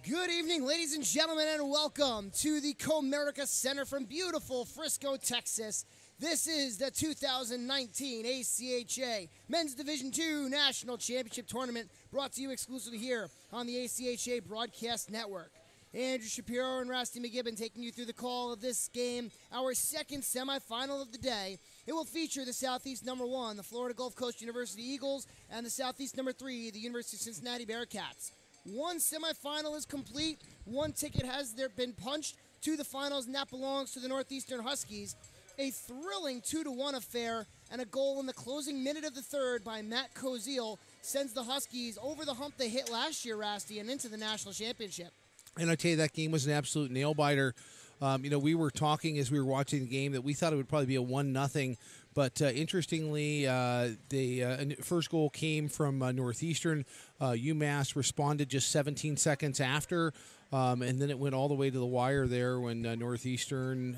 Good evening, ladies and gentlemen, and welcome to the Comerica Center from beautiful Frisco, Texas. This is the 2019 ACHA Men's Division II National Championship Tournament, brought to you exclusively here on the ACHA Broadcast Network. Andrew Shapiro and Rusty McGibbon taking you through the call of this game, our second semifinal of the day. It will feature the Southeast number 1, the Florida Gulf Coast University Eagles, and the Southeast number 3, the University of Cincinnati Bearcats. One semifinal is complete. One ticket has been punched to the finals, and that belongs to the Northeastern Huskies. A thrilling 2-1 affair, and a goal in the closing minute of the third by Matt Koziel sends the Huskies over the hump they hit last year, Rusty, and into the national championship. And I tell you, that game was an absolute nail-biter. We were talking as we were watching the game that we thought it would probably be a 1-0. But interestingly, the first goal came from Northeastern. UMass responded just 17 seconds after, and then it went all the way to the wire there when Northeastern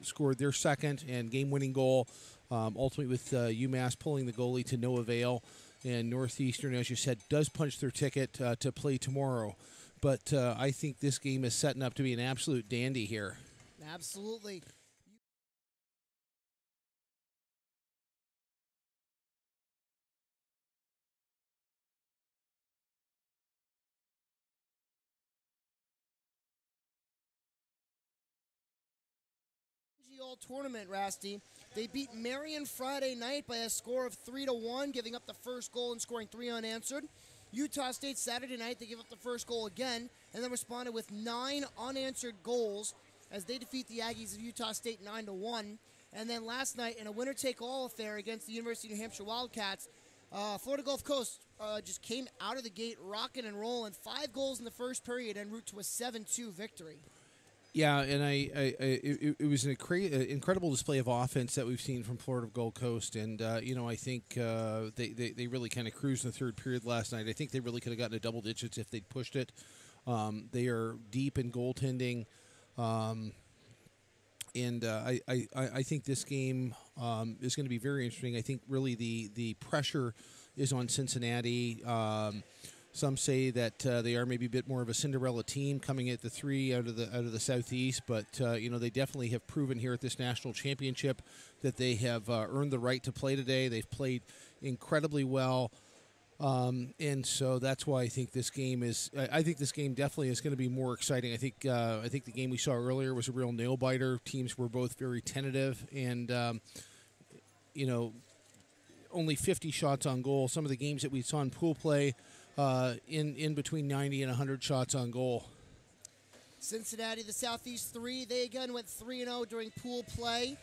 scored their second and game-winning goal, ultimately with UMass pulling the goalie to no avail. And Northeastern, as you said, does punch their ticket to play tomorrow. But I think this game is setting up to be an absolute dandy here. Absolutely. All tournament, Rusty. They beat Marion Friday night by a score of 3-1, giving up the first goal and scoring 3 unanswered. Utah State Saturday night, they gave up the first goal again, and then responded with 9 unanswered goals as they defeat the Aggies of Utah State 9-1. And then last night, in a winner-take-all affair against the University of New Hampshire Wildcats, Florida Gulf Coast just came out of the gate rocking and rolling. 5 goals in the first period en route to a 7-2 victory. Yeah, and it was an incredible display of offense that we've seen from Florida Gulf Coast, and I think they really kind of cruised in the third period last night. I think they really could have gotten to double digits if they'd pushed it. They are deep in goaltending, and I think this game is going to be very interesting. I think really the pressure is on Cincinnati. Some say that they are maybe a bit more of a Cinderella team coming at the 3 out of the Southeast, but they definitely have proven here at this national championship that they have earned the right to play today. They've played incredibly well, and so that's why I think this game is. I think this game definitely is going to be more exciting. I think the game we saw earlier was a real nail biter. Teams were both very tentative, and only 50 shots on goal. Some of the games that we saw in pool play. In between 90 and 100 shots on goal. Cincinnati, the Southeast 3, they again went 3-0 during pool play.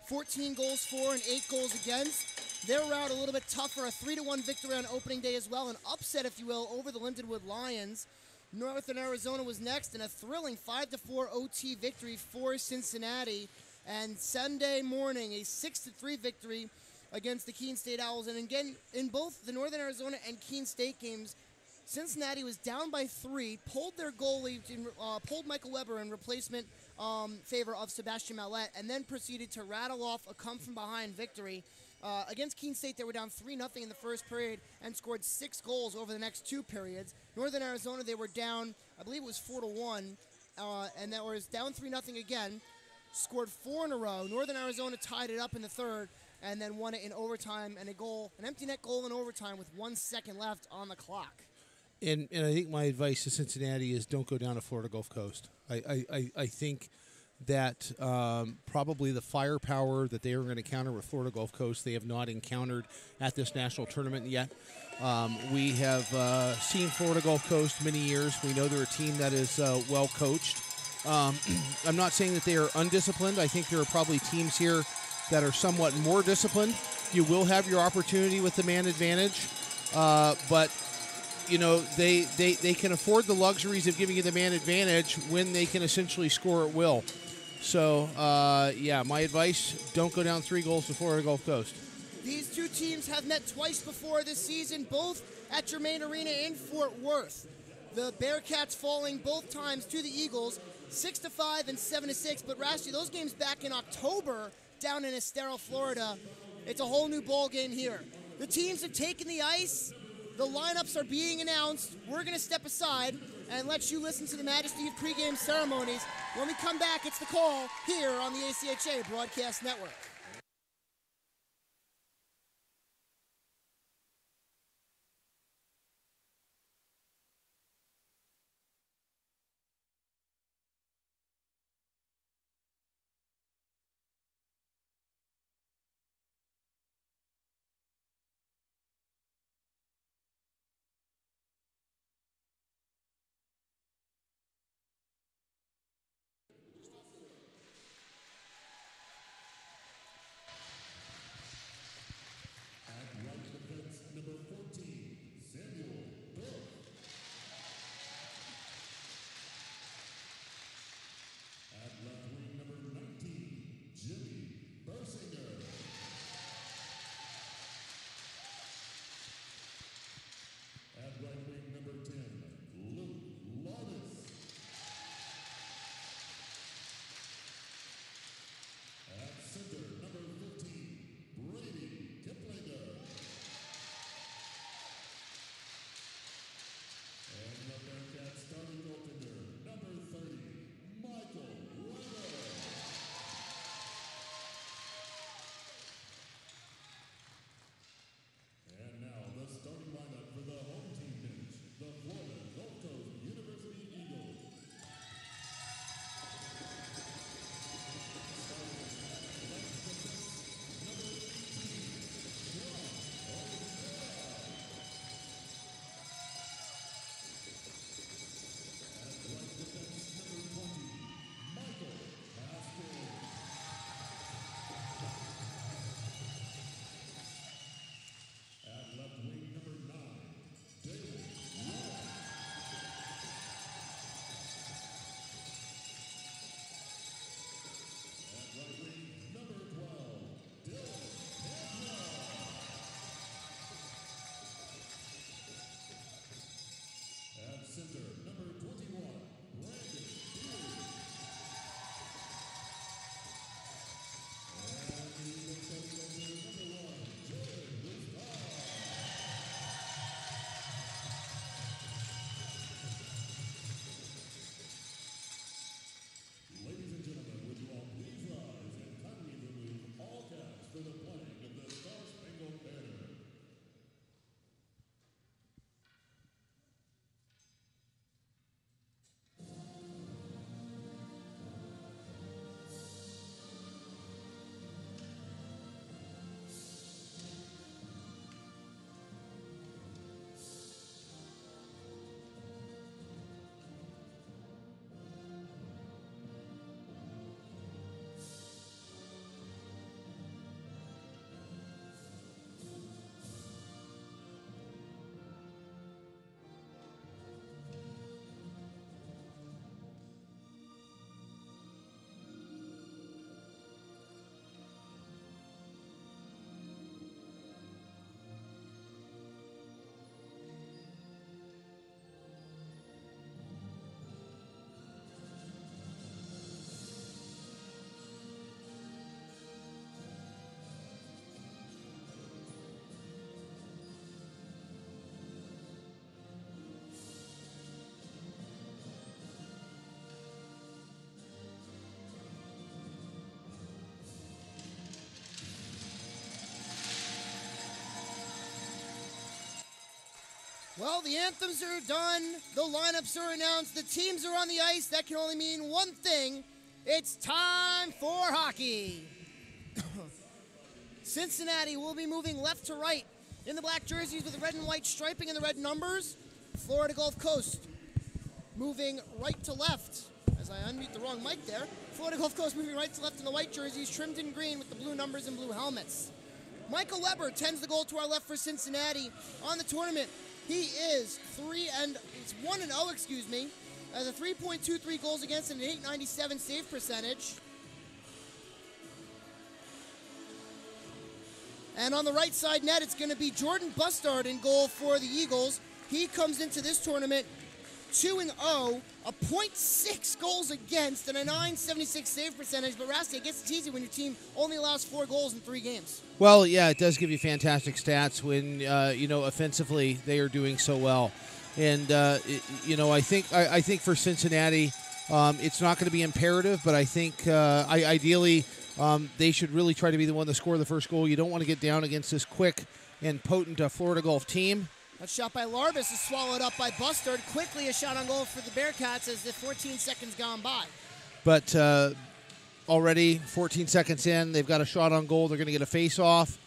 14 goals for and 8 goals against. Their route a little bit tougher, a 3-1 victory on opening day as well, an upset, if you will, over the Lindenwood Lions. Northern Arizona was next in a thrilling 5-4 OT victory for Cincinnati. And Sunday morning, a 6-3 victory against the Keene State Owls. And again, in both the Northern Arizona and Keene State games, Cincinnati was down by 3, pulled their goalie, pulled Michael Weber in replacement favor of Sebastian Mallette, and then proceeded to rattle off a come-from-behind victory. Against Keene State, they were down 3-0 in the first period and scored 6 goals over the next 2 periods. Northern Arizona, they were down, I believe it was 4-1, and that was down 3-0 again, scored 4 in a row. Northern Arizona tied it up in the third, and then won it in overtime, and an empty net goal in overtime with 1 second left on the clock. And I think my advice to Cincinnati is don't go down to Florida Gulf Coast. I think that probably the firepower that they are going to encounter with Florida Gulf Coast, they have not encountered at this national tournament yet. We have seen Florida Gulf Coast many years. We know they're a team that is well coached. I'm not saying that they are undisciplined. I think there are probably teams here that are somewhat more disciplined. You will have your opportunity with the man advantage, but they can afford the luxuries of giving you the man advantage when they can essentially score at will. So, my advice, don't go down 3 goals to Florida Gulf Coast. These two teams have met twice before this season, both at Germain Arena in Fort Worth. The Bearcats falling both times to the Eagles, 6-5 and 7-6. But Rusty, those games back in October down in Estero, Florida. It's a whole new ball game here. The teams have taken the ice. The lineups are being announced. We're going to step aside and let you listen to the majesty of pregame ceremonies. When we come back, it's the call here on the ACHA Broadcast Network. Well, the anthems are done. The lineups are announced. The teams are on the ice. That can only mean one thing. It's time for hockey. Cincinnati will be moving left to right in the black jerseys with the red and white striping and the red numbers. Florida Gulf Coast moving right to left. As I unmute the wrong mic there. Florida Gulf Coast moving right to left in the white jerseys, trimmed in green with the blue numbers and blue helmets. Michael Weber tends the goal to our left for Cincinnati on the tournament. He is 1-0, excuse me, as a 3.23 goals against and an 897 save percentage. And on the right side net, it's going to be Jordan Bustard in goal for the Eagles. He comes into this tournament 2-0, a .6 goals against, and a .976 save percentage. But Rasty, I guess it's easy when your team only allows 4 goals in 3 games. Well, yeah, it does give you fantastic stats when offensively they are doing so well. And I think for Cincinnati, it's not going to be imperative, but I think ideally they should really try to be the one to score the first goal. You don't want to get down against this quick and potent Florida Gulf team. That shot by Larbus is swallowed up by Bustard. Quickly a shot on goal for the Bearcats as the 14 seconds gone by. But already 14 seconds in, they've got a shot on goal. They're going to get a face-off.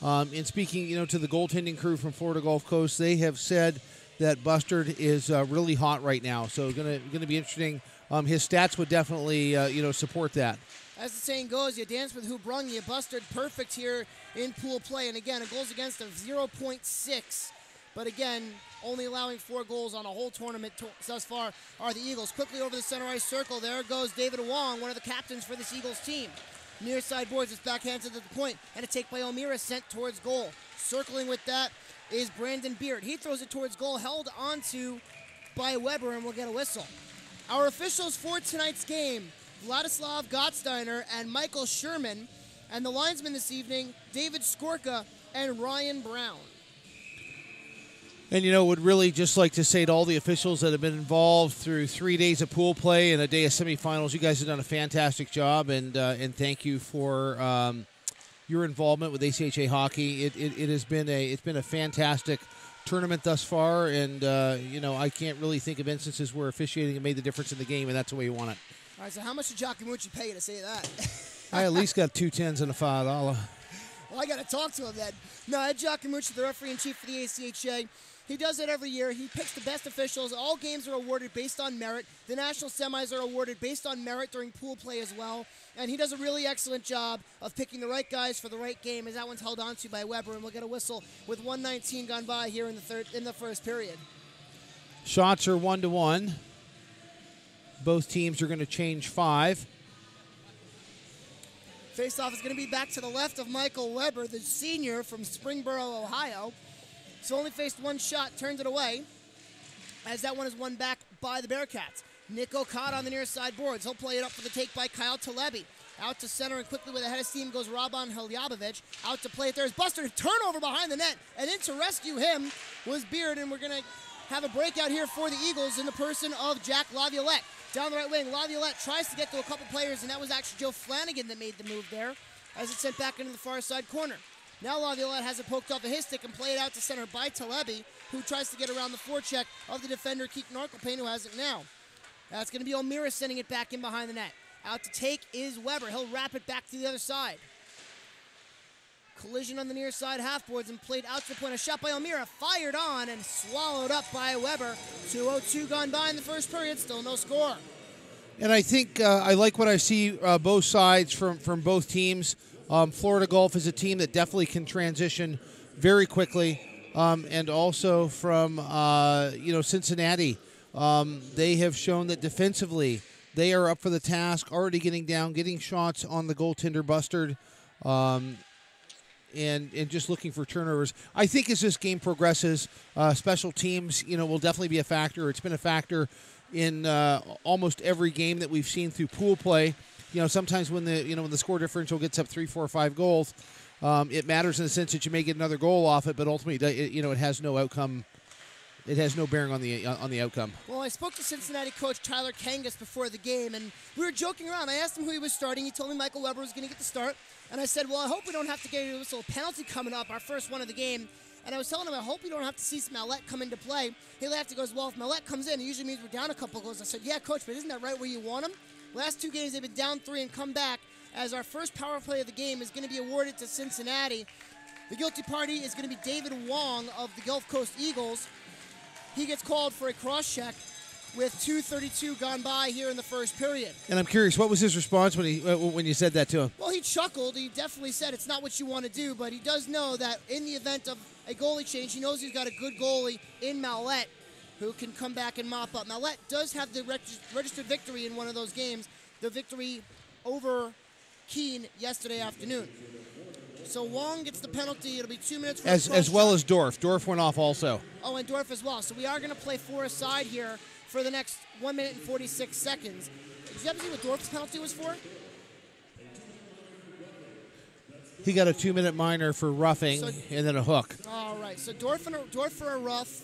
And speaking, to the goaltending crew from Florida Gulf Coast, they have said that Bustard is really hot right now. So going to be interesting. His stats would definitely, support that. As the saying goes, you dance with who brung you. Bustard perfect here in pool play. And again, a goals against of 0.6. But again, only allowing 4 goals on a whole tournament thus far are the Eagles. Quickly over the center ice circle. There goes David Wong, one of the captains for this Eagles team. Near side boards, it's backhanded to the point. And a take by O'Meara sent towards goal. Circling with that is Brandon Beard. He throws it towards goal, held onto by Weber, and we'll get a whistle. Our officials for tonight's game, Vladislav Gottsteiner and Michael Sherman. And the linesmen this evening, David Skorka and Ryan Brown. And, would really just like to say to all the officials that have been involved through 3 days of pool play and a day of semifinals, you guys have done a fantastic job, and thank you for your involvement with ACHA hockey. It has been a fantastic tournament thus far, and I can't really think of instances where officiating made the difference in the game, and that's the way you want it. All right, so how much did Giacomucci pay you to say that? I at least got 2 10s and a $5. Well, I got to talk to him then. No, Ed Giacomucci, the referee-in-chief for the ACHA, he does it every year. He picks the best officials. All games are awarded based on merit. The national semis are awarded based on merit during pool play as well. And he does a really excellent job of picking the right guys for the right game, as that one's held onto by Weber. And we'll get a whistle with 1:19 gone by here in the first period. Shots are 1-1. Both teams are going to change 5. Face-off is going to be back to the left of Michael Weber, the senior from Springboro, Ohio. So only faced 1 shot, turned it away, as that one is won back by the Bearcats. Nico caught on the near side boards. He'll play it up for the take by Kyle Telebi. Out to center, and quickly with a head of steam goes Raban Heljabovic. Out to play it there is Buster. Turnover behind the net, and in to rescue him was Beard, and we're going to have a breakout here for the Eagles in the person of Jack Laviolette. Down the right wing, Laviolette tries to get to a couple players, and that was actually Joe Flanagan that made the move there, as it's sent back into the far side corner. Now Laviolette has it poked off of his stick and played out to center by Telebi, who tries to get around the forecheck of the defender, Keaton Arkelpain, who has it now. That's going to be O'Meara sending it back in behind the net. Out to take is Weber. He'll wrap it back to the other side. Collision on the near side half-boards and played out to the point. A shot by O'Meara, fired on and swallowed up by Weber. 2:02 gone by in the first period, still no score. And I think I like what I see both sides from both teams. Florida Gulf is a team that definitely can transition very quickly. And also from, Cincinnati, they have shown that defensively they are up for the task, already getting down, getting shots on the goaltender Bustard, and just looking for turnovers. I think as this game progresses, special teams, will definitely be a factor. It's been a factor in almost every game that we've seen through pool play. Sometimes when the score differential gets up 3, 4, 5 goals, it matters in the sense that you may get another goal off it, but ultimately, it has no outcome. It has no bearing on the outcome. Well, I spoke to Cincinnati coach Tyler Kangas before the game, and we were joking around. I asked him who he was starting. He told me Michael Weber was going to get the start, and I said, well, I hope we don't have to get a penalty coming up, our first one of the game. And I was telling him, I hope we don't have to see Smollett come into play. He laughed. He goes, well, if Smollett comes in, it usually means we're down a couple goals. I said, yeah, coach, but isn't that right where you want him? Last 2 games, they've been down 3 and come back, as our first power play of the game is going to be awarded to Cincinnati. The guilty party is going to be David Wong of the Gulf Coast Eagles. He gets called for a cross-check with 2:32 gone by here in the first period. And I'm curious, what was his response when you said that to him? Well, he chuckled. He definitely said it's not what you want to do, but he does know that in the event of a goalie change, he knows he's got a good goalie in Mallette who can come back and mop up. Mallette does have the registered victory in one of those games, the victory over Keene yesterday afternoon. So Wong gets the penalty. It'll be 2 minutes for As well as Dorf. Dorf went off also. Oh, and Dorf as well. So we are going to play 4-a-side here for the next 1 minute and 46 seconds. Did you ever see what Dorf's penalty was for? He got a 2-minute minor for roughing and then a hook. All right. So Dorf for a rough.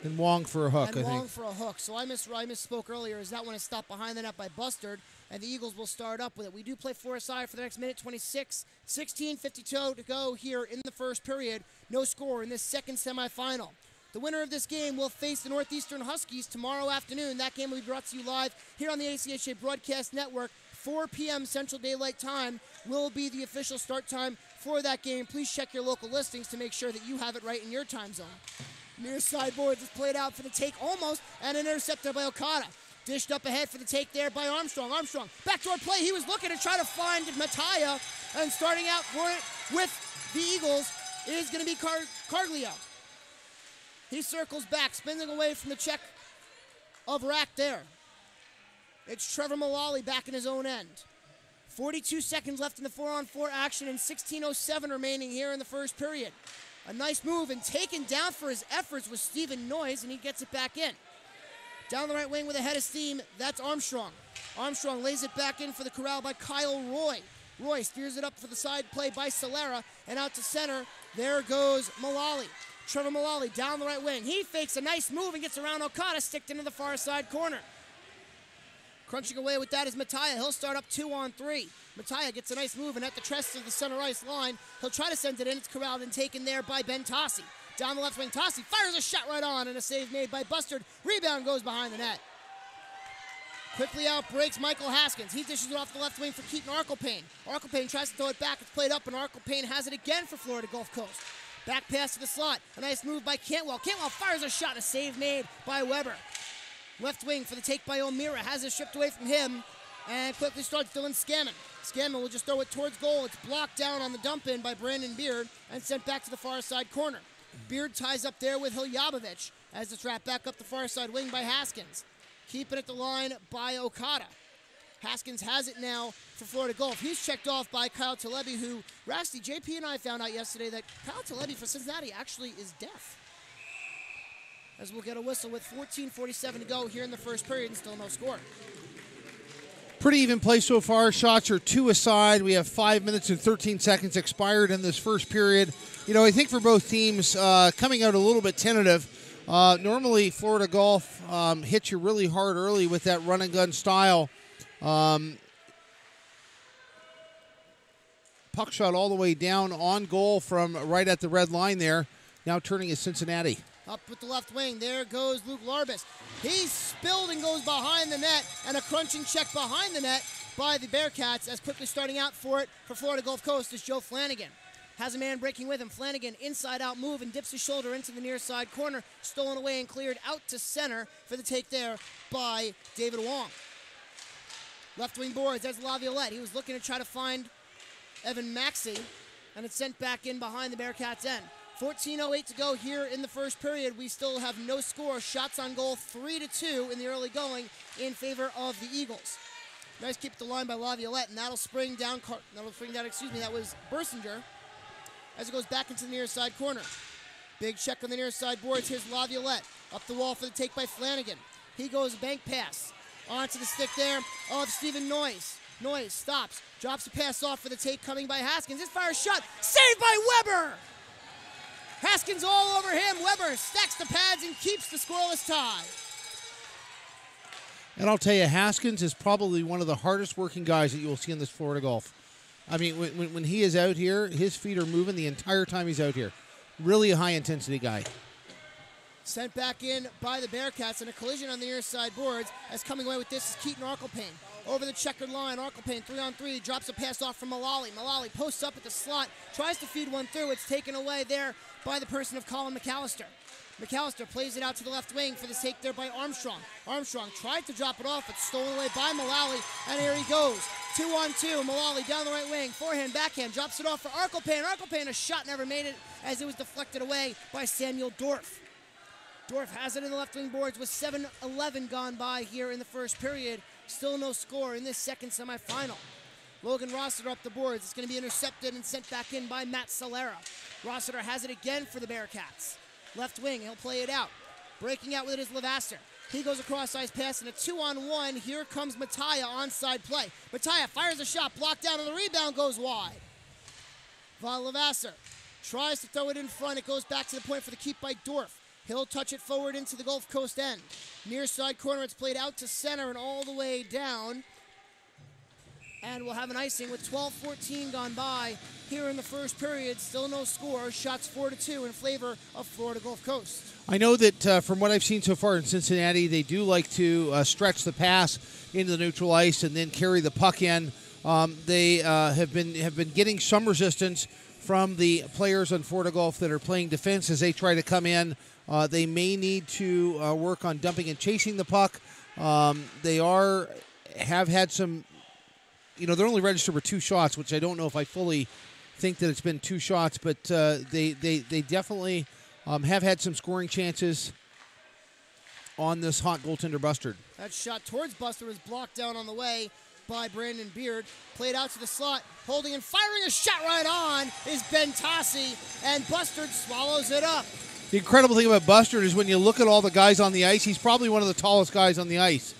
And Wong for a hook, and I Wong think. for a hook. So I misspoke earlier. Is that one is stopped behind the net by Bustard, and the Eagles will start up with it. We do play 4-a-side for the next minute 26. 16:52 to go here in the first period. No score in this second semifinal. The winner of this game will face the Northeastern Huskies tomorrow afternoon. That game will be brought to you live here on the ACHA Broadcast Network. 4 p.m. Central Daylight Time will be the official start time for that game. Please check your local listings to make sure that you have it right in your time zone. Near side boards is played out for the take almost, and an intercepted by Okada. Dished up ahead for the take there by Armstrong. Armstrong, backdoor play. He was looking to try to find Mattia, and starting out for it with the Eagles is going to be Carglio. He circles back, spinning away from the check of Rack there. It's Trevor Mullally back in his own end. 42 seconds left in the 4-on-4 action and 16:07 remaining here in the first period. A nice move and taken down for his efforts was Stephen Noyes, and he gets it back in. Down the right wing with a head of steam, that's Armstrong. Armstrong lays it back in for the corral by Kyle Roy. Roy steers it up for the side play by Solera, and out to center, there goes Mullally. Trevor Mullally down the right wing. He fakes a nice move and gets around Okada, sticked into the far side corner. Crunching away with that is Mattia. He'll start up 2-on-3. Mattia gets a nice move, and at the crest of the center ice line, he'll try to send it in. It's corralled and taken there by Ben Tossi. Down the left wing, Tossi fires a shot right on, and a save made by Bustard. Rebound goes behind the net. Quickly out breaks Michael Haskins. He dishes it off the left wing for Keaton Arkelpane. Arkelpane tries to throw it back. It's played up, and Arkelpane has it again for Florida Gulf Coast. Back pass to the slot. A nice move by Cantwell. Cantwell fires a shot. A save made by Weber. Left wing for the take by O'Meara. Has it stripped away from him. And quickly starts Dylan Scammon. Scammon will just throw it towards goal. It's blocked down on the dump-in by Brandon Beard and sent back to the far side corner. Beard ties up there with Hiljabovich as it's wrapped back up the far side wing by Haskins. Keeping it the line by Okada. Haskins has it now for Florida Gulf. He's checked off by Kyle Talebi, who, Rasty, JP and I found out yesterday that Kyle Talebi for Cincinnati actually is deaf. As we'll get a whistle with 14:47 to go here in the first period and still no score. Pretty even play so far. Shots are 2-a-side. We have 5 minutes and 13 seconds expired in this first period. You know, I think for both teams, coming out a little bit tentative. Normally, Florida Gulf hits you really hard early with that run-and-gun style. Puck shot all the way down on goal from right at the red line there. Now turning is Cincinnati. Up with the left wing. There goes Luke Larbus. He's spilled and goes behind the net, and a crunching check behind the net by the Bearcats, as quickly starting out for it for Florida Gulf Coast is Joe Flanagan. Has a man breaking with him. Flanagan inside-out move and dips his shoulder into the near side corner. Stolen away and cleared out to center for the take there by David Wong. Left wing boards. There's Laviolette. He was looking to try to find Evan Maxey, and it's sent back in behind the Bearcats' end. 14:08 to go here in the first period. We still have no score. Shots on goal 3-2 in the early going in favor of the Eagles. Nice keep at the line by Laviolette, and that'll spring down. That was Bersinger as it goes back into the near side corner. Big check on the near side boards. Here's Laviolette up the wall for the take by Flanagan. He goes bank pass onto the stick there of Stephen Noyes. Noyes stops, drops the pass off for the take coming by Haskins. His fire shot, saved by Weber. Haskins all over him. Weber stacks the pads and keeps the scoreless tie. And I'll tell you, Haskins is probably one of the hardest working guys that you will see in this Florida Gulf. I mean, when he is out here, his feet are moving the entire time he's out here. Really a high-intensity guy. Sent back in by the Bearcats, and a collision on the near side boards. As coming away with this is Keaton Arkelpane. Over the checkered line, Arkelpane 3-on-3, drops a pass off from Mullally. Mullally posts up at the slot, tries to feed one through. It's taken away there by the person of Colin McAllister. McAllister plays it out to the left wing for the take there by Armstrong. Armstrong tried to drop it off. It's stolen away by Mullally, and here he goes. 2-on-2. Mullally down the right wing. Forehand, backhand. Drops it off for Arkelpane. Arkelpane, a shot never made it as it was deflected away by Samuel Dorf. Dorf has it in the left wing boards with 7:11 gone by here in the first period. Still no score in this second semifinal. Logan Rossiter up the boards. It's going to be intercepted and sent back in by Matt Solera. Rossiter has it again for the Bearcats. Left wing, he'll play it out. Breaking out with it is Levasseur. He goes across ice pass and a 2-on-1. Here comes Mattia, onside play. Mattia fires a shot, blocked down, and the rebound goes wide. Von Levasseur tries to throw it in front. It goes back to the point for the keep by Dorf. He'll touch it forward into the Gulf Coast end. Near side corner, it's played out to center and all the way down. And we'll have an icing with 12:14 gone by here in the first period. Still no score. Shots 4-2 in favor of Florida Gulf Coast. I know that from what I've seen so far in Cincinnati, they do like to stretch the pass into the neutral ice and then carry the puck in. They have been getting some resistance from the players on Florida Gulf that are playing defense as they try to come in. They may need to work on dumping and chasing the puck. They have had some. They're only registered for 2 shots, which I don't know if I fully think that it's been 2 shots, but they definitely have had some scoring chances on this hot goaltender Bustard. That shot towards Bustard was blocked down on the way by Brandon Beard. Played out to the slot, holding and firing a shot right on is Ben Tassi, and Bustard swallows it up. The incredible thing about Bustard is when you look at all the guys on the ice, he's probably one of the tallest guys on the ice.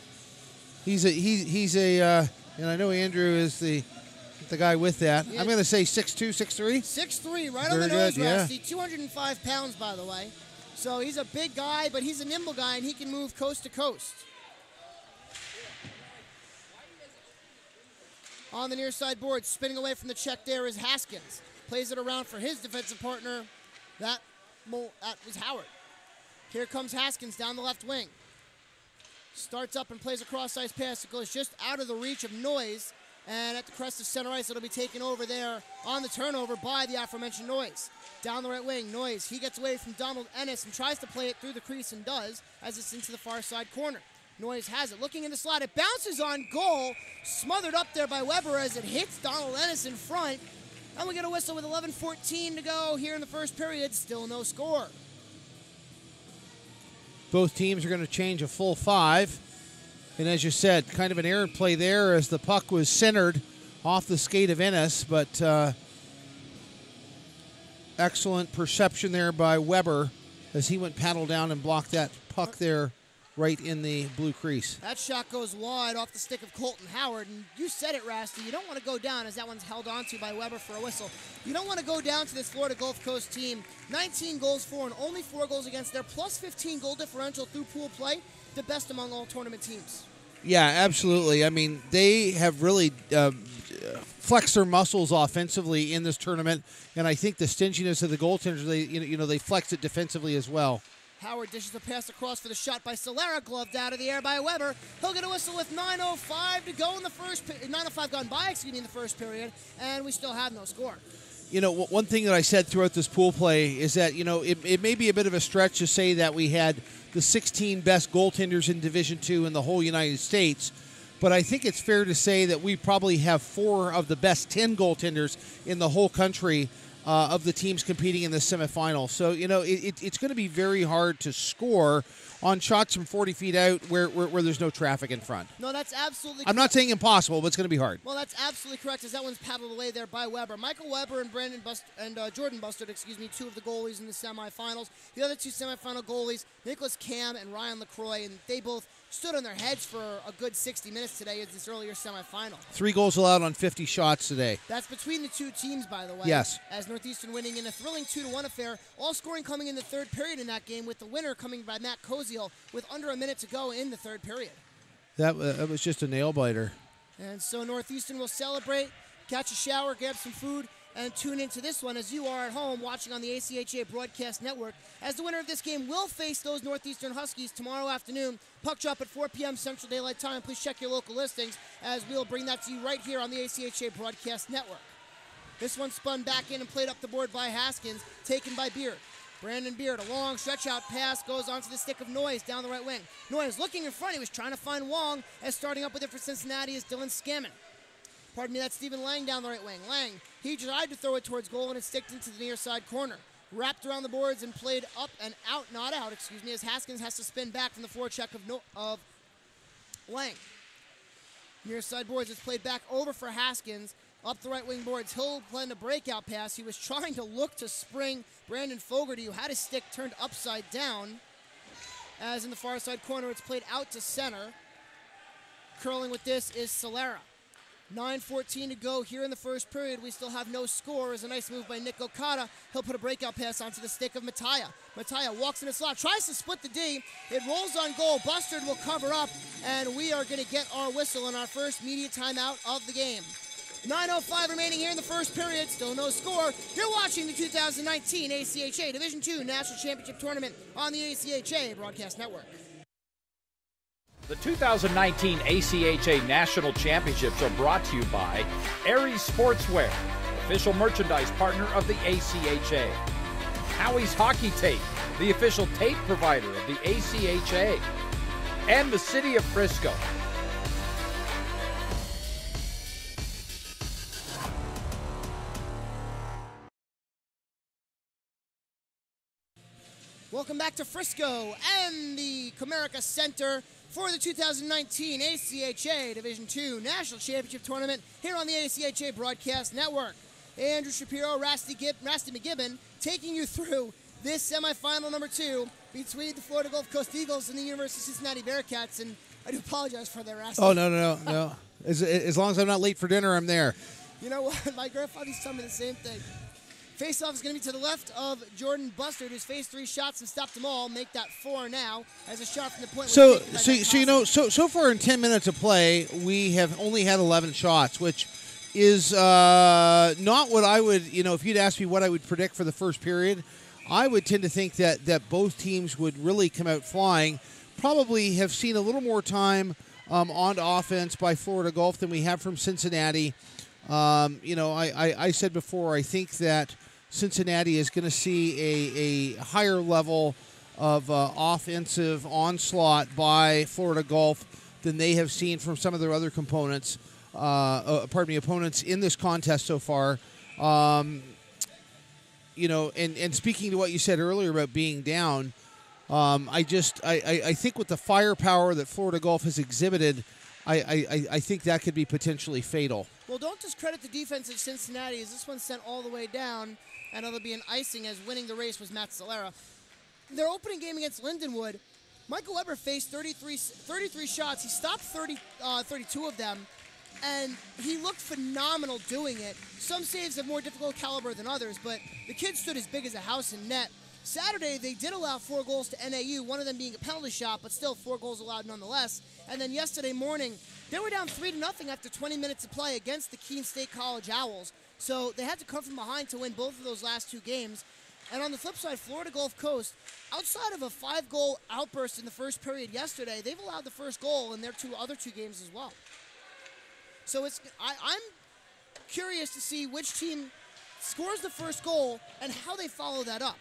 He's a and I know Andrew is the guy with that. Yeah. I'm going to say 6'2", 6'3"? 6'3", right on the nose, Rusty. 205 pounds, by the way. So he's a big guy, but he's a nimble guy, and he can move coast to coast. On the near side board, spinning away from the check there is Haskins. Plays it around for his defensive partner. That was Howard. Here comes Haskins down the left wing. Starts up and plays a cross-ice pass. It goes just out of the reach of Noyes. And at the crest of center ice, it'll be taken over there on the turnover by the aforementioned Noyes. Down the right wing, Noyes, he gets away from Donald Ennis and tries to play it through the crease and does, as it's into the far side corner. Noyes has it, looking in the slot. It bounces on goal, smothered up there by Weber as it hits Donald Ennis in front. And we get a whistle with 11:14 to go here in the first period. Still no score. Both teams are going to change a full 5. And as you said, kind of an errant play there as the puck was centered off the skate of Ennis. But excellent perception there by Weber as he went paddle down and blocked that puck there right in the blue crease. That shot goes wide off the stick of Colton Howard. And you said it, Rasty. You don't want to go down as that one's held onto by Weber for a whistle. You don't want to go down to this Florida Gulf Coast team. 19 goals for and only 4 goals against their plus 15 goal differential through pool play. The best among all tournament teams. Yeah, absolutely. I mean, they have really flexed their muscles offensively in this tournament, and I think the stinginess of the goaltenders, they flex it defensively as well. Howard dishes a pass across for the shot by Solera, gloved out of the air by Weber. He'll get a whistle with 9:05 to go in the first 9:05 gone by, in the first period, and we still have no score. One thing that I said throughout this pool play is that, it may be a bit of a stretch to say that we had the 16 best goaltenders in Division II in the whole United States, but I think it's fair to say that we probably have 4 of the best 10 goaltenders in the whole country of the teams competing in the semifinal. So, it's going to be very hard to score on shots from 40 feet out where there's no traffic in front. No, that's absolutely correct. I'm not saying impossible, but it's going to be hard. Well, that's absolutely correct as that one's paddled away there by Weber. Michael Weber and Jordan Bustard, 2 of the goalies in the semifinals. The other 2 semifinal goalies, Nicholas Cam and Ryan LaCroix, and they both stood on their heads for a good 60 minutes today as this earlier semifinal. 3 goals allowed on 50 shots today. That's between the 2 teams, by the way. Yes. As Northeastern winning in a thrilling 2-1 affair. All scoring coming in the third period in that game, with the winner coming by Matt Koziel with under a minute to go in the third period. That was just a nail-biter. And so Northeastern will celebrate, catch a shower, grab some food, and tune into this one as you are at home watching on the ACHA Broadcast Network, as the winner of this game will face those Northeastern Huskies tomorrow afternoon. Puck drop at 4 p.m. Central Daylight Time. Please check your local listings as we'll bring that to you right here on the ACHA Broadcast Network. This one spun back in and played up the board by Haskins, taken by Beard. Brandon Beard, a long stretch-out pass, goes onto the stick of Noyes down the right wing. Noyes looking in front. He was trying to find Wong, as starting up with it for Cincinnati is Dylan Scammon. Pardon me, that's Stephen Lang down the right wing. Lang, he tried to throw it towards goal, and it sticked into the near side corner. Wrapped around the boards and played up and out, not out, as Haskins has to spin back from the forecheck of Lang. Near side boards, it's played back over for Haskins. Up the right wing boards, Hill playing a breakout pass. He was trying to look to spring Brandon Fogarty, who had his stick turned upside down. As in the far side corner, it's played out to center. Curling with this is Solera. 9:14 to go here in the first period. We still have no score. It's a nice move by Nick Okada. He'll put a breakout pass onto the stick of Mattia. Mattia walks in the slot, tries to split the D. It rolls on goal. Bustard will cover up, and we are going to get our whistle in our first media timeout of the game. 9:05 remaining here in the first period. Still no score. You're watching the 2019 ACHA Division II National Championship Tournament on the ACHA Broadcast Network. The 2019 ACHA National Championships are brought to you by Aries Sportswear, official merchandise partner of the ACHA. Howie's Hockey Tape, the official tape provider of the ACHA. And the City of Frisco. Welcome back to Frisco and the Comerica Center for the 2019 ACHA Division II National Championship Tournament here on the ACHA Broadcast Network. Andrew Shapiro, Rasty McGibbon taking you through this semifinal number 2 between the Florida Gulf Coast Eagles and the University of Cincinnati Bearcats. And I do apologize for that, Rasty. Oh, no. As long as I'm not late for dinner, I'm there. You know what? My grandfather used to tell me the same thing. Face-off is going to be to the left of Jordan Bustard, who's faced 3 shots and stopped them all. Make that 4 now as a shot from the point. So far in 10 minutes of play, we have only had 11 shots, which is not what I would, if you'd asked me what I would predict for the first period, I would tend to think that both teams would really come out flying. Probably have seen a little more time on offense by Florida Gulf than we have from Cincinnati. I said before, I think that Cincinnati is going to see a higher level of offensive onslaught by Florida Gulf than they have seen from some of their other opponents in this contest so far. And speaking to what you said earlier about being down, I think with the firepower that Florida Gulf has exhibited, I think that could be potentially fatal. Well, don't discredit the defense of Cincinnati, as this one sent all the way down, and it'll be an icing, as winning the race was Matt Solera. Their opening game against Lindenwood, Michael Weber faced 33 shots. He stopped 32 of them, and he looked phenomenal doing it. Some saves have more difficult caliber than others, but the kid stood as big as a house in net. Saturday, they did allow 4 goals to NAU, one of them being a penalty shot, but still 4 goals allowed nonetheless. And then yesterday morning, they were down 3-0 after 20 minutes of play against the Keene State College Owls. So they had to come from behind to win both of those last 2 games. And on the flip side, Florida Gulf Coast, outside of a 5-goal outburst in the first period yesterday, they've allowed the first goal in their other two games as well. So I'm curious to see which team scores the first goal and how they follow that up.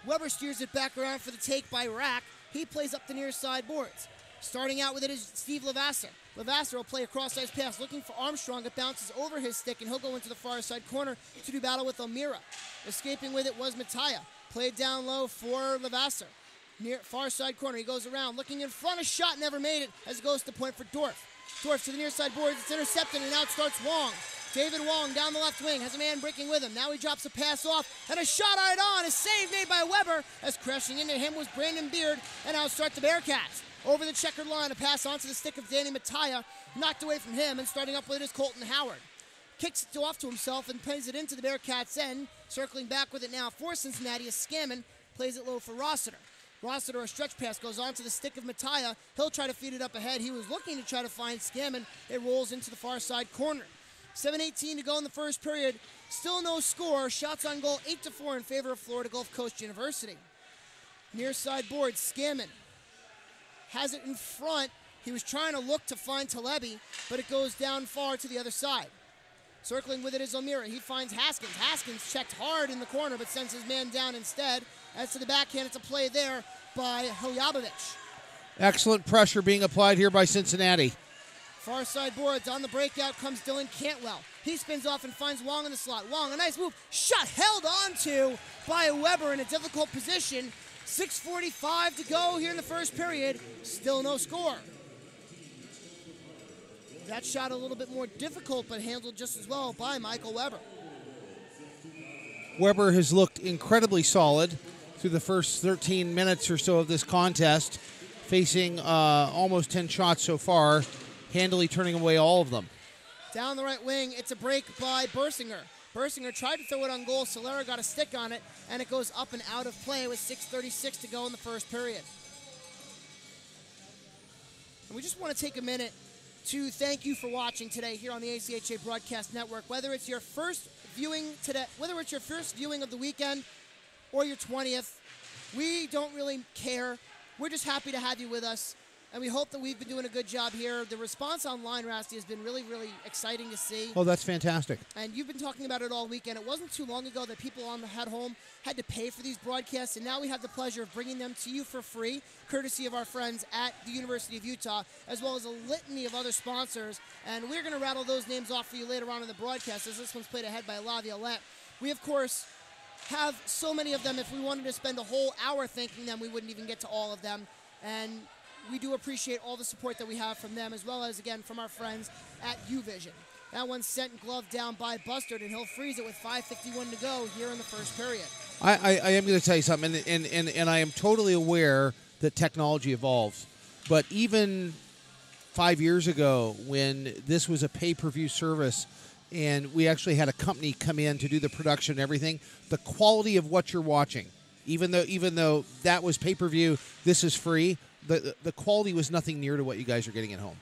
Weber steers it back around for the take by Rack. He plays up the near side boards. Starting out with it is Steve Levasseur. Levasseur will play a cross-ice pass looking for Armstrong. It bounces over his stick, and he'll go into the far side corner to do battle with O'Meara. Escaping with it was Mattia. Played down low for Levasseur. Near far side corner, he goes around, looking in front. A shot never made it as it goes to the point for Dorf. Dorf to the near side boards. It's intercepted, and out starts Wong. David Wong down the left wing has a man breaking with him. Now he drops a pass off, and a shot right on. A save made by Weber, as crashing into him was Brandon Beard, and out start the Bearcats. Over the checkered line, a pass onto the stick of Danny Mattia, knocked away from him, and starting up with it is Colton Howard. Kicks it off to himself and plays it into the Bearcats' end. Circling back with it now for Cincinnati is Scammon, plays it low for Rossiter. Rossiter, a stretch pass, goes onto the stick of Mattia. He'll try to feed it up ahead. He was looking to try to find Scammon. It rolls into the far side corner. 7:18 to go in the first period. Still no score. Shots on goal 8-4 in favor of Florida Gulf Coast University. Near side board, Scammon has it in front. He was trying to look to find Talebi, but it goes down far to the other side. Circling with it is O'Meara. He finds Haskins. Haskins checked hard in the corner, but sends his man down instead. As to the backhand, it's a play there by Hiljabovich. Excellent pressure being applied here by Cincinnati. Far side boards. On the breakout comes Dylan Cantwell. He spins off and finds Wong in the slot. Wong, a nice move. Shot held onto by Weber in a difficult position. 6:45 to go here in the first period. Still no score. That shot a little bit more difficult, but handled just as well by Michael Weber. Weber has looked incredibly solid through the first 13 minutes or so of this contest, facing almost 10 shots so far, handily turning away all of them. Down the right wing, it's a break by Bersinger. Bersinger tried to throw it on goal. Solera got a stick on it, and it goes up and out of play with 6:36 to go in the first period. And we just want to take a minute to thank you for watching today here on the ACHA Broadcast Network. Whether it's your first viewing today, whether it's your first viewing of the weekend or your 20th, we don't really care. We're just happy to have you with us, and we hope that we've been doing a good job here. The response online, Rusty, has been really, really exciting to see. Oh, that's fantastic. And you've been talking about it all weekend. It wasn't too long ago that people at home had to pay for these broadcasts, and now we have the pleasure of bringing them to you for free, courtesy of our friends at the University of Utah, as well as a litany of other sponsors. And we're going to rattle those names off for you later on in the broadcast, as this one's played ahead by La Violette. We, of course, have so many of them. If we wanted to spend a whole hour thanking them, we wouldn't even get to all of them. And we do appreciate all the support that we have from them, as well as, again, from our friends at UVision. That one's sent and gloved down by Bustard, and he'll freeze it with 5:51 to go here in the first period. I am going to tell you something, and I am totally aware that technology evolves. But even 5 years ago, when this was a pay-per-view service, and we actually had a company come in to do the production and everything, the quality of what you're watching, even though that was pay-per-view, this is free, the quality was nothing near to what you guys are getting at home.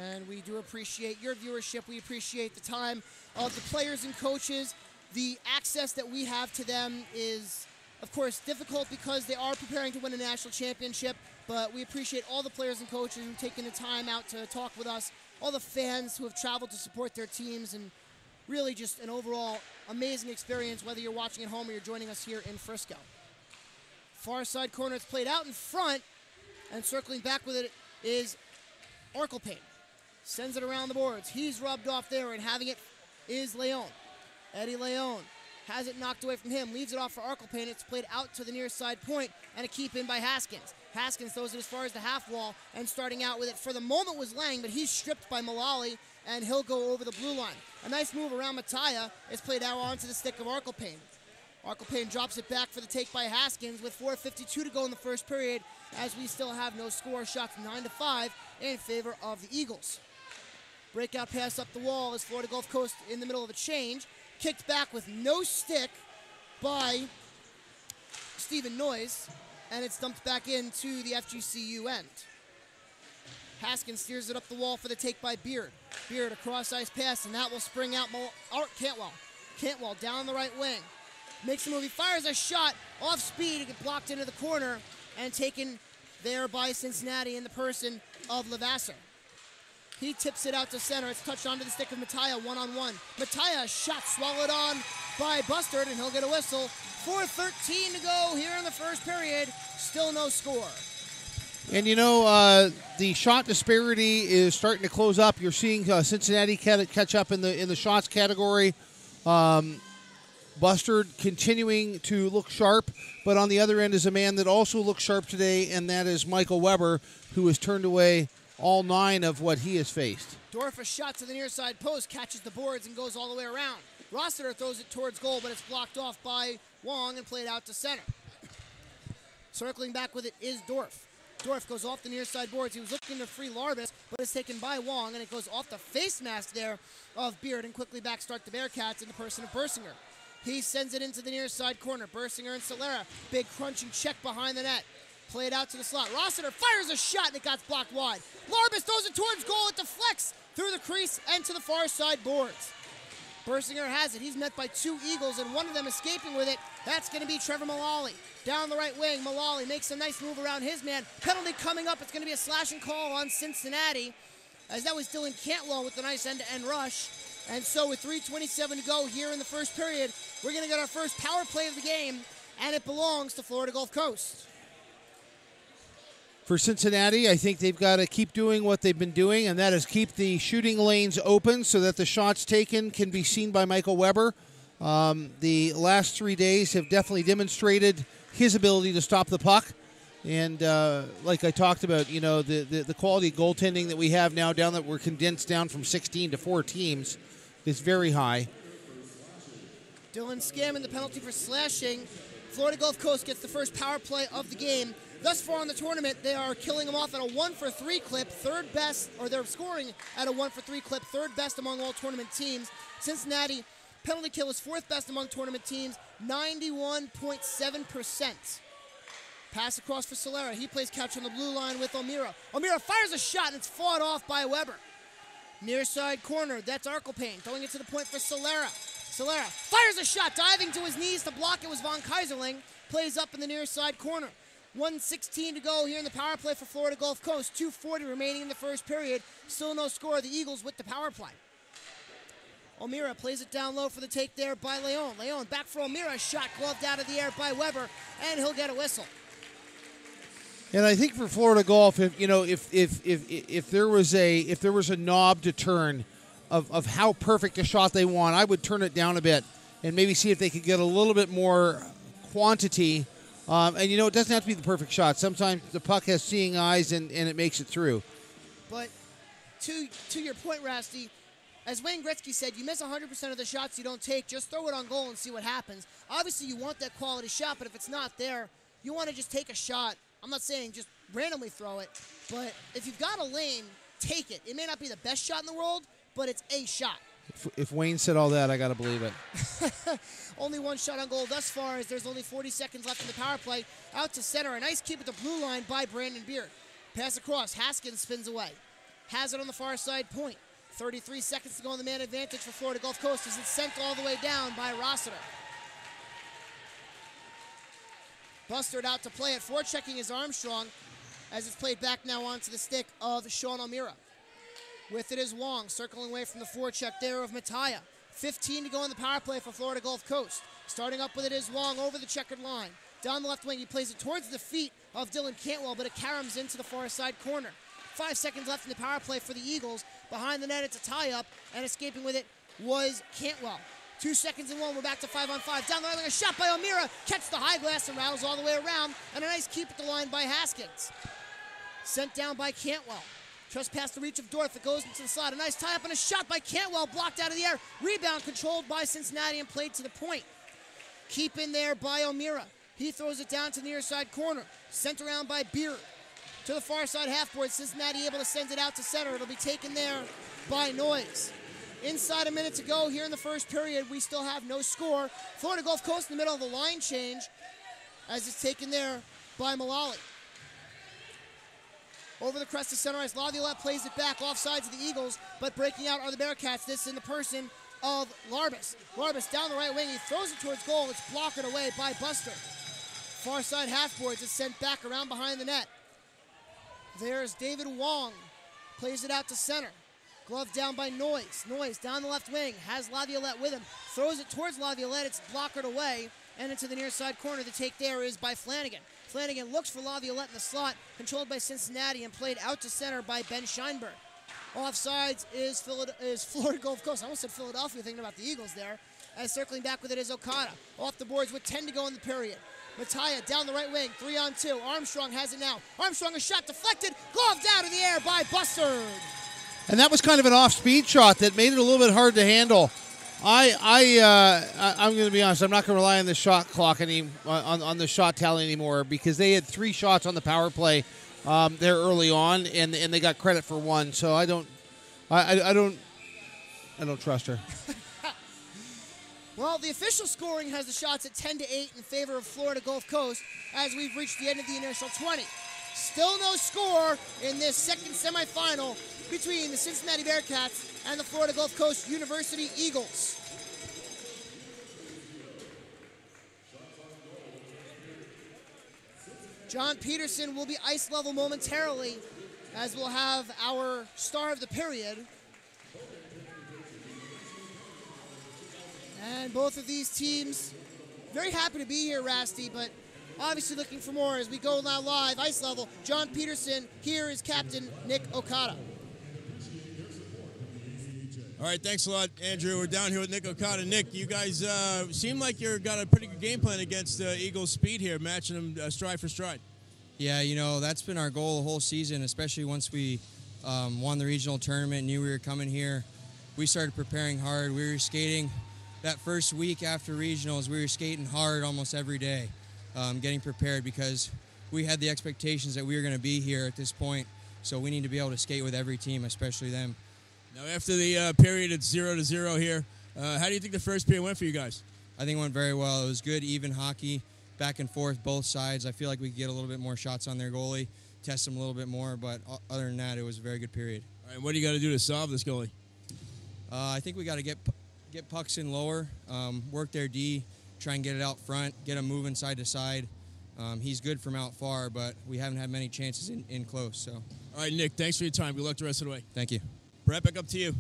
And we do appreciate your viewership. We appreciate the time of the players and coaches. The access that we have to them is, of course, difficult because they are preparing to win a national championship, but we appreciate all the players and coaches who've taken the time out to talk with us, all the fans who have traveled to support their teams, and really just an overall amazing experience, whether you're watching at home or you're joining us here in Frisco. Far side corner, it's played out in front, and circling back with it is Arkelpain. Sends it around the boards. He's rubbed off there, and having it is Leon. Eddie Leon has it knocked away from him, leaves it off for Arkelpain. It's played out to the near side point, and a keep in by Haskins. Haskins throws it as far as the half wall, and starting out with it for the moment was Lang, but he's stripped by Mullally, and he'll go over the blue line. A nice move around Mattia. It's played out onto the stick of Arkelpain. Arkelpain drops it back for the take by Haskins with 4:52 to go in the first period, as we still have no score. Shots 9-5 in favor of the Eagles. Breakout pass up the wall as Florida Gulf Coast in the middle of a change. Kicked back with no stick by Stephen Noyes, and it's dumped back into the FGCU end. Haskins steers it up the wall for the take by Beard. Beard, a cross-ice pass, and that will spring out Cantwell. Cantwell down the right wing. Makes a move. He fires a shot off speed. It gets blocked into the corner and taken there by Cincinnati in the person of Levasseur. He tips it out to center. It's touched onto the stick of Mattia, one-on-one. Mattia, shot swallowed on by Bustard, and he'll get a whistle. 4:13 to go here in the first period. Still no score. And, the shot disparity is starting to close up. You're seeing Cincinnati catch up in the shots category. Bustard continuing to look sharp, but on the other end is a man that also looks sharp today, and that is Michael Weber, who has turned away all 9 of what he has faced. Dorf, a shot to the near side post, catches the boards and goes all the way around. Rossiter throws it towards goal, but it's blocked off by Wong and played out to center. Circling back with it is Dorf. Dorf goes off the near side boards. He was looking to free Larbus, but it's taken by Wong, and it goes off the face mask there of Beard, and quickly backstart the Bearcats in the person of Bersinger. He sends it into the near side corner. Bersinger and Solera, big crunching check behind the net. Played out to the slot. Rossiter fires a shot, and it got blocked wide. Larbus throws it towards goal. It deflects through the crease and to the far side boards. Bersinger has it. He's met by 2 Eagles, and one of them escaping with it. That's going to be Trevor Mullally. Down the right wing, Mullally makes a nice move around his man. Penalty coming up. It's going to be a slashing call on Cincinnati, as that was Dylan Cantwell with the nice end-to-end rush. And so with 3:27 to go here in the first period, we're going to get our first power play of the game, and it belongs to Florida Gulf Coast. For Cincinnati, I think they've got to keep doing what they've been doing, and that is keep the shooting lanes open so that the shots taken can be seen by Michael Weber. The last 3 days have definitely demonstrated his ability to stop the puck, And like I talked about, you know, the quality of goaltending that we have now down that we're condensed down from 16 to 4 teams is very high. Dylan Scammon, the penalty for slashing. Florida Gulf Coast gets the first power play of the game. Thus far in the tournament, they are killing them off at a 1-for-3 clip, third best, or they're scoring at a 1-for-3 clip, third best among all tournament teams. Cincinnati, penalty kill is fourth best among tournament teams, 91.7%. Pass across for Solera. He plays catch on the blue line with O'Meara. O'Meara fires a shot, and it's fought off by Weber. Near side corner, that's Arkelpain. Throwing it to the point for Solera. Solera fires a shot, diving to his knees to block it was Von Kaiserling. Plays up in the near side corner. 1:16 to go here in the power play for Florida Gulf Coast. 2:40 remaining in the first period. Still no score. The Eagles with the power play. O'Meara plays it down low for the take there by Leon. Leon back for O'Meara. Shot gloved out of the air by Weber, and he'll get a whistle. And I think for Florida Gulf, if there was a knob to turn of how perfect a shot they want, I would turn it down a bit and maybe see if they could get a little bit more quantity. And you know, it doesn't have to be the perfect shot. Sometimes the puck has seeing eyes and it makes it through. But to your point, Rasty, as Wayne Gretzky said, you miss 100% of the shots you don't take. Just throw it on goal and see what happens. Obviously, you want that quality shot, but if it's not there, you want to just take a shot. I'm not saying just randomly throw it, but if you've got a lane, take it. It may not be the best shot in the world, but it's a shot. If Wayne said all that, I got to believe it. Only one shot on goal thus far as there's only 40 seconds left in the power play. Out to center. A nice keep at the blue line by Brandon Beard. Pass across. Haskins spins away. Has it on the far side point. 33 seconds to go on the man advantage for Florida Gulf Coast as it's sent all the way down by Rossiter. Bustard out to play it. Forechecking is Armstrong as it's played back now onto the stick of Sean O'Meara. With it is Wong, circling away from the forecheck there of Mattia. 15 to go in the power play for Florida Gulf Coast. Starting up with it is Wong over the checkered line. Down the left wing, he plays it towards the feet of Dylan Cantwell, but it caroms into the far side corner. 5 seconds left in the power play for the Eagles. Behind the net, it's a tie-up, and escaping with it was Cantwell. 2 seconds and one, we're back to 5-on-5. Down the line, a shot by O'Meara. Catch the high glass and rattles all the way around, and a nice keep at the line by Haskins. Sent down by Cantwell. Just past the reach of Dorff, it goes into the slot. A nice tie-up and a shot by Cantwell, blocked out of the air. Rebound controlled by Cincinnati and played to the point. Keep in there by O'Meara. He throws it down to the near side corner. Sent around by Beard. To the far side half board, Cincinnati able to send it out to center. It'll be taken there by Noyes. Inside a minute to go here in the first period. We still have no score. Florida Gulf Coast in the middle of the line change as it's taken there by Mullally. Over the crest of center ice, Laviolette plays it back off sides of the Eagles, but breaking out are the Bearcats. This in the person of Larbus. Larbus down the right wing, he throws it towards goal. It's blocked away by Buster. Far side half boards is sent back around behind the net. There's David Wong, plays it out to center. Glove down by Noyes. Noyes down the left wing, has Laviolette with him. Throws it towards Laviolette, it's blocked away, and into the near side corner. The take there is by Flanagan. Flanagan looks for Laviolette in the slot, controlled by Cincinnati and played out to center by Ben Scheinberg. Offsides is Florida Gulf Coast. I almost said Philadelphia, thinking about the Eagles there. As circling back with it is Okada. Off the boards with 10 to go in the period. Mattia down the right wing, 3-on-2. Armstrong has it now. Armstrong, a shot deflected, gloved out of the air by Bustard. And that was kind of an off-speed shot that made it a little bit hard to handle. I'm going to be honest. I'm not going to rely on the shot clock on the shot tally anymore because they had 3 shots on the power play there early on, and they got credit for 1. So I don't trust her. Well, the official scoring has the shots at 10-8 in favor of Florida Gulf Coast as we've reached the end of the initial 20. Still no score in this second semifinal between the Cincinnati Bearcats and the Florida Gulf Coast University Eagles. John Peterson will be ice level momentarily as we'll have our star of the period. And both of these teams very happy to be here, Rasty, but obviously looking for more as we go now live, ice level. John Peterson, here is Captain Nick Okada. All right, thanks a lot, Andrew. We're down here with Nick Okada. Nick, you guys seem like you've got a pretty good game plan against Eagles' speed here, matching them stride for stride. Yeah, you know, that's been our goal the whole season, especially once we won the regional tournament, knew we were coming here. We started preparing hard. We were skating that first week after regionals. We were skating hard almost every day, getting prepared because we had the expectations that we were going to be here at this point. So we need to be able to skate with every team, especially them. Now, after the period, it's 0-0 here. How do you think the first period went for you guys? I think it went very well. It was good, even hockey, back and forth, both sides. I feel like we could get a little bit more shots on their goalie, test them a little bit more. But other than that, it was a very good period. All right, what do you got to do to solve this goalie? I think we got to get pucks in lower, work their D, try and get it out front, get him moving side to side. He's good from out far, but we haven't had many chances in close. So, all right, Nick, thanks for your time. Good luck the rest of the way. Thank you. Brett, back up to you.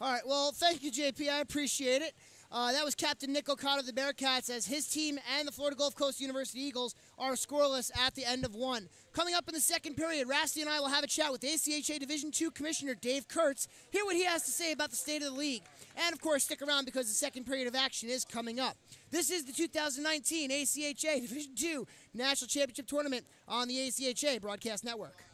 All right, well, thank you, JP. I appreciate it. That was Captain Nick Okada of the Bearcats, as his team and the Florida Gulf Coast University Eagles are scoreless at the end of one. Coming up in the second period, Rasty and I will have a chat with ACHA Division II Commissioner Dave Kurtz, hear what he has to say about the state of the league. And, of course, stick around because the second period of action is coming up. This is the 2019 ACHA Division II National Championship Tournament on the ACHA Broadcast Network.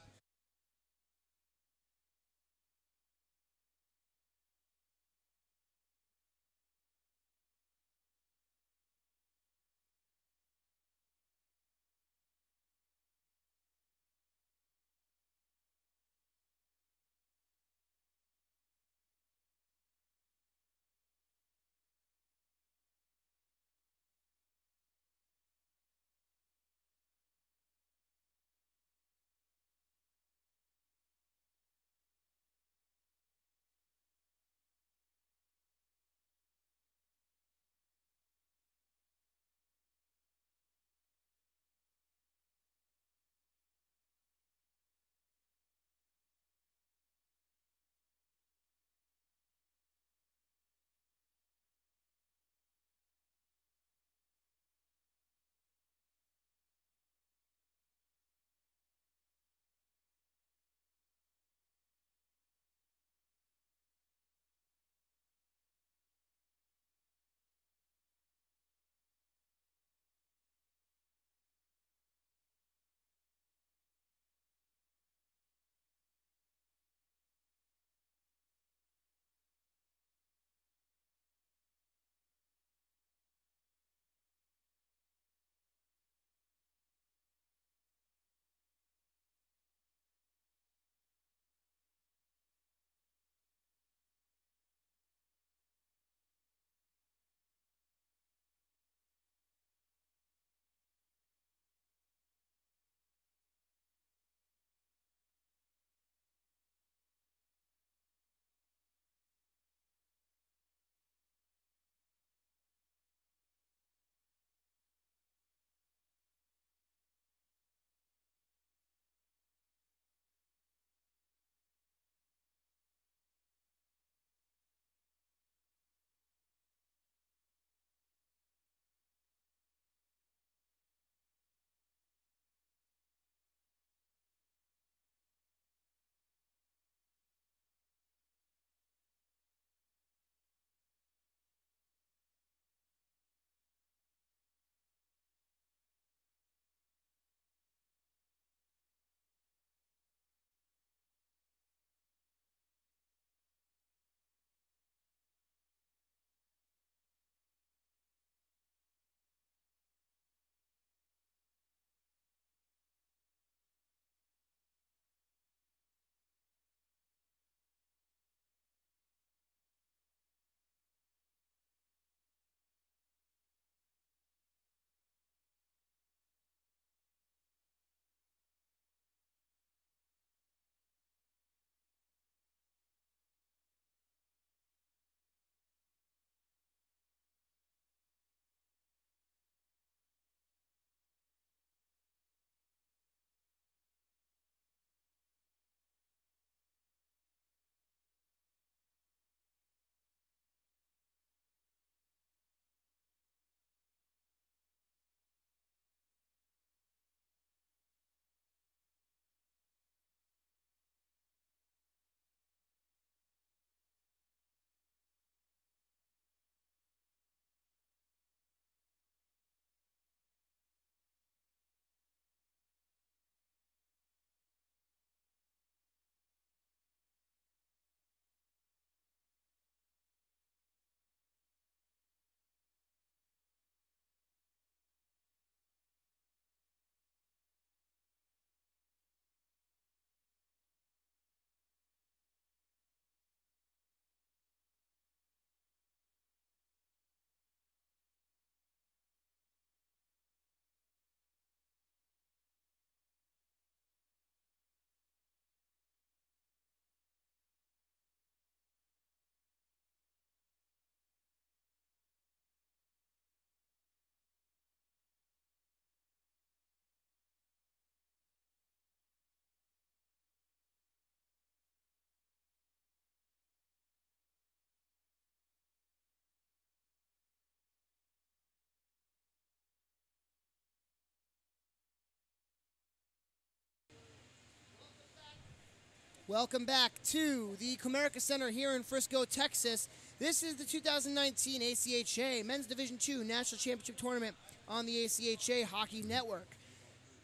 Welcome back to the Comerica Center here in Frisco, Texas. This is the 2019 ACHA Men's Division II National Championship Tournament on the ACHA Hockey Network.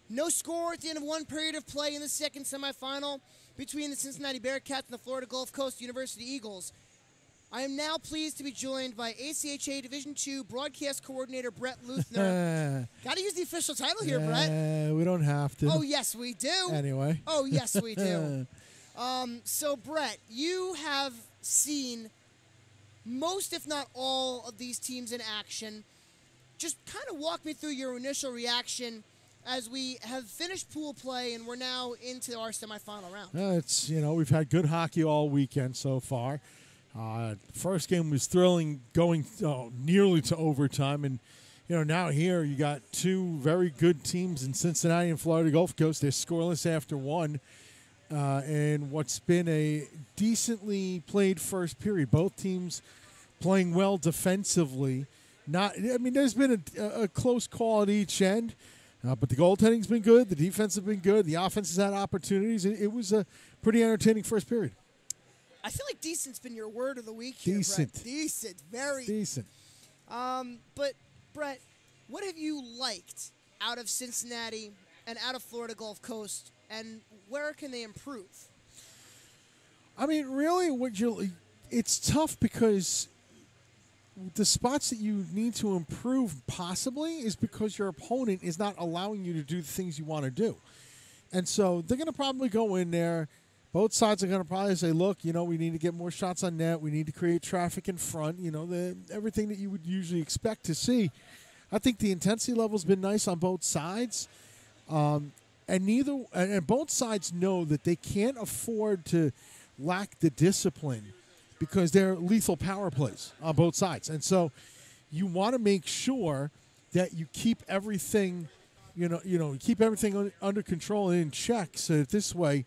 No score at the end of one period of play in the second semifinal between the Cincinnati Bearcats and the Florida Gulf Coast University Eagles. I am now pleased to be joined by ACHA Division II Broadcast Coordinator Bret Luther. Got to use the official title here, Bret. We don't have to. Oh, yes, we do. Anyway. Oh, yes, we do. So, Bret, you have seen most, if not all, of these teams in action. Just kind of walk me through your initial reaction as we have finished pool play and we're now into our semifinal round. We've had good hockey all weekend so far. First game was thrilling, going nearly to overtime, and now here you got two very good teams in Cincinnati and Florida Gulf Coast. They're scoreless after one, and what's been a decently played first period. Both teams playing well defensively. There's been a close call at each end, but the goaltending's been good, the defense has been good, the offense has had opportunities. It was a pretty entertaining first period. I feel like decent's been your word of the week here, Decent. Bret. Decent. Very decent. But, Bret, what have you liked out of Cincinnati and out of Florida Gulf Coast, and where can they improve? Really, it's tough because the spots that you need to improve possibly is because your opponent is not allowing you to do the things you want to do. And so they're going to probably go in there. Both sides are going to probably say, look, we need to get more shots on net. We need to create traffic in front, everything that you would usually expect to see. I think the intensity level's been nice on both sides. And both sides know that they can't afford to lack the discipline because they're lethal power plays on both sides. And so you want to make sure that you keep everything, keep everything under control and in check so that this way,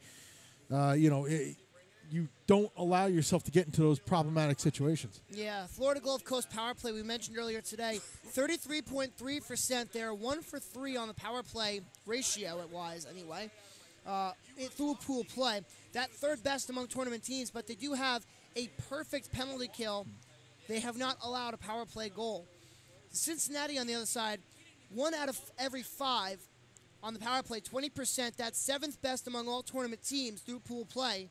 you don't allow yourself to get into those problematic situations. Yeah, Florida Gulf Coast power play we mentioned earlier today, 33.3%. They're 1 for 3 on the power play ratio-wise anyway, through pool play. That third best among tournament teams, but they do have a perfect penalty kill. They have not allowed a power play goal. Cincinnati on the other side, 1 out of every 5 on the power play, 20%. That's 7th best among all tournament teams through pool play.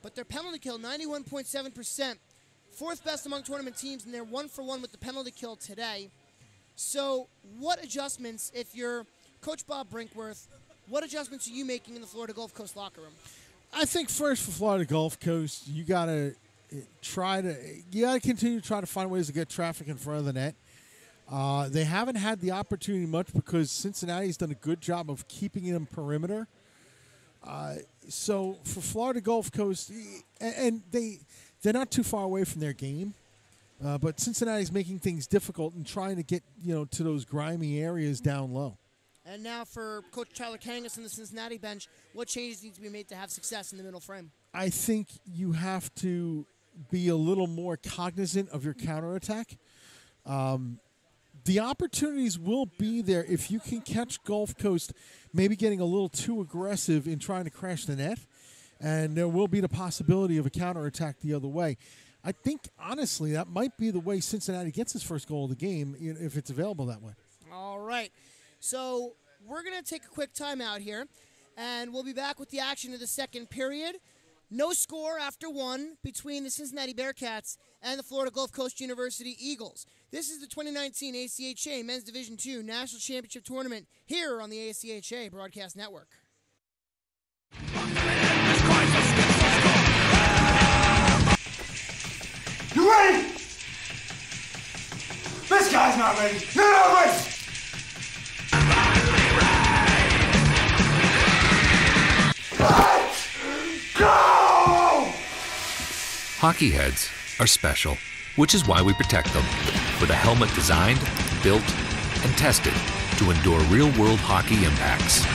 But their penalty kill, 91.7%. 4th best among tournament teams, and they're 1 for 1 with the penalty kill today. So what adjustments, if you're Coach Bob Brinkworth, what adjustments are you making in the Florida Gulf Coast locker room? I think first for Florida Gulf Coast, you got to continue to try to find ways to get traffic in front of the net. They haven't had the opportunity much because Cincinnati's done a good job of keeping them perimeter. So for Florida Gulf Coast, and they're not too far away from their game, but Cincinnati's making things difficult and trying to get to those grimy areas down low. And now for Coach Tyler Kangas and the Cincinnati bench, what changes need to be made to have success in the middle frame? I think you have to be a little more cognizant of your counterattack. The opportunities will be there if you can catch Gulf Coast maybe getting a little too aggressive in trying to crash the net, and there will be the possibility of a counterattack the other way. I think, honestly, that might be the way Cincinnati gets its first goal of the game if it's available that way. All right. So we're going to take a quick timeout here, and we'll be back with the action of the second period. No score after one between the Cincinnati Bearcats and the Florida Gulf Coast University Eagles. This is the 2019 ACHA Men's Division II National Championship Tournament here on the ACHA Broadcast Network. You ready? This guy's not ready. You're not ready. Let's go! Hockey heads are special, which is why we protect them with a helmet designed, built, and tested to endure real-world hockey impacts.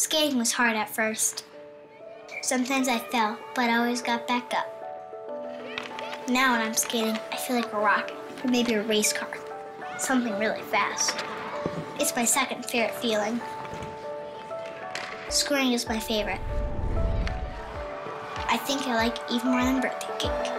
Skating was hard at first. Sometimes I fell, but I always got back up. Now when I'm skating, I feel like a rocket, or maybe a race car. Something really fast. It's my second favorite feeling. Scoring is my favorite. I think I like even more than birthday cake.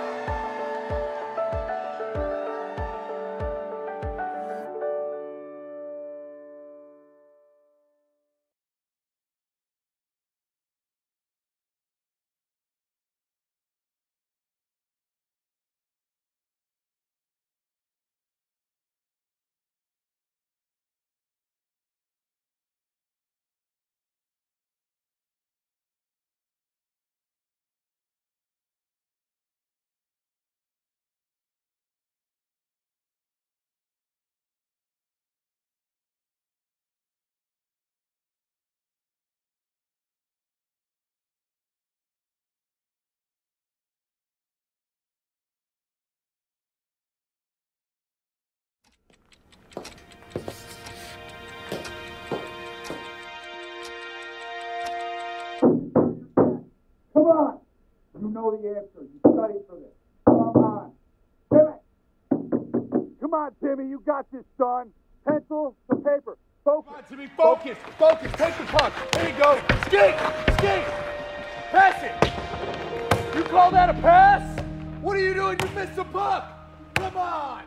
Come on! You know the answer. You studied for this. Come on. Timmy! Come on, Timmy. You got this, son. Pencil to paper. Focus. Come on, Timmy. Focus. Focus. Take the puck. There you go. Skate! Skate! Pass it! You call that a pass? What are you doing? You missed the puck! Come on!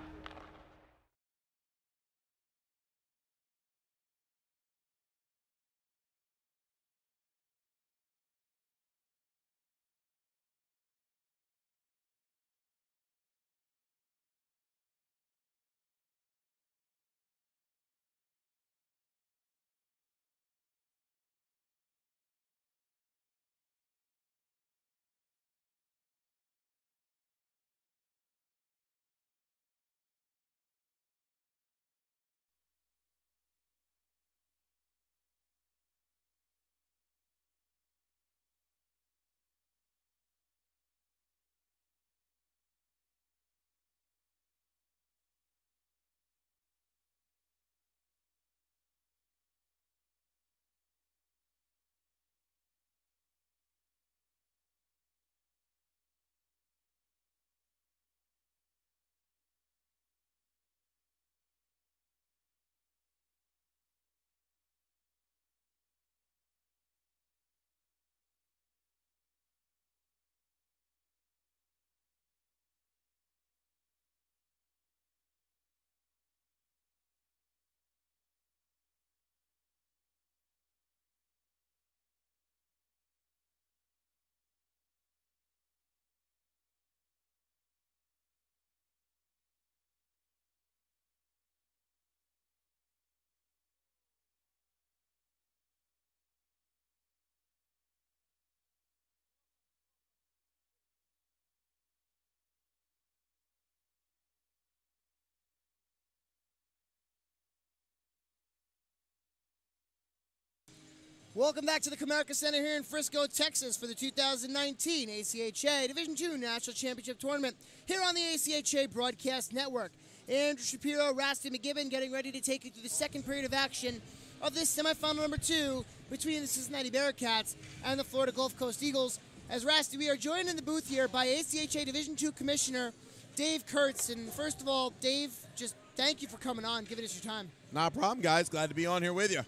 Welcome back to the Comerica Center here in Frisco, Texas for the 2019 ACHA Division II National Championship Tournament here on the ACHA Broadcast Network. Andrew Shapiro, Rusty McGibbon getting ready to take you through the second period of action of this semifinal number 2 between the Cincinnati Bearcats and the Florida Gulf Coast Eagles. As Rusty, we are joined in the booth here by ACHA Division II Commissioner Dave Kurtz. And first of all, Dave, just thank you for coming on, giving us your time. Not a problem, guys. Glad to be on here with you.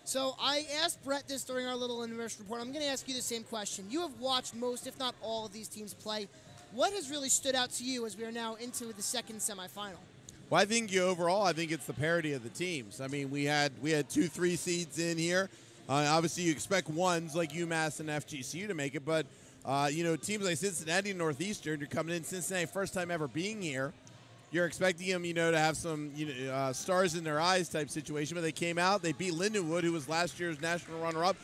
So I asked Bret this during our little inverse report. I'm going to ask you the same question. You have watched most, if not all, of these teams play. What has really stood out to you as we are now into the second semifinal? Well, I think overall, I think it's the parity of the teams. I mean, we had 2-3 seeds in here. Obviously, you expect ones like UMass and FGCU to make it, but teams like Cincinnati and Northeastern, you're coming in Cincinnati, first time ever being here. You're expecting them, to have some stars in their eyes type situation, but they came out. They beat Lindenwood, who was last year's national runner-up.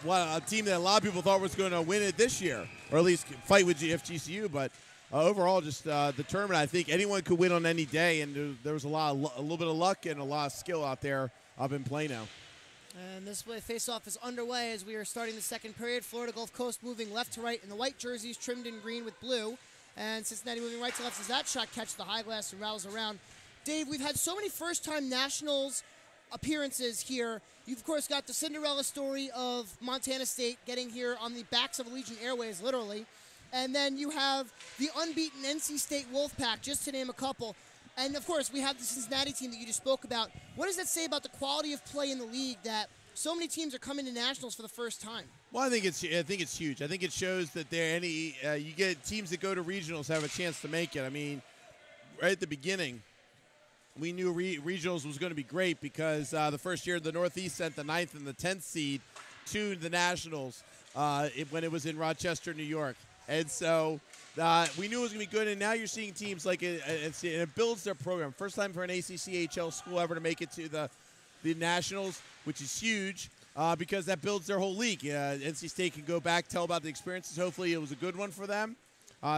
Well, a team that a lot of people thought was going to win it this year, or at least fight with FGCU. But overall, just the tournament, I think anyone could win on any day, and there was a little bit of luck and a lot of skill out there up in play now. And this face-off is underway as we are starting the second period. Florida Gulf Coast moving left to right in the white jerseys, trimmed in green with blue. And Cincinnati moving right to left as that shot catches the high glass and rattles around. Dave, we've had so many first-time nationals appearances here. You've, of course, got the Cinderella story of Montana State getting here on the backs of Allegiant Airways, literally. And then you have the unbeaten NC State Wolfpack, just to name a couple. And, of course, we have the Cincinnati team that you just spoke about. What does that say about the quality of play in the league that so many teams are coming to nationals for the first time? Well, I think it's huge. I think it shows that you get teams that go to regionals have a chance to make it. I mean, right at the beginning, we knew regionals was going to be great because the first year the Northeast sent the 9th and the 10th seed to the nationals when it was in Rochester, New York. And so we knew it was going to be good, and now you're seeing teams like it builds their program. First time for an ACCHL school ever to make it to the nationals, which is huge because that builds their whole league. NC State can go back, tell about the experiences. Hopefully it was a good one for them.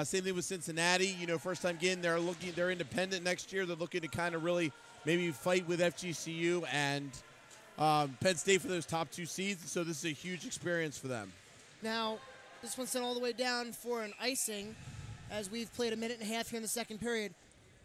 Same thing with Cincinnati. First time again, they're independent next year. They're looking to kind of really maybe fight with FGCU and Penn State for those top 2 seeds. So this is a huge experience for them. Now, this one's sent all the way down for an icing as we've played a minute and a half here in the second period.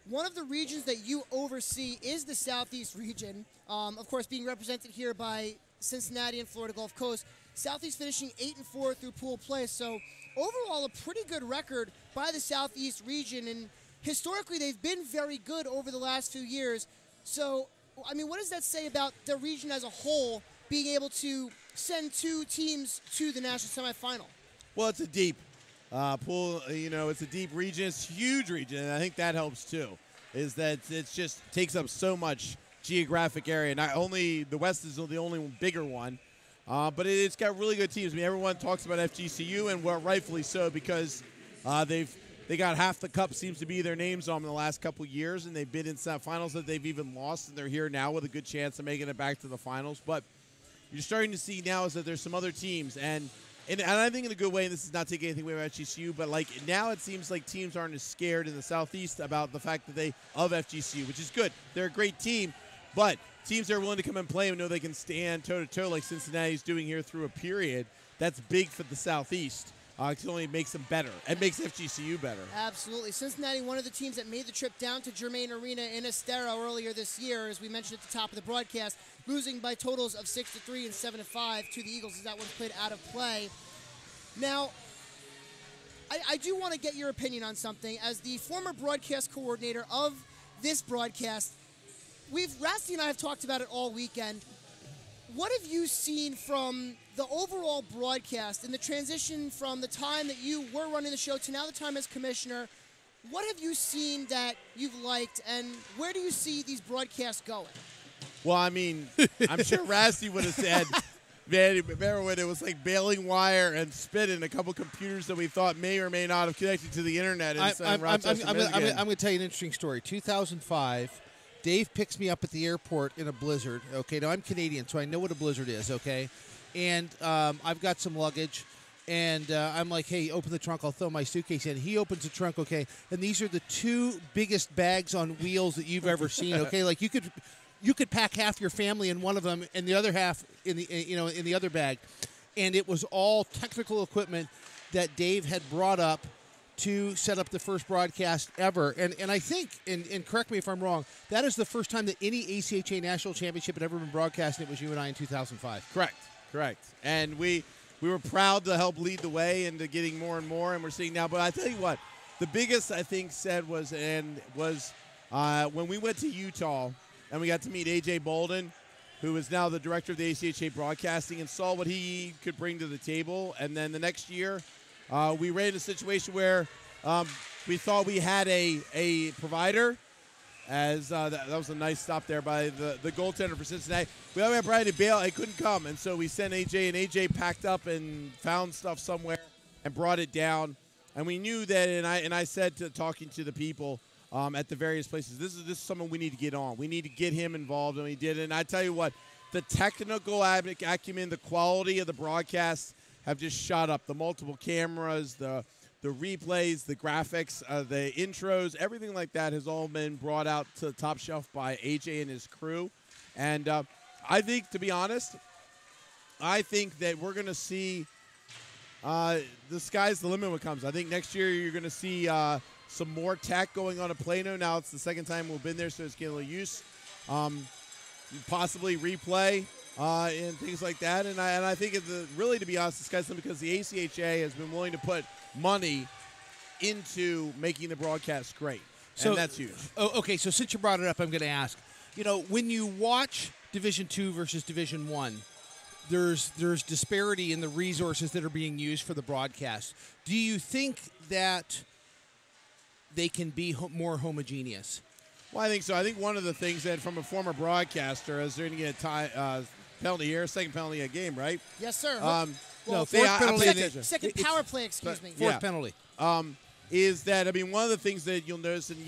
One of the regions that you oversee is the Southeast region, of course being represented here by Cincinnati and Florida Gulf Coast. Southeast finishing 8-4 through pool play, so overall a pretty good record by the Southeast region, and historically they've been very good over the last few years. So, I mean, what does that say about the region as a whole being able to send 2 teams to the national semifinal? Well, it's a deep pool. It's a deep region. It's a huge region, and I think that helps too, is that it just takes up so much geographic area. Not only the West is the only bigger one, but it's got really good teams. I mean, everyone talks about FGCU, and rightfully so, because they got half the cup seems to be their names on them in the last couple of years, and they've been in finals that they've even lost, and they're here now with a good chance of making it back to the finals. But you're starting to see now is that there's some other teams, and I think in a good way, and this is not taking anything away from FGCU, but like now it seems like teams aren't as scared in the Southeast about the fact that of FGCU, which is good. They're a great team, but teams that are willing to come and play and know they can stand toe-to-toe like Cincinnati's doing here through a period, that's big for the Southeast. It only makes them better. It makes FGCU better. Absolutely. Cincinnati, one of the teams that made the trip down to Germain Arena in Estero earlier this year, as we mentioned at the top of the broadcast, losing by totals of 6-3 and 7-5 to the Eagles as that one's played out of play. Now, I do want to get your opinion on something. As the former broadcast coordinator of this broadcast, Rasty and I have talked about it all weekend. What have you seen from the overall broadcast in the transition from the time that you were running the show to now the time as commissioner? What have you seen that you've liked, and where do you see these broadcasts going? Well, I mean, I'm sure Rasty would have said, man, remember when it was like baling wire and spitting a couple computers that we thought may or may not have connected to the internet in Rochester, Michigan. I'm going to tell you an interesting story. 2005. Dave picks me up at the airport in a blizzard. Okay, now I'm Canadian, so I know what a blizzard is, okay? And I've got some luggage, and I'm like, hey, open the trunk. I'll throw my suitcase in. He opens the trunk, okay? And these are the 2 biggest bags on wheels that you've ever seen, okay? Like you could pack half your family in one of them and the other half in the other bag. And it was all technical equipment that Dave had brought up to set up the first broadcast ever. And I think, and correct me if I'm wrong, that is the first time that any ACHA national championship had ever been broadcast, and it was you and I in 2005. Correct. And we were proud to help lead the way into getting more and more, and we're seeing now. But I tell you what, the biggest I think said was when we went to Utah and we got to meet AJ Bolden, who is now the director of the ACHA broadcasting, and saw what he could bring to the table. And then the next year, we ran into a situation where we thought we had a provider, as that was a nice stop there by the goaltender for Cincinnati. We thought we had Brian Bale. He couldn't come, and so we sent AJ, and AJ packed up and found stuff somewhere and brought it down. And we knew that, and I said to talking to the people at the various places, this is someone we need to get on. We need to get him involved, and we did. And I tell you what, the technical acumen, the quality of the broadcast have just shot up. The multiple cameras, the replays, the graphics, the intros, everything like that has all been brought out to the top shelf by AJ and his crew. And I think, to be honest, I think that we're going to see the sky's the limit when it comes. I think next year you're going to see some more tech going on at Plano. Now it's the second time we've been there, so it's getting a little use. possibly replay and things like that. And I think really, to be honest, it's kind of because the ACHA has been willing to put money into making the broadcast great. So and that's huge. Oh, okay, so since you brought it up, I'm going to ask. When you watch Division II versus Division I, there's disparity in the resources that are being used for the broadcast. Do you think that they can be more homogeneous? Well, I think so. I think one of the things that, from a former broadcaster, is they're going to get a penalty here, second penalty a game, right? Yes, sir. No, fourth penalty. Second power play, excuse me. Fourth penalty. Is that, one of the things that you'll notice, and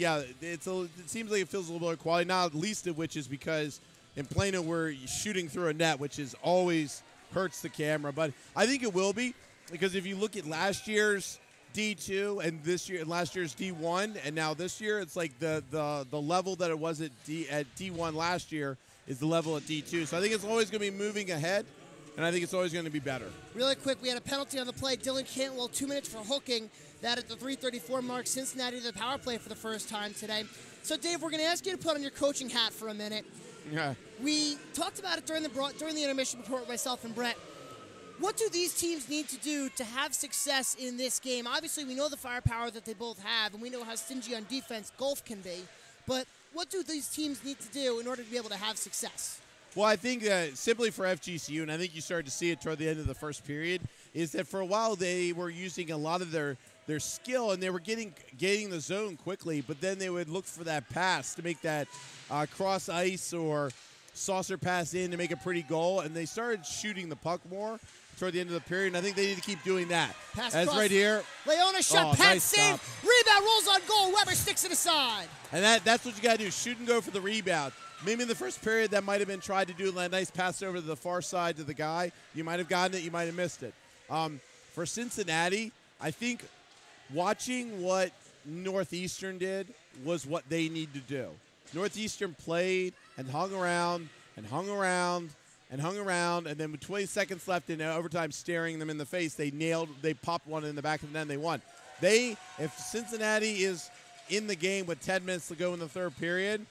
it seems like it feels a little bit of quality, not least of which is because in Plano we're shooting through a net, which is always hurts the camera. But I think it will be, because if you look at last year's D2 and last year's D1, and now this year, it's like the level that it was at D1 last year is the level at D2. So I think it's always going to be moving ahead, and I think it's always going to be better. Really quick, we had a penalty on the play. Dylan Cantwell, 2 minutes for hooking. That at the 3:34 mark, Cincinnati to the power play for the first time today. So, Dave, we're going to ask you to put on your coaching hat for a minute. Yeah. We talked about it during the intermission report with myself and Brett. What do these teams need to do to have success in this game? Obviously, we know the firepower that they both have, and we know how stingy on defense Gulf can be. But what do these teams need to do in order to be able to have success? Well, I think simply for FGCU, and I think you started to see it toward the end of the first period, is that for a while they were using a lot of their skill, and they were getting the zone quickly, but then they would look for that pass to make that cross ice or saucer pass in to make a pretty goal, and they started shooting the puck more toward the end of the period, and I think they need to keep doing that. Pass That's cross. right here. Leona shot, Pat nice save, stop. rebound, rolls on goal, Weber sticks it aside. And that's what you got to do, shoot and go for the rebound. Maybe in the first period that might have been tried to do a nice pass over to the far side to the guy. You might have gotten it, you might have missed it. For Cincinnati, I think watching what Northeastern did was what they need to do. Northeastern played and hung around and hung around and hung around, and then with 20 seconds left in overtime staring them in the face, they popped one in the back of the net and they won. If Cincinnati is in the game with 10 minutes to go in the third period,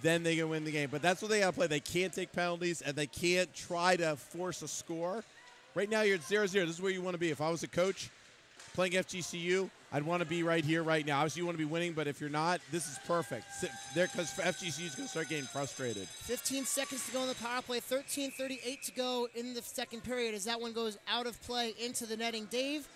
then they can win the game. But that's what they got to play. They can't take penalties, and they can't try to force a score. Right now you're at 0-0. This is where you want to be. If I was a coach playing FGCU, I'd want to be right here, right now. Obviously, you want to be winning, but if you're not, this is perfect. Because FGCU is going to start getting frustrated. 15 seconds to go in the power play, 13:38 to go in the second period as that one goes out of play into the netting. Dave,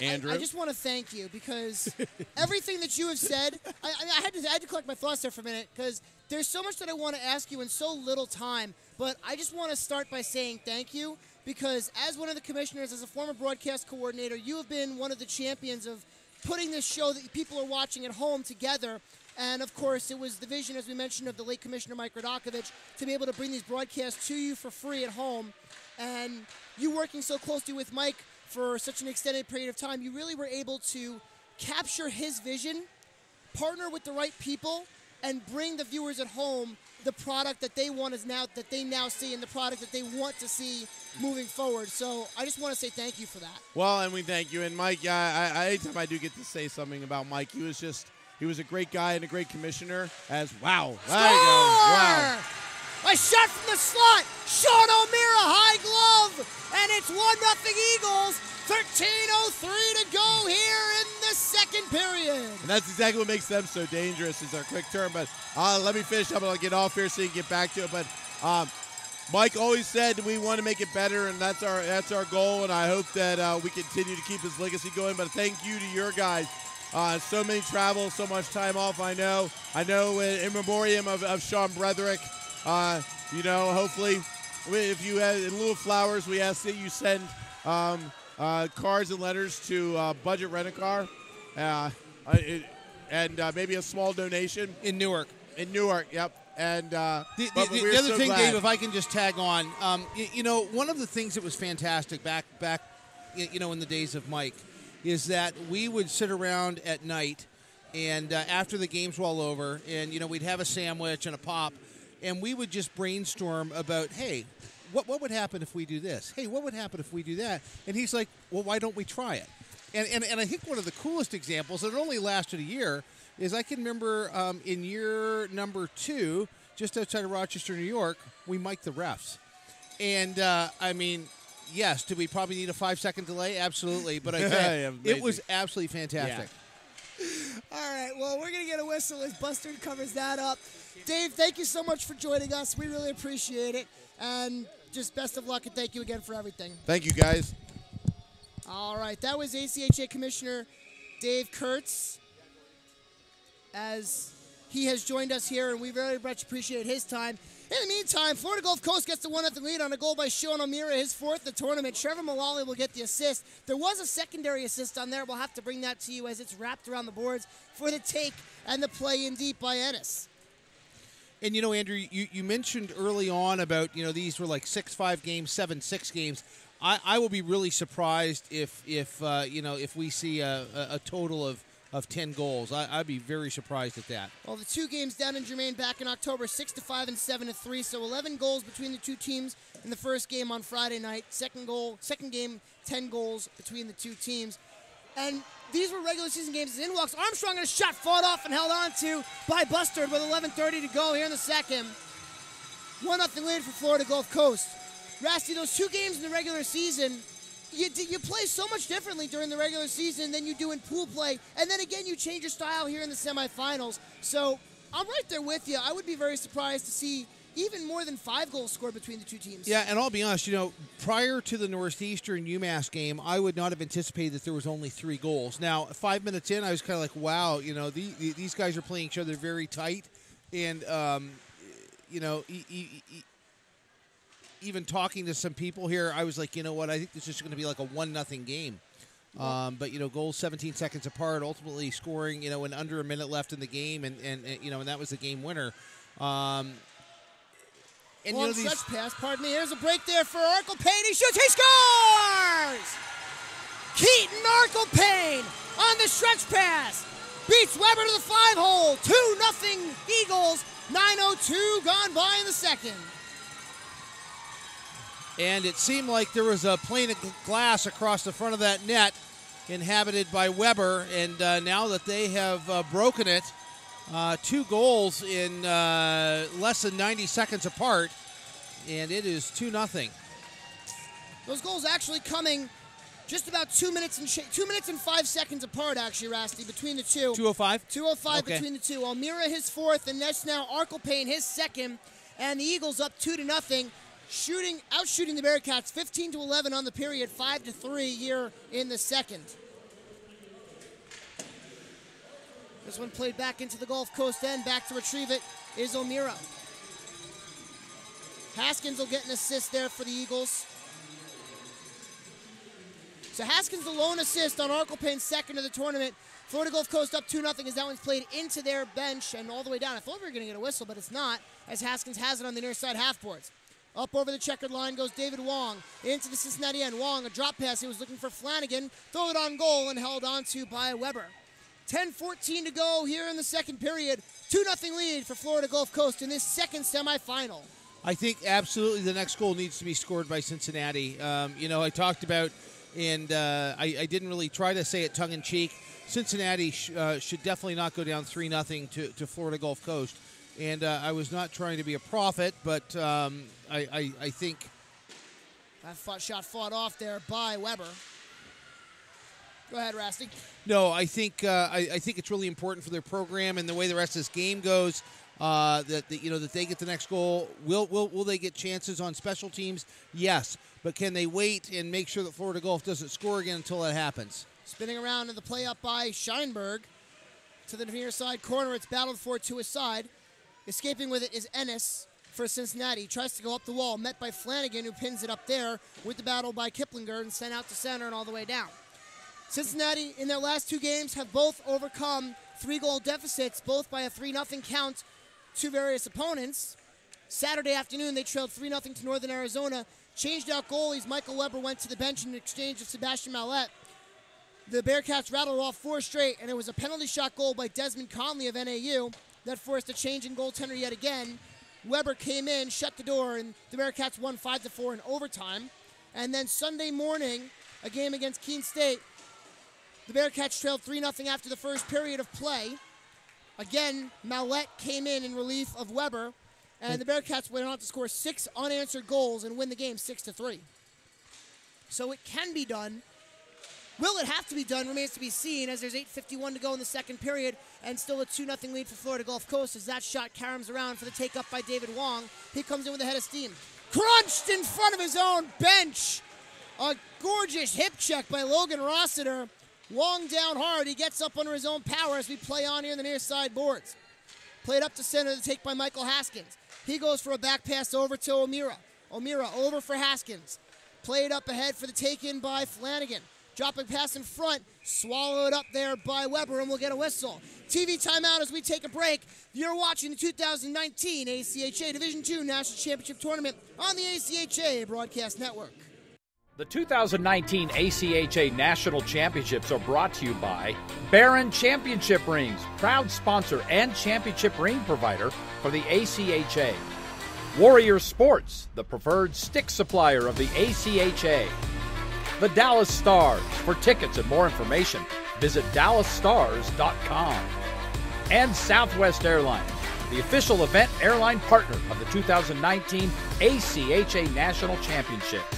Andrew? I just want to thank you because everything that you have said, I had to collect my thoughts there for a minute because there's so much that I want to ask you in so little time, but I just want to start by saying thank you. Because as one of the commissioners, as a former broadcast coordinator, you have been one of the champions of putting this show that people are watching at home together. And, of course, it was the vision, as we mentioned, of the late Commissioner Mike Radakovich to be able to bring these broadcasts to you for free at home. And you working so closely with Mike for such an extended period of time, you really were able to capture his vision, partner with the right people, and bring the viewers at home the product that they want that they now see, and the product that they want to see moving forward. So I just want to say thank you for that. Well, and we thank you. And Mike, anytime I do get to say something about Mike, he was a great guy and a great commissioner. Wow. Score! There you go. Wow. A shot from the slot. Sean O'Meara, high glove, and it's 1-0 Eagles. 13:03 to go here in the second period. And that's exactly what makes them so dangerous is our quick turn. But let me finish up and I'll get off here so you can get back to it. But Mike always said we want to make it better, and that's our goal. And I hope that we continue to keep his legacy going. But thank you to your guys. So many travels, so much time off. I know in memoriam of Sean Brederick. Hopefully, if you had in lieu of flowers, we ask that you send cards and letters to Budget Rent-A-Car, and maybe a small donation in Newark. In Newark, yep. And the other thing, Dave, if I can just tag on, one of the things that was fantastic back, in the days of Mike, is that we would sit around at night, and after the games were all over, and we'd have a sandwich and a pop, and we would just brainstorm about, hey, what would happen if we do this? Hey, what would happen if we do that? And he's like, well, why don't we try it? And I think one of the coolest examples, and it only lasted a year, is I can remember in year number 2, just outside of Rochester, New York, we mic the refs. And, I mean, yes, do we probably need a 5-second delay? Absolutely. But I tell you, it was absolutely fantastic. Yeah. All right, well, we're going to get a whistle as Bustard covers that up. Dave, thank you so much for joining us. We really appreciate it. And just best of luck, and thank you again for everything. Thank you, guys. All right, that was ACHA Commissioner Dave Kurtz, as he has joined us here, and we very much appreciate his time. In the meantime, Florida Gulf Coast gets the 1-0 lead on a goal by Sean O'Meara, his fourth in the tournament. Trevor Mullally will get the assist. There was a secondary assist on there. We'll have to bring that to you as it's wrapped around the boards for the take and the play in deep by Ennis. And, Andrew, you mentioned early on about, these were like 6-5 games, 7-6 games. I will be really surprised if we see a total of 10 goals. I'd be very surprised at that. Well, the two games down in Germain back in October, 6-5 and 7-3, so 11 goals between the two teams in the first game on Friday night. Second game, 10 goals between the two teams. And these were regular season games. In walks Armstrong, and a shot fought off and held on to by Bustard with 11:30 to go here in the second. 1-0 lead for Florida Gulf Coast. Rasty, those two games in the regular season, you play so much differently during the regular season than you do in pool play. And then again, you change your style here in the semifinals. So I'm right there with you. I would be very surprised to see even more than 5 goals scored between the two teams. Yeah, and I'll be honest, prior to the Northeastern UMass game, I would not have anticipated that there was only 3 goals. Now, 5 minutes in, I was kind of like, wow, these guys are playing each other very tight. And, even talking to some people here, I was like, you know what, I think this is going to be like a 1-0 game. But, goals 17 seconds apart, ultimately scoring, in under a minute left in the game, and that was the game winner. And long stretch pass, pardon me. Here's a break there for Arkle Payne. He shoots, he scores! Keaton Arkle Payne on the stretch pass. Beats Weber to the 5-hole. 2-0 Eagles. 9:02 gone by in the second. And it seemed like there was a pane of glass across the front of that net inhabited by Weber. And now that they have broken it, 2 goals in less than 90 seconds apart, and it is 2-0. Those goals actually coming just about 2 minutes and 5 seconds apart, actually, Rasty, between the two. 2:05? 2:05 okay. Between the two. Almira his fourth, and that's now Arkle Payne his second, and the Eagles up 2-0, outshooting the Bearcats 15-11 on the period, 5-3 here in the second. This one played back into the Gulf Coast end. Back to retrieve it is O'Meara. Haskins will get an assist there for the Eagles. So Haskins the lone assist on Arkle Payne's second of the tournament. Florida Gulf Coast up 2-0 as that one's played into their bench and all the way down. I thought we were going to get a whistle, but it's not, as Haskins has it on the near side half boards. Up over the checkered line goes David Wong into the Cincinnati end. Wong, a drop pass. He was looking for Flanagan. Throw it on goal and held onto by Weber. 10:14 to go here in the second period. 2-0 lead for Florida Gulf Coast in this second semifinal. I think absolutely the next goal needs to be scored by Cincinnati. I talked about, and I didn't really try to say it tongue-in-cheek, Cincinnati should definitely not go down 3-0 to Florida Gulf Coast. And I was not trying to be a prophet, but I think... That shot fought off there by Weber. Go ahead, Rasty. No, I think it's really important for their program and the way the rest of this game goes that they get the next goal. Will they get chances on special teams? Yes, but can they wait and make sure that Florida Gulf doesn't score again until that happens? Spinning around in the play up by Scheinberg to the near side corner. It's battled for to his side. Escaping with it is Ennis for Cincinnati. Tries to go up the wall, met by Flanagan, who pins it up there with the battle by Kiplinger and sent out to center and all the way down. Cincinnati, in their last 2 games, have both overcome 3-goal deficits, both by a 3-0 count to various opponents. Saturday afternoon, they trailed 3-0 to Northern Arizona. Changed out goalies. Michael Weber went to the bench in exchange of Sebastian Mallette. The Bearcats rattled off 4 straight, and it was a penalty shot goal by Desmond Conley of NAU that forced a change in goaltender yet again. Weber came in, shut the door, and the Bearcats won 5-4 in overtime. And then Sunday morning, a game against Keene State, the Bearcats trailed 3-0 after the first period of play. Again, Mallette came in relief of Weber, And the Bearcats went on to score 6 unanswered goals and win the game 6-3. So it can be done. Will it have to be done remains to be seen, as there's 8:51 to go in the second period and still a 2-0 lead for Florida Gulf Coast as that shot caroms around for the take-up by David Wong. He comes in with a head of steam. Crunched in front of his own bench. A gorgeous hip check by Logan Rossiter. Wong down hard. He gets up under his own power as we play on here in the near side boards. Played up to center, the take by Michael Haskins. He goes for a back pass over to O'Meara. O'Meara over for Haskins. Played up ahead for the take-in by Flanagan. Dropping pass in front, swallowed up there by Weber, and we'll get a whistle. TV timeout as we take a break. You're watching the 2019 ACHA Division II National Championship Tournament on the ACHA Broadcast Network. The 2019 ACHA National Championships are brought to you by Barron Championship Rings, proud sponsor and championship ring provider for the ACHA. Warrior Sports, the preferred stick supplier of the ACHA. The Dallas Stars. For tickets and more information, visit dallasstars.com. And Southwest Airlines, the official event airline partner of the 2019 ACHA National Championships.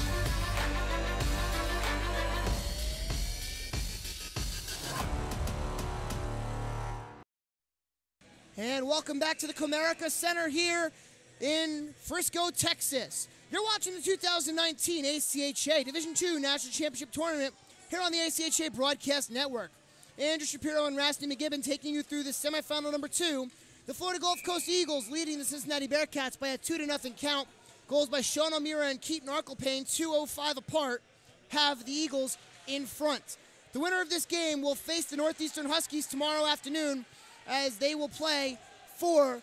And welcome back to the Comerica Center here in Frisco, Texas. You're watching the 2019 ACHA Division II National Championship Tournament here on the ACHA Broadcast Network. Andrew Shapiro and Rasty McGibbon taking you through the semifinal number 2. The Florida Gulf Coast Eagles leading the Cincinnati Bearcats by a 2-0 count. Goals by Sean O'Meara and Keaton Arklepane, 2:05 apart, have the Eagles in front. The winner of this game will face the Northeastern Huskies tomorrow afternoon as they will play for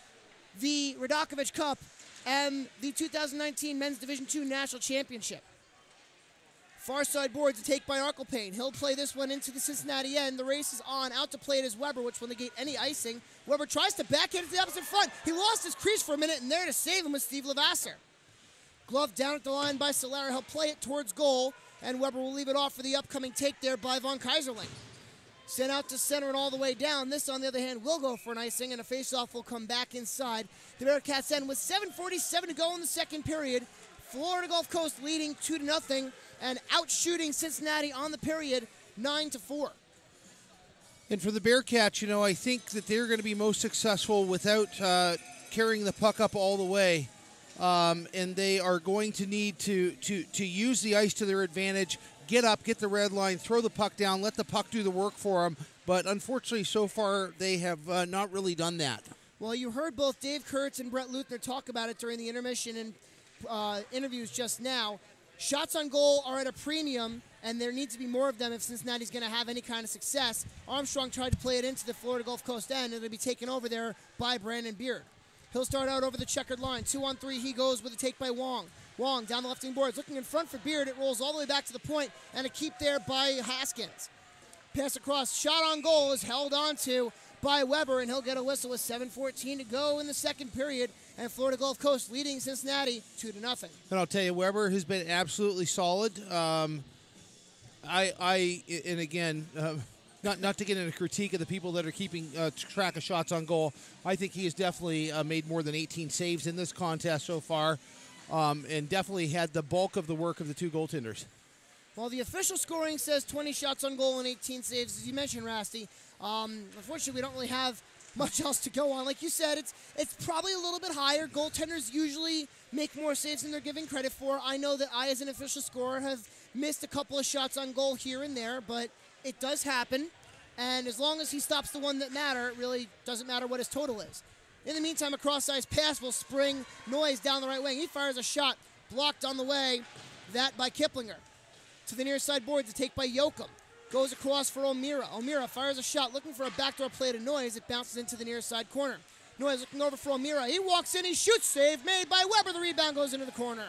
the Radakovich Cup and the 2019 Men's Division II National Championship. Far side board to take by Arklepane. He'll play this one into the Cincinnati end. The race is on. Out to play it is Weber, which will negate any icing. Weber tries to backhand to the opposite front. He lost his crease for a minute, and there to save him was Steve Lavasser. Glove down at the line by Solera. He'll play it towards goal, and Weber will leave it off for the upcoming take there by Von Kaiserling. Sent out to center and all the way down. This, on the other hand, will go for an icing, and a faceoff will come back inside. The Bearcats end with 7:47 to go in the second period. Florida Gulf Coast leading 2-0 and outshooting Cincinnati on the period 9-4. And for the Bearcats, I think that they're going to be most successful without carrying the puck up all the way. And they are going to need to use the ice to their advantage, get up, get the red line, throw the puck down, let the puck do the work for them. But unfortunately, so far, they have not really done that. Well, you heard both Dave Kurtz and Bret Luther talk about it during the intermission and interviews just now. Shots on goal are at a premium, and there needs to be more of them if Cincinnati's going to have any kind of success. Armstrong tried to play it into the Florida Gulf Coast end, and it'll be taken over there by Brandon Beard. He'll start out over the checkered line. 2-on-3, he goes with a take by Wong. Wong down the left wing boards, looking in front for Beard. It rolls all the way back to the point, and a keep there by Haskins. Pass across, shot on goal is held on to by Weber, and he'll get a whistle with 7:14 to go in the second period, and Florida Gulf Coast leading Cincinnati 2-0. And I'll tell you, Weber has been absolutely solid. And again, not to get into critique of the people that are keeping track of shots on goal, I think he has definitely made more than 18 saves in this contest so far, and definitely had the bulk of the work of the two goaltenders. Well, the official scoring says 20 shots on goal and 18 saves, as you mentioned, Rasty. Unfortunately, we don't really have much else to go on. Like you said, it's probably a little bit higher. Goaltenders usually make more saves than they're given credit for. I know that I, as an official scorer, have missed a couple of shots on goal here and there, but it does happen. And as long as he stops the one that matter, it really doesn't matter what his total is. In the meantime, a cross-ice pass will spring Noyes down the right wing. He fires a shot, blocked on the way, that by Kiplinger. To the near side board to take by Yoakum. Goes across for O'Meara. O'Meara fires a shot, looking for a backdoor play to Noyes. It bounces into the near side corner. Noyes looking over for O'Meara. He walks in, he shoots, save made by Weber. The rebound goes into the corner.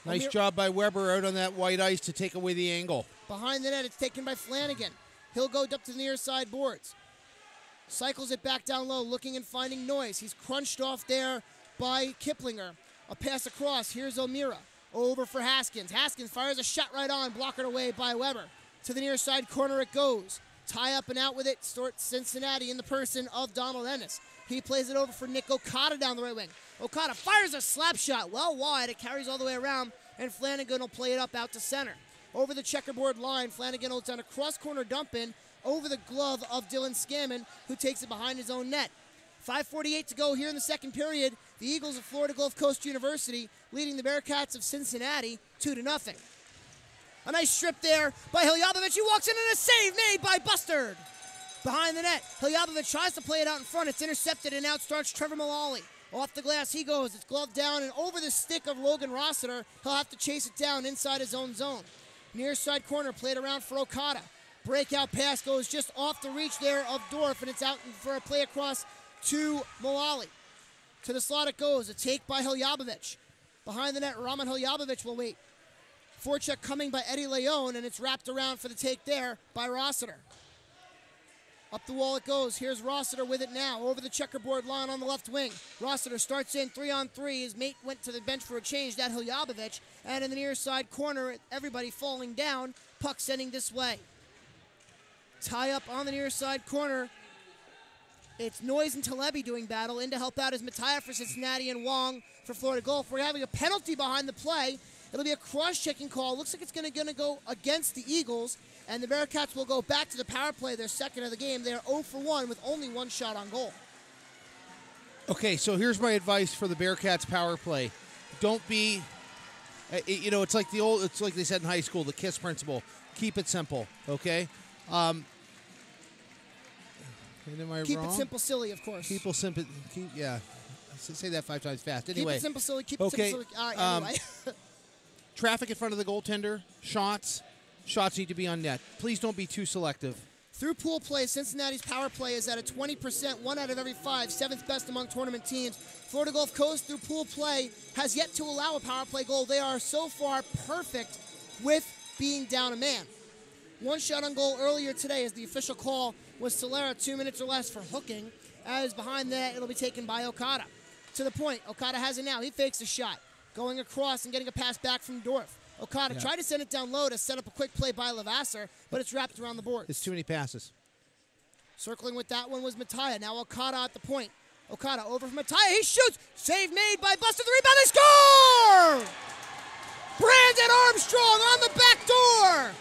Nice job by Weber out on that white ice to take away the angle. Behind the net, it's taken by Flanagan. He'll go up to the near side boards. Cycles it back down low, looking and finding Noyes. He's crunched off there by Kiplinger. A pass across. Here's O'Meara. Over for Haskins. Haskins fires a shot right on, blockered away by Weber. To the near side corner it goes. Tie up and out with it. Starts Cincinnati in the person of Donald Ennis. He plays it over for Nick Okada down the right wing. Okada fires a slap shot well wide. It carries all the way around, and Flanagan will play it up out to center. Over the checkerboard line, Flanagan holds down a cross-corner dump in over the glove of Dylan Scammon, who takes it behind his own net. 5:48 to go here in the second period. The Eagles of Florida Gulf Coast University leading the Bearcats of Cincinnati 2-0. A nice strip there by Hiljabovich. He walks in and a save made by Bustard. Behind the net, Hiljabovich tries to play it out in front. It's intercepted, and out starts Trevor Mullally. Off the glass he goes. It's gloved down and over the stick of Logan Rossiter. He'll have to chase it down inside his own zone. Near side corner played around for Okada. Breakout pass goes just off the reach there of Dorff, and it's out for a play across to Mullally. To the slot it goes. A take by Hiljabovich. Behind the net, Roman Hiljabovich will wait. Forecheck coming by Eddie Leon, and it's wrapped around for the take there by Rossiter. Up the wall it goes. Here's Rossiter with it now. Over the checkerboard line on the left wing. Rossiter starts in 3-on-3. His mate went to the bench for a change, that Hiljabovich. And in the near side corner, everybody falling down. Puck sending this way. Tie up on the near side corner. It's Noyes and Talebi doing battle. In to help out is Mattia for Cincinnati and Wong for Florida Gulf. We're having a penalty behind the play. It'll be a cross-checking call. Looks like it's going to go against the Eagles. And the Bearcats will go back to the power play, their second of the game. They are 0 for 1 with only one shot on goal. Okay, so here's my advice for the Bearcats power play. Don't be, it's like it's like they said in high school, the KISS principle. Keep it simple, okay? Am I Keep wrong? it simple, silly, of course. Yeah. Say that 5 times fast. Anyway. Keep it simple, silly. Keep it simple, silly. All right, anyway. Traffic in front of the goaltender. Shots need to be on net. Please don't be too selective. Through pool play, Cincinnati's power play is at a 20%, 1 out of every 5, 7th best among tournament teams. Florida Gulf Coast, through pool play, has yet to allow a power play goal. They are so far perfect with being down a man. One shot on goal earlier today, as the official call was Solera, 2 minutes or less for hooking. As behind that, it'll be taken by Okada. To the point, Okada has it now. He fakes a shot, going across and getting a pass back from Dorff. Okada tried to send it down low to set up a quick play by Lavasser, but it's wrapped around the board. It's too many passes. Circling with that one was Mattia. Now Okada at the point. Okada over from Mattia. He shoots. Save made by Buster. The rebound. They score! Brandon Armstrong on the back door.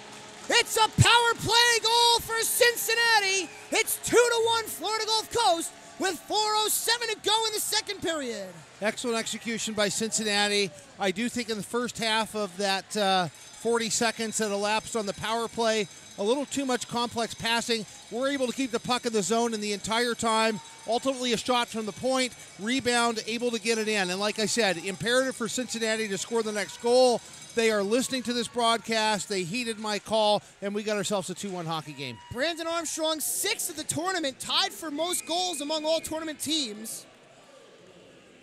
It's a power play goal for Cincinnati. It's 2-1 Florida Gulf Coast with 4:07 to go in the second period. Excellent execution by Cincinnati. I do think in the first half of that 40 seconds that elapsed on the power play, a little too much complex passing. We're able to keep the puck in the zone in the entire time. Ultimately, a shot from the point, rebound, able to get it in. And like I said, imperative for Cincinnati to score the next goal. They are listening to this broadcast. They heeded my call, and we got ourselves a 2-1 hockey game. Brandon Armstrong, 6th of the tournament, tied for most goals among all tournament teams.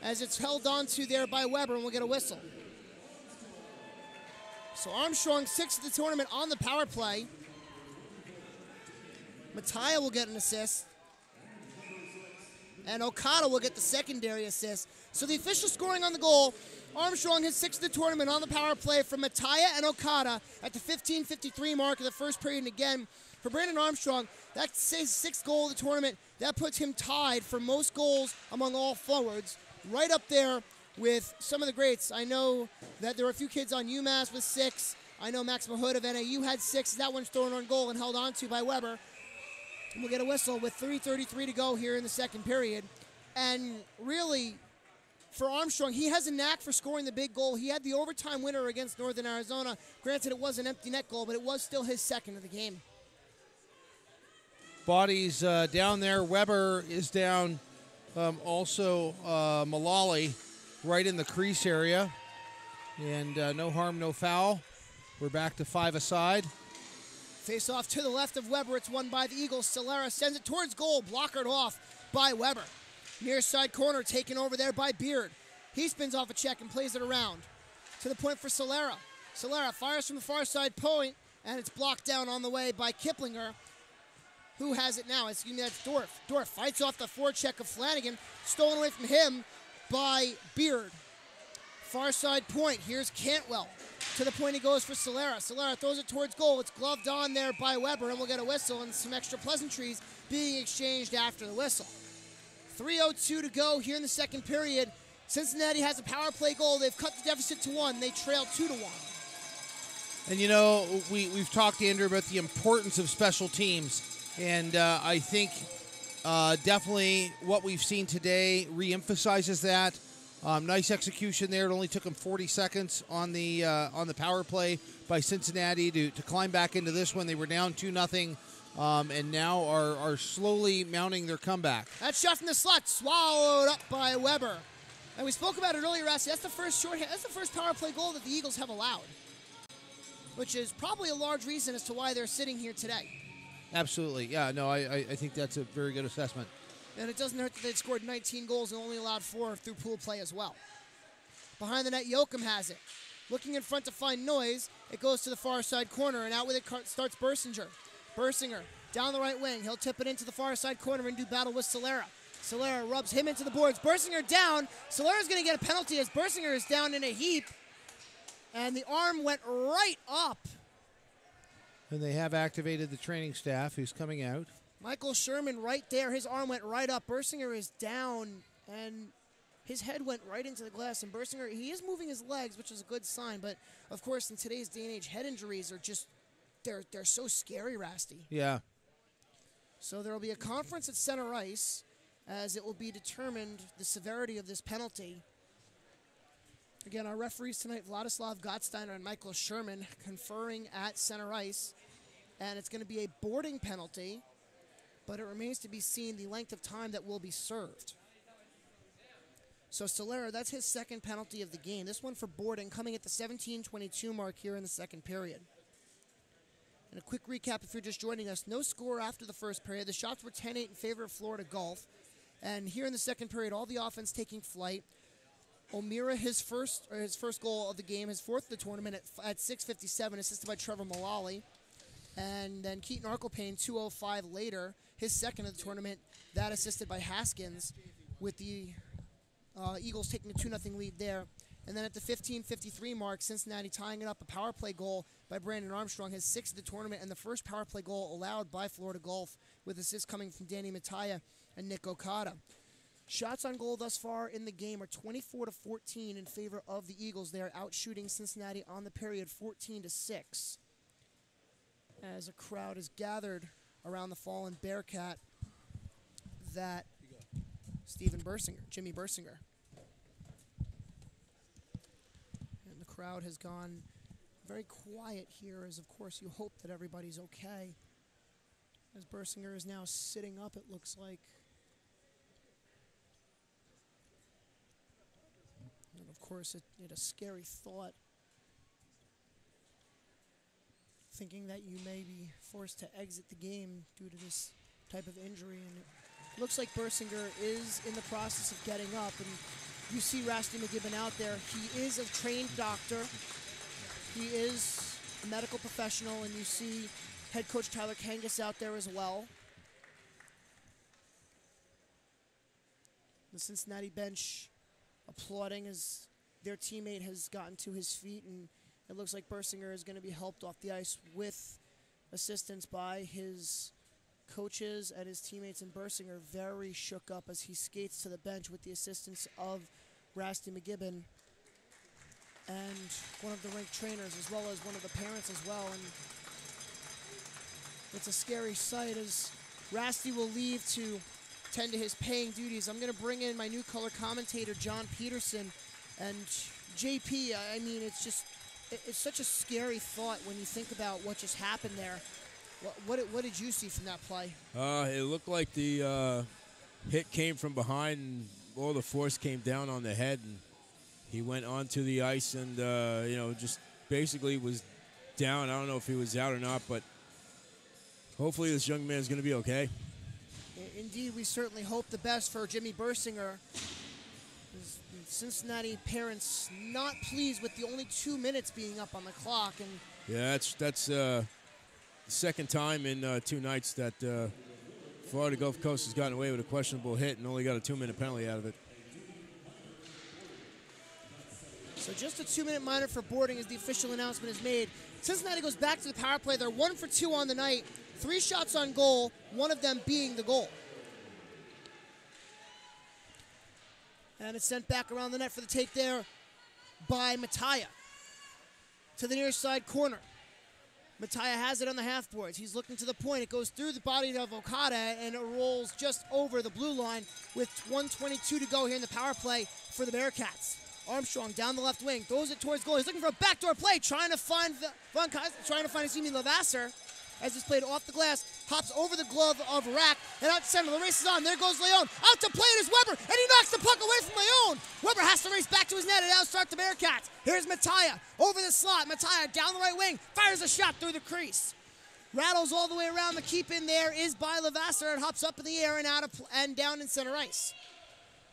As it's held on to there by Weber, and we'll get a whistle. So Armstrong, 6th of the tournament on the power play. Mattia will get an assist. And Okada will get the secondary assist. So the official scoring on the goal, Armstrong his 6th of the tournament on the power play from Mattia and Okada at the 15:53 mark of the first period. And again, for Brandon Armstrong, that's his 6th goal of the tournament. That puts him tied for most goals among all forwards, right up there with some of the greats. I know that there were a few kids on UMass with 6. I know Max Mahood of NAU had 6. That one's thrown on goal and held on to by Weber. And we'll get a whistle with 3:33 to go here in the second period. And really, for Armstrong, he has a knack for scoring the big goal. He had the overtime winner against Northern Arizona. Granted, it was an empty net goal, but it was still his 2nd of the game. Bodies down there. Weber is down. Also, Mullally right in the crease area. And no harm, no foul. We're back to 5 aside. Face off to the left of Weber. It's won by the Eagles. Solera sends it towards goal. Blockered off by Weber. Near side corner taken over there by Beard. He spins off a check and plays it around. To the point for Solera. Solera fires from the far side point, and it's blocked down on the way by Kiplinger. Who has it now? That's Dorff. Dorff fights off the forecheck of Flanagan. Stolen away from him by Beard. Far side point. Here's Cantwell. To the point he goes for Solera. Solera throws it towards goal. It's gloved on there by Weber, and we'll get a whistle and some extra pleasantries being exchanged after the whistle. 3:02 to go here in the second period. Cincinnati has a power play goal. They've cut the deficit to 1. They trail 2-1. And, you know, we've talked, Andrew, about the importance of special teams. And I think definitely what we've seen today reemphasizes that. Nice execution there. It only took them 40 seconds on the power play by Cincinnati to climb back into this one. They were down 2-0. And now are slowly mounting their comeback. That shot from the slot swallowed up by Weber. And we spoke about it earlier, Rassi. That's the first power play goal that the Eagles have allowed, which is probably a large reason as to why they're sitting here today. Absolutely. Yeah, no, I think that's a very good assessment. And it doesn't hurt that they'd scored 19 goals and only allowed 4 through pool play as well. Behind the net, Yoakum has it. Looking in front to find Noyes. It goes to the far side corner, and out with it starts Bersinger. Bersinger down the right wing. He'll tip it into the far side corner and do battle with Solera. Solera rubs him into the boards. Bersinger down. Solera's going to get a penalty as Bersinger is down in a heap. And the arm went right up. And they have activated the training staff who's coming out. Michael Sherman right there. His arm went right up. Bersinger is down, and his head went right into the glass. And Bersinger, he is moving his legs, which is a good sign. But, of course, in today's day and age, head injuries are just, they're so scary, Rasty. Yeah. So there will be a conference at center ice as it will be determined the severity of this penalty. Again, our referees tonight, Vladislav Gottsteiner and Michael Sherman, conferring at center ice. And it's going to be a boarding penalty, but it remains to be seen the length of time that will be served. So Solera, that's his second penalty of the game. This one for boarding coming at the 17:22 mark here in the second period. And a quick recap if you're just joining us. No score after the first period. The shots were 10-8 in favor of Florida Gulf. And here in the second period, all the offense taking flight. O'Meara, his first goal of the game, his fourth of the tournament at 6:57, assisted by Trevor Mullally. And then Keaton Arklepane, 2:05 later, his second of the tournament, that assisted by Haskins, with the Eagles taking a 2-0 lead there. And then at the 15:53 mark, Cincinnati tying it up, a power play goal by Brandon Armstrong, his sixth of the tournament, and the first power play goal allowed by Florida Gulf, with assists coming from Danny Mataya and Nick Okada. Shots on goal thus far in the game are 24-14 in favor of the Eagles. They are out-shooting Cincinnati on the period 14-6. As a crowd is gathered around the fallen Bearcat, that Jimmy Bersinger. And the crowd has gone very quiet here, as of course you hope that everybody's okay. As Bersinger is now sitting up, it looks like. And of course, it a scary thought, thinking that you may be forced to exit the game due to this type of injury. And it looks like Bersinger is in the process of getting up. And you see Rasty McGibbon out there. He is a trained doctor. He is a medical professional. And you see head coach Tyler Kangas out there as well. The Cincinnati bench applauding as their teammate has gotten to his feet, and it looks like Bersinger is going to be helped off the ice with assistance by his coaches and his teammates. And Bersinger very shook up as he skates to the bench with the assistance of Rasty McGibbon and one of the rink trainers, as well as one of the parents as well. And it's a scary sight as Rasty will leave to tend to his paying duties. I'm going to bring in my new color commentator, John Peterson. And JP, I mean, it's such a scary thought when you think about what just happened there. What did you see from that play? It looked like the hit came from behind, and all the force came down on the head, and he went onto the ice and, just basically was down. I don't know if he was out or not, but hopefully this young man is going to be okay. Indeed, we certainly hope the best for Jimmy Bersinger. Cincinnati parents not pleased with the only 2 minutes being up on the clock. And yeah, that's the second time in 2 nights that Florida Gulf Coast has gotten away with a questionable hit and only got a 2-minute penalty out of it. So just a 2-minute minor for boarding as the official announcement is made. Cincinnati goes back to the power play. They're 1 for 2 on the night. 3 shots on goal, one of them being the goal. And it's sent back around the net for the take there by Mattia. To the near side corner. Mattia has it on the half boards. He's looking to the point. It goes through the body of Okada, and it rolls just over the blue line with 1:22 to go here in the power play for the Bearcats. Armstrong down the left wing, throws it towards goal. He's looking for a backdoor play, trying to find Lavasseur as it's played off the glass, hops over the glove of Rack, and out center. The race is on. There goes Leon. Out to play it is Weber, and he knocks the puck away from Leon. Weber has to race back to his net and outstart the Bearcats. Here's Mattia over the slot. Mattia down the right wing, fires a shot through the crease. Rattles all the way around. The keep in there is by Lavasseur. It hops up in the air and down in center ice.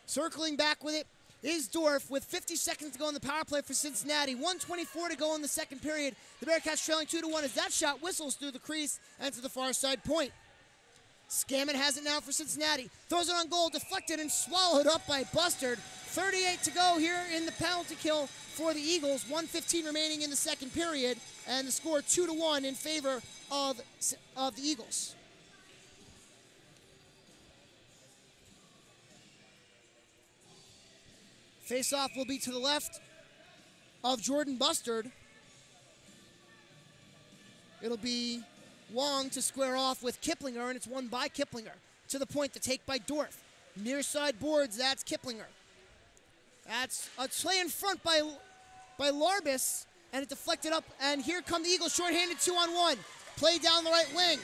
Circling back with it is Dorf with 50 seconds to go in the power play for Cincinnati. 1:24 to go in the second period. The Bearcats trailing 2-1 as that shot whistles through the crease and to the far side point. Scammon has it now for Cincinnati. Throws it on goal, deflected and swallowed up by Bustard. 38 to go here in the penalty kill for the Eagles. 1:15 remaining in the second period, and the score 2-1 in favor of the Eagles. Face-off will be to the left of Jordan Bustard. It'll be Wong to square off with Kiplinger, and it's won by Kiplinger. To the point, to take by Dorf. Near side boards, that's Kiplinger. That's a play in front by Larbis, and it deflected up, and here come the Eagles, shorthanded 2-on-1. Play down the right wing.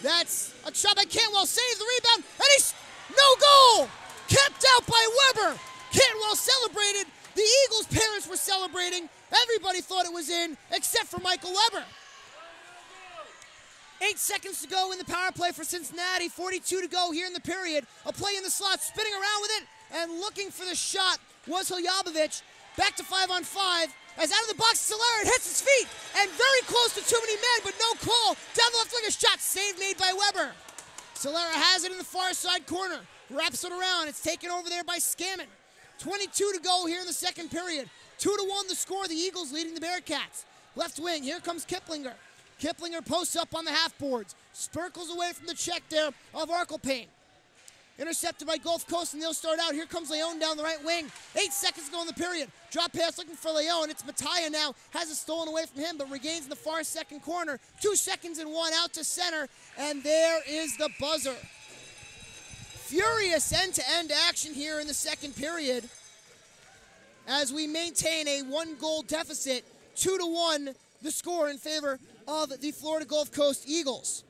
That's a shot by Cantwell, saves the rebound, and he's no goal! Kept out by Weber. Cantwell celebrated. The Eagles' parents were celebrating. Everybody thought it was in, except for Michael Weber. 8 seconds to go in the power play for Cincinnati. 42 to go here in the period. A play in the slot, spinning around with it, and looking for the shot was Hiljabovich. Back to 5-on-5. As out of the box, Solera, it hits his feet, and very close to too many men, but no call. Down the left wing, a shot, save made by Weber. Solera has it in the far side corner. Wraps it around. It's taken over there by Scammon. 22 to go here in the second period. 2-1 the score. The Eagles leading the Bearcats. Left wing, here comes Kiplinger. Kiplinger posts up on the half boards. Spurkles away from the check there of Arkelpain. Intercepted by Gulf Coast, and they'll start out. Here comes Leon down the right wing. 8 seconds to go in the period. Drop pass looking for Leon. It's Mattia now. Has it stolen away from him, but regains in the far second corner. 2 seconds and 1 out to center, and there is the buzzer. Furious end-to-end action here in the second period as we maintain a 1-goal deficit. 2-1 the score in favor of the Florida Gulf Coast Eagles.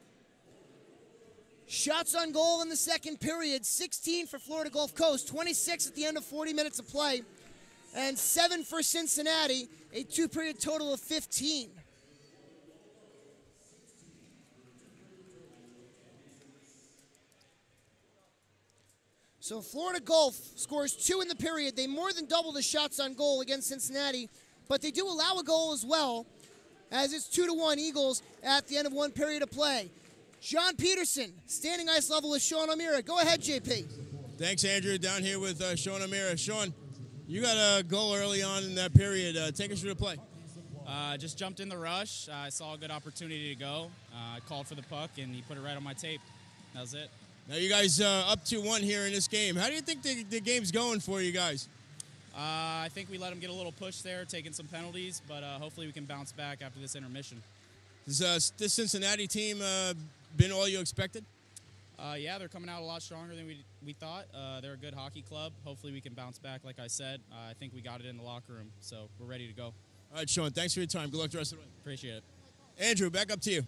Shots on goal in the second period, 16 for Florida Gulf Coast, 26 at the end of 40 minutes of play, and 7 for Cincinnati, a 2-period total of 15. So Florida Gulf scores 2 in the period. They more than double the shots on goal against Cincinnati, but they do allow a goal as well, as it's 2-1 Eagles at the end of 1 period of play. John Peterson, standing ice level with Sean O'Meara. Go ahead, JP. Thanks, Andrew. Down here with Sean O'Meara. Sean, you got a goal early on in that period. Take us through the play. Just jumped in the rush. I saw a good opportunity to go. I called for the puck, and he put it right on my tape. That was it. Now you guys up 2-1 here in this game. How do you think the game's going for you guys? I think we let him get a little push there, taking some penalties, but hopefully we can bounce back after this intermission. Has this Cincinnati team been all you expected? Yeah, they're coming out a lot stronger than we thought. They're a good hockey club. Hopefully we can bounce back, like I said. I think we got it in the locker room, so we're ready to go. All right, Sean, thanks for your time. Good luck the rest of the way. Appreciate it. Andrew, back up to you.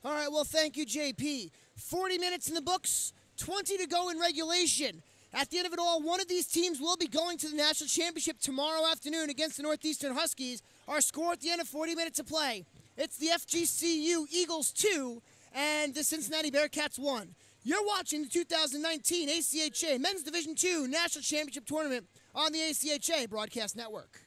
All right, well, thank you, JP. 40 minutes in the books, 20 to go in regulation. At the end of it all, one of these teams will be going to the national championship tomorrow afternoon against the Northeastern Huskies. Our score at the end of 40 minutes of play, it's the FGCU Eagles 2 and the Cincinnati Bearcats 1. You're watching the 2019 ACHA Men's Division II National Championship Tournament on the ACHA Broadcast Network.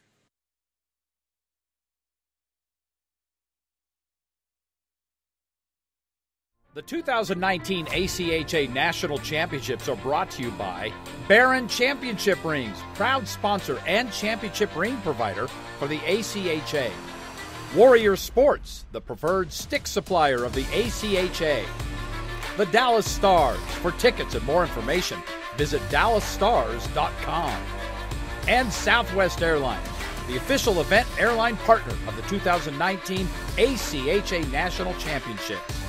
The 2019 ACHA National Championships are brought to you by Barron Championship Rings, proud sponsor and championship ring provider for the ACHA. Warrior Sports, the preferred stick supplier of the ACHA. The Dallas Stars. For tickets and more information, visit DallasStars.com. And Southwest Airlines, the official event airline partner of the 2019 ACHA National Championships.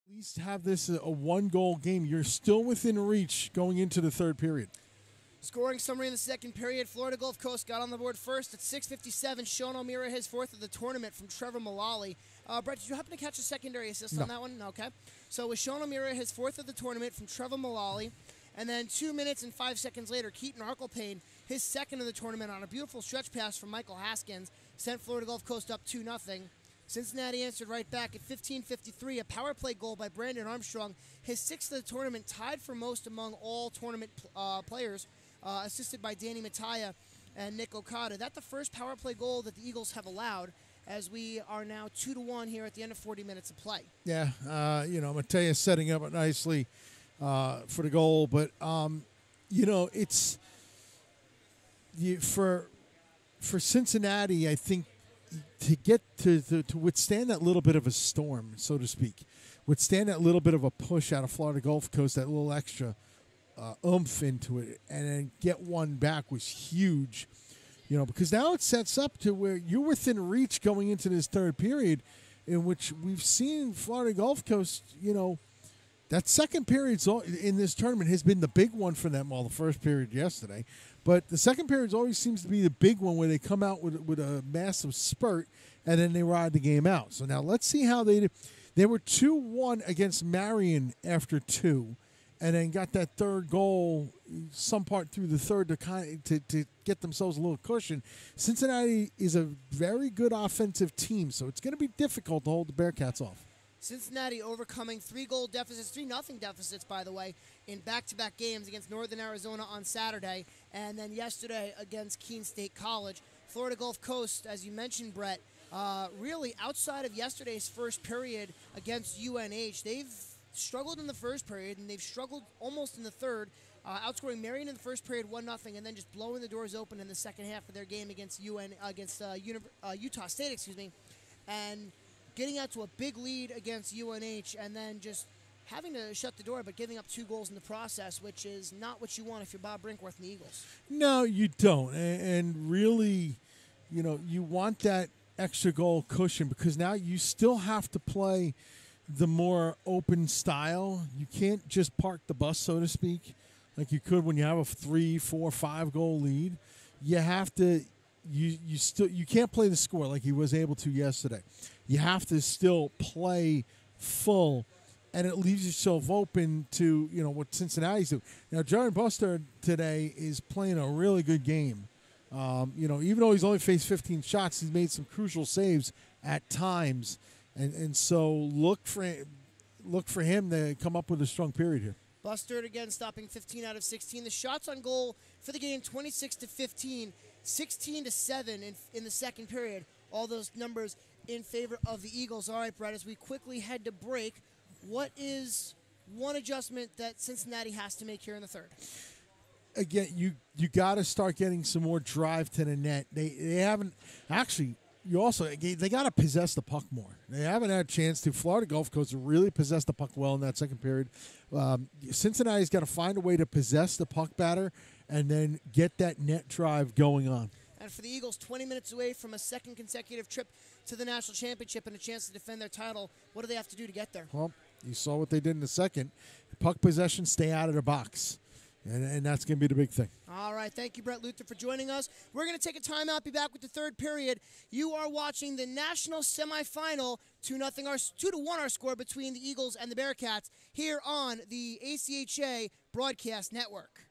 at least have this a one-goal game. You're still within reach going into the third period. Scoring summary in the second period, Florida Gulf Coast got on the board first at 6:57. Sean O'Meara, his fourth of the tournament from Trevor Mullally. Brett, did you happen to catch a secondary assist on that one? Okay. So it was Sean O'Meara, his fourth of the tournament from Trevor Mullally. And then 2 minutes and 5 seconds later, Keaton Arklepane, his second of the tournament on a beautiful stretch pass from Michael Haskins, sent Florida Gulf Coast up 2-0. Cincinnati answered right back at 15:53, a power play goal by Brandon Armstrong, his sixth of the tournament, tied for most among all tournament players, assisted by Danny Mattia and Nick Okada. That's the first power play goal that the Eagles have allowed, as we are now 2-1 here at the end of 40 minutes of play. Yeah, Mattia setting up it nicely for the goal, but it's for Cincinnati, I think, to get to withstand that little bit of a storm, so to speak, withstand that little bit of a push out of Florida Gulf Coast, that little extra oomph into it, and then get one back was huge, because now it sets up to where you're within reach going into this third period, in which we've seen Florida Gulf Coast, that second period in this tournament has been the big one for them. Well, the first period yesterday, but the second period always seems to be the big one where they come out with a massive spurt and then they ride the game out. So now let's see how they did. They were 2-1 against Marion after 2, and then got that third goal some part through the third to get themselves a little cushion. Cincinnati is a very good offensive team, so it's going to be difficult to hold the Bearcats off. Cincinnati overcoming 3-goal deficits, 3-0 deficits, by the way, in back-to-back games against Northern Arizona on Saturday, and then yesterday against Keene State College. Florida Gulf Coast, as you mentioned, Brett, really outside of yesterday's first period against UNH, they've struggled in the first period, and they've struggled almost in the third, outscoring Marion in the first period 1-0, and then just blowing the doors open in the second half of their game against Utah State, and getting out to a big lead against UNH, and then just having to shut the door, but giving up 2 goals in the process, which is not what you want if you're Bob Brinkworth and the Eagles. No, you don't. And really, you want that extra goal cushion, because now you still have to play the more open style. You can't just park the bus, so to speak, like you could when you have a 3, 4, 5 goal lead. You have to. You can't play the score like he was able to yesterday. You have to still play full, and it leaves yourself open to what Cincinnati's do. Now, Jaron Buster today is playing a really good game. Even though he's only faced 15 shots, he's made some crucial saves at times, and so look for him to come up with a strong period here. Buster again stopping 15 out of 16. The shots on goal for the game 26-15. 16-7 in the second period. All those numbers in favor of the Eagles. All right, Brett, as we quickly head to break, what is one adjustment that Cincinnati has to make here in the third? Again, you got to start getting some more drive to the net. They haven't actually. They got to possess the puck more. They haven't had a chance to. Florida Gulf Coast really possessed the puck well in that second period. Cincinnati's got to find a way to possess the puck better and then get that net drive going on. And for the Eagles, 20 minutes away from a second consecutive trip to the national championship and a chance to defend their title, what do they have to do to get there? Well, you saw what they did in the second. Puck possession, stay out of the box. And that's going to be the big thing. All right. Thank you, Bret Luther, for joining us. We're going to take a timeout, be back with the third period. You are watching the national semifinal, 2-1 our score between the Eagles and the Bearcats here on the ACHA Broadcast Network.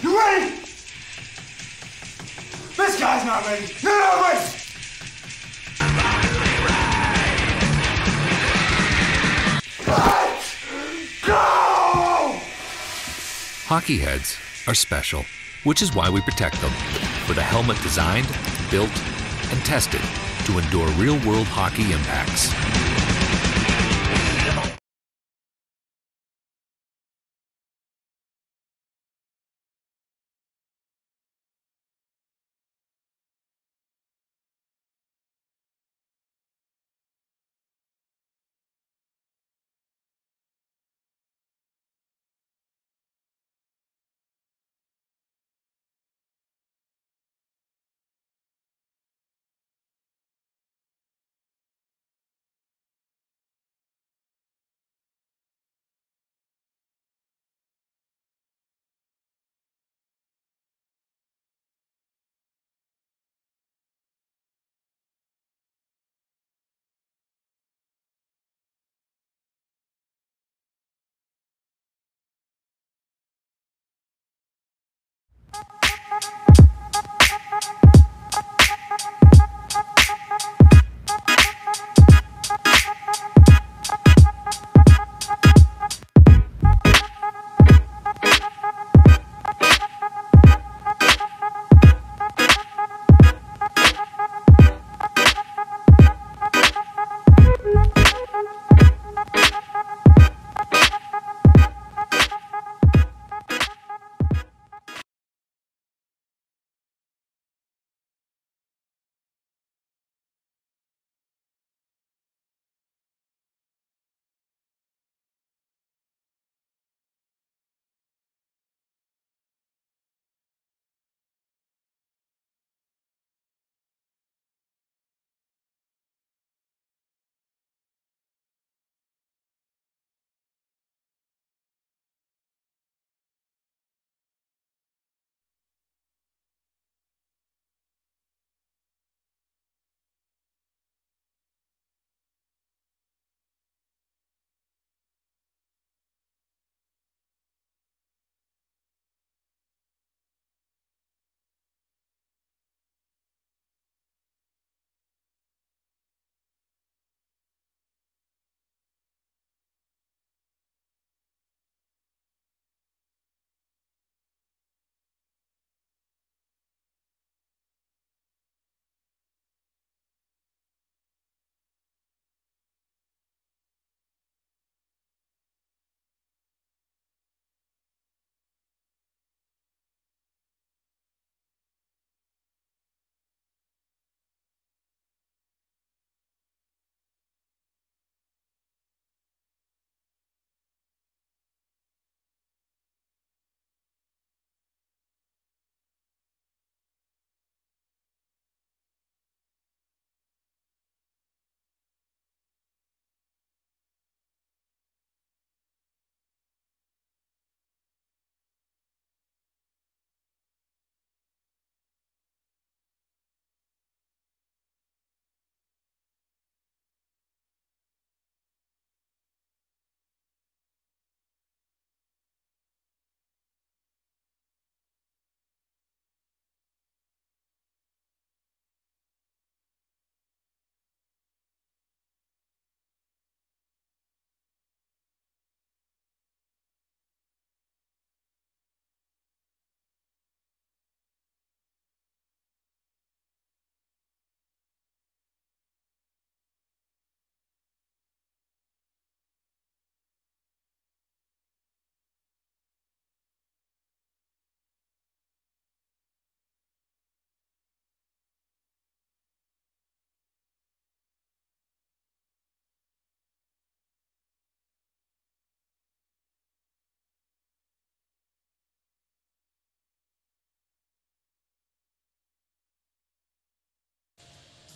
You ready? This guy's not ready. You're not ready. Let's go! Hockey heads are special, which is why we protect them. With a helmet designed, built, and tested to endure real-world hockey impacts.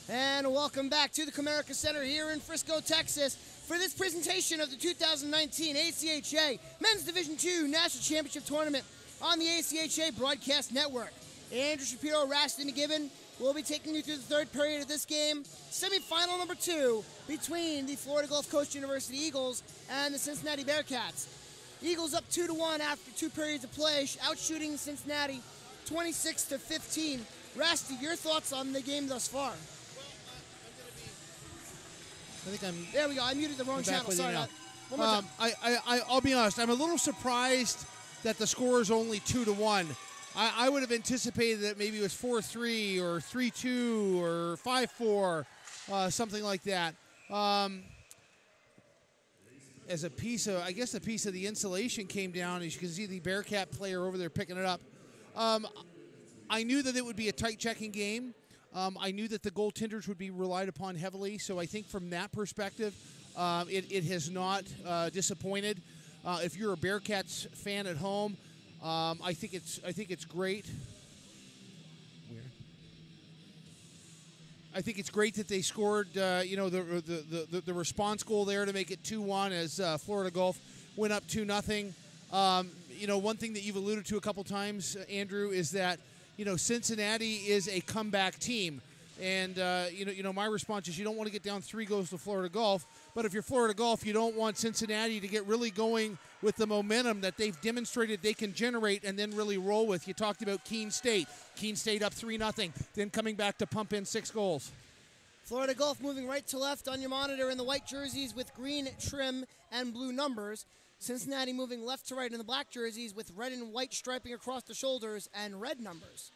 And welcome back to the Comerica Center here in Frisco, Texas, for this presentation of the 2019 ACHA Men's Division II National Championship Tournament on the ACHA Broadcast Network. Andrew Shapiro, Rasty McGibbon will be taking you through the third period of this game, semifinal number 2 between the Florida Gulf Coast University Eagles and the Cincinnati Bearcats. Eagles up 2-1 after 2 periods of play, outshooting Cincinnati 26-15. Rasty, your thoughts on the game thus far? I think I'm. There we go. I muted the wrong channel. Sorry. One more time. I'll be honest. I'm a little surprised that the score is only 2-1. I would have anticipated that maybe it was 4-3 or 3-2 or 5-4, something like that. As a piece of, I guess, a piece of the insulation came down. As you can see, the Bearcat player over there picking it up. I knew that it would be a tight checking game. I knew that the goaltenders would be relied upon heavily, so I think from that perspective, it has not disappointed. If you're a Bearcats fan at home, I think it's great. I think it's great that they scored, the response goal there to make it 2-1 as Florida Gulf went up 2-0. One thing that you've alluded to a couple times, Andrew, is that Cincinnati is a comeback team. And, my response is you don't want to get down 3 goals to Florida Gulf. But if you're Florida Gulf, you don't want Cincinnati to get really going with the momentum that they've demonstrated they can generate and then really roll with. You talked about Keene State. Keene State up 3-0, then coming back to pump in 6 goals. Florida Gulf moving right to left on your monitor in the white jerseys with green trim and blue numbers. Cincinnati moving left to right in the black jerseys with red and white striping across the shoulders and red numbers.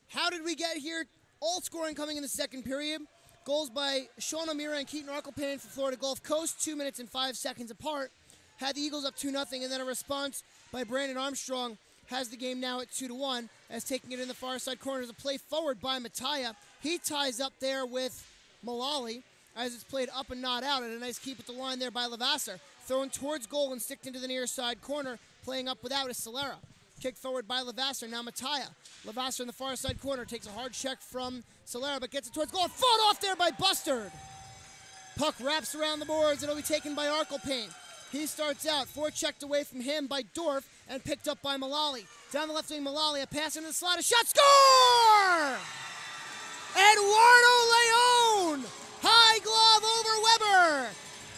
How did we get here? All scoring coming in the second period. Goals by Sean O'Meara and Keaton Arkelpane for Florida Gulf Coast, 2 minutes and 5 seconds apart. Had the Eagles up 2-0, and then a response by Brandon Armstrong has the game now at 2-1, as taking it in the far side corner is a play forward by Mattia. He ties up there with Mullally, as it's played up and not out, and a nice keep at the line there by Lavasser. Thrown towards goal and sticked into the near side corner, playing up without is Solera. Kicked forward by Lavasser, now Mattia. Lavasser in the far side corner takes a hard check from Solera, but gets it towards goal. Fought off there by Bustard. Puck wraps around the boards, and it'll be taken by Arkelpane. He starts out, forechecked away from him by Dorf, and picked up by Mullally. Down the left wing, Mullally, a pass into the slot, a shot, score! Eduardo Leon! High glove over Weber!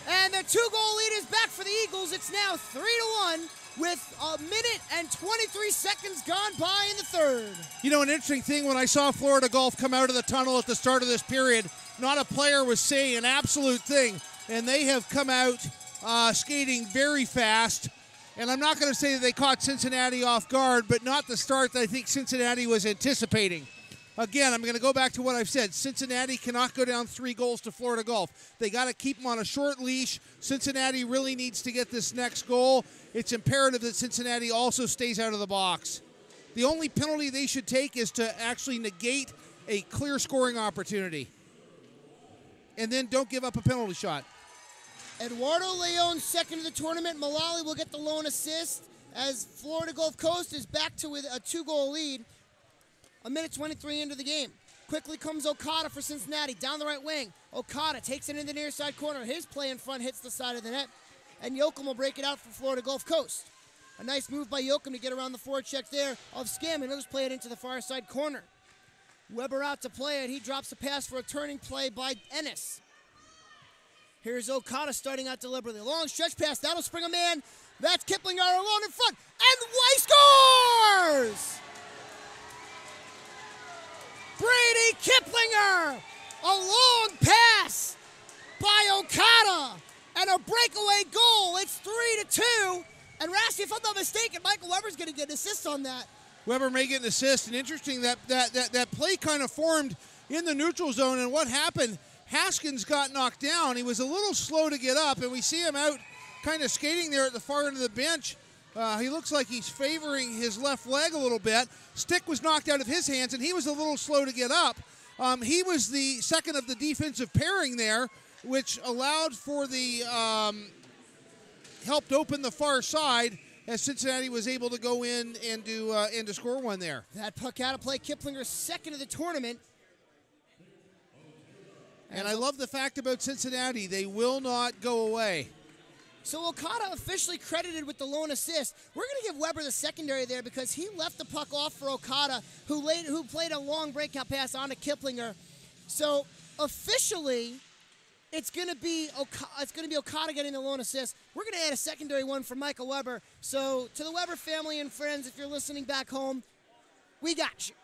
And the 2-goal lead is back for the Eagles. It's now 3-1 with a minute and 23 seconds gone by in the third. An interesting thing, when I saw Florida Gulf come out of the tunnel at the start of this period, not a player was saying an absolute thing, and they have come out skating very fast. And I'm not going to say that they caught Cincinnati off guard, but not the start that I think Cincinnati was anticipating. Again, I'm going to go back to what I've said. Cincinnati cannot go down 3 goals to Florida Gulf. They got to keep them on a short leash. Cincinnati really needs to get this next goal. It's imperative that Cincinnati also stays out of the box. The only penalty they should take is to actually negate a clear scoring opportunity. And then don't give up a penalty shot. Eduardo Leon, second of the tournament. Mullally will get the lone assist as Florida Gulf Coast is back to with a 2-goal lead. A minute 23 into the game. Quickly comes Okada for Cincinnati. Down the right wing. Okada takes it in the near side corner. His play in front hits the side of the net. And Yoakum will break it out for Florida Gulf Coast. A nice move by Yoakum to get around the forecheck there of Scammon. He'll just play it into the far side corner. Weber out to play it. He drops a pass for a turning play by Ennis. Here's Okada starting out deliberately. A long stretch pass. That'll spring a man. That's Kiplinger alone in front. And Weiss scores! Brady Kiplinger! A long pass by Okada and a breakaway goal. It's 3-2. And Rasty, if I'm not mistaken, Michael Weber's going to get an assist on that. Weber may get an assist. And interesting that play kind of formed in the neutral zone. And what happened, Haskins got knocked down. He was a little slow to get up. And we see him out kind of skating there at the far end of the bench. He looks like he's favoring his left leg a little bit. Stick was knocked out of his hands, and he was a little slow to get up. He was the second of the defensive pairing there, which allowed for the helped open the far side as Cincinnati was able to go in and to score one there. That puck out of play. Kiplinger's second of the tournament. And I love the fact about Cincinnati, they will not go away. So Okada officially credited with the lone assist. We're going to give Weber the secondary there because he left the puck off for Okada, who played a long breakout pass on to Kiplinger. So officially, it's going to be Okada getting the lone assist. We're going to add a secondary one for Michael Weber. So to the Weber family and friends, if you're listening back home, we got you.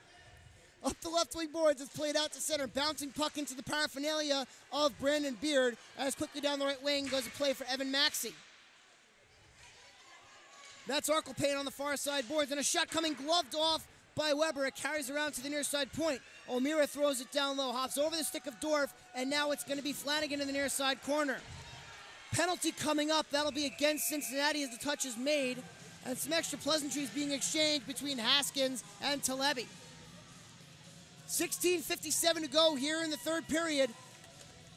Up the left wing boards, it's played out to center. Bouncing puck into the paraphernalia of Brandon Beard. As quickly down the right wing goes a play for Evan Maxey. That's Arkle Payne on the far side boards. And a shot coming gloved off by Weber. It carries around to the near side point. O'Meara throws it down low, hops over the stick of Dorf, and now it's going to be Flanagan in the near side corner. Penalty coming up. That'll be against Cincinnati as the touch is made. And some extra pleasantries being exchanged between Haskins and Talebi. 16:57 to go here in the third period.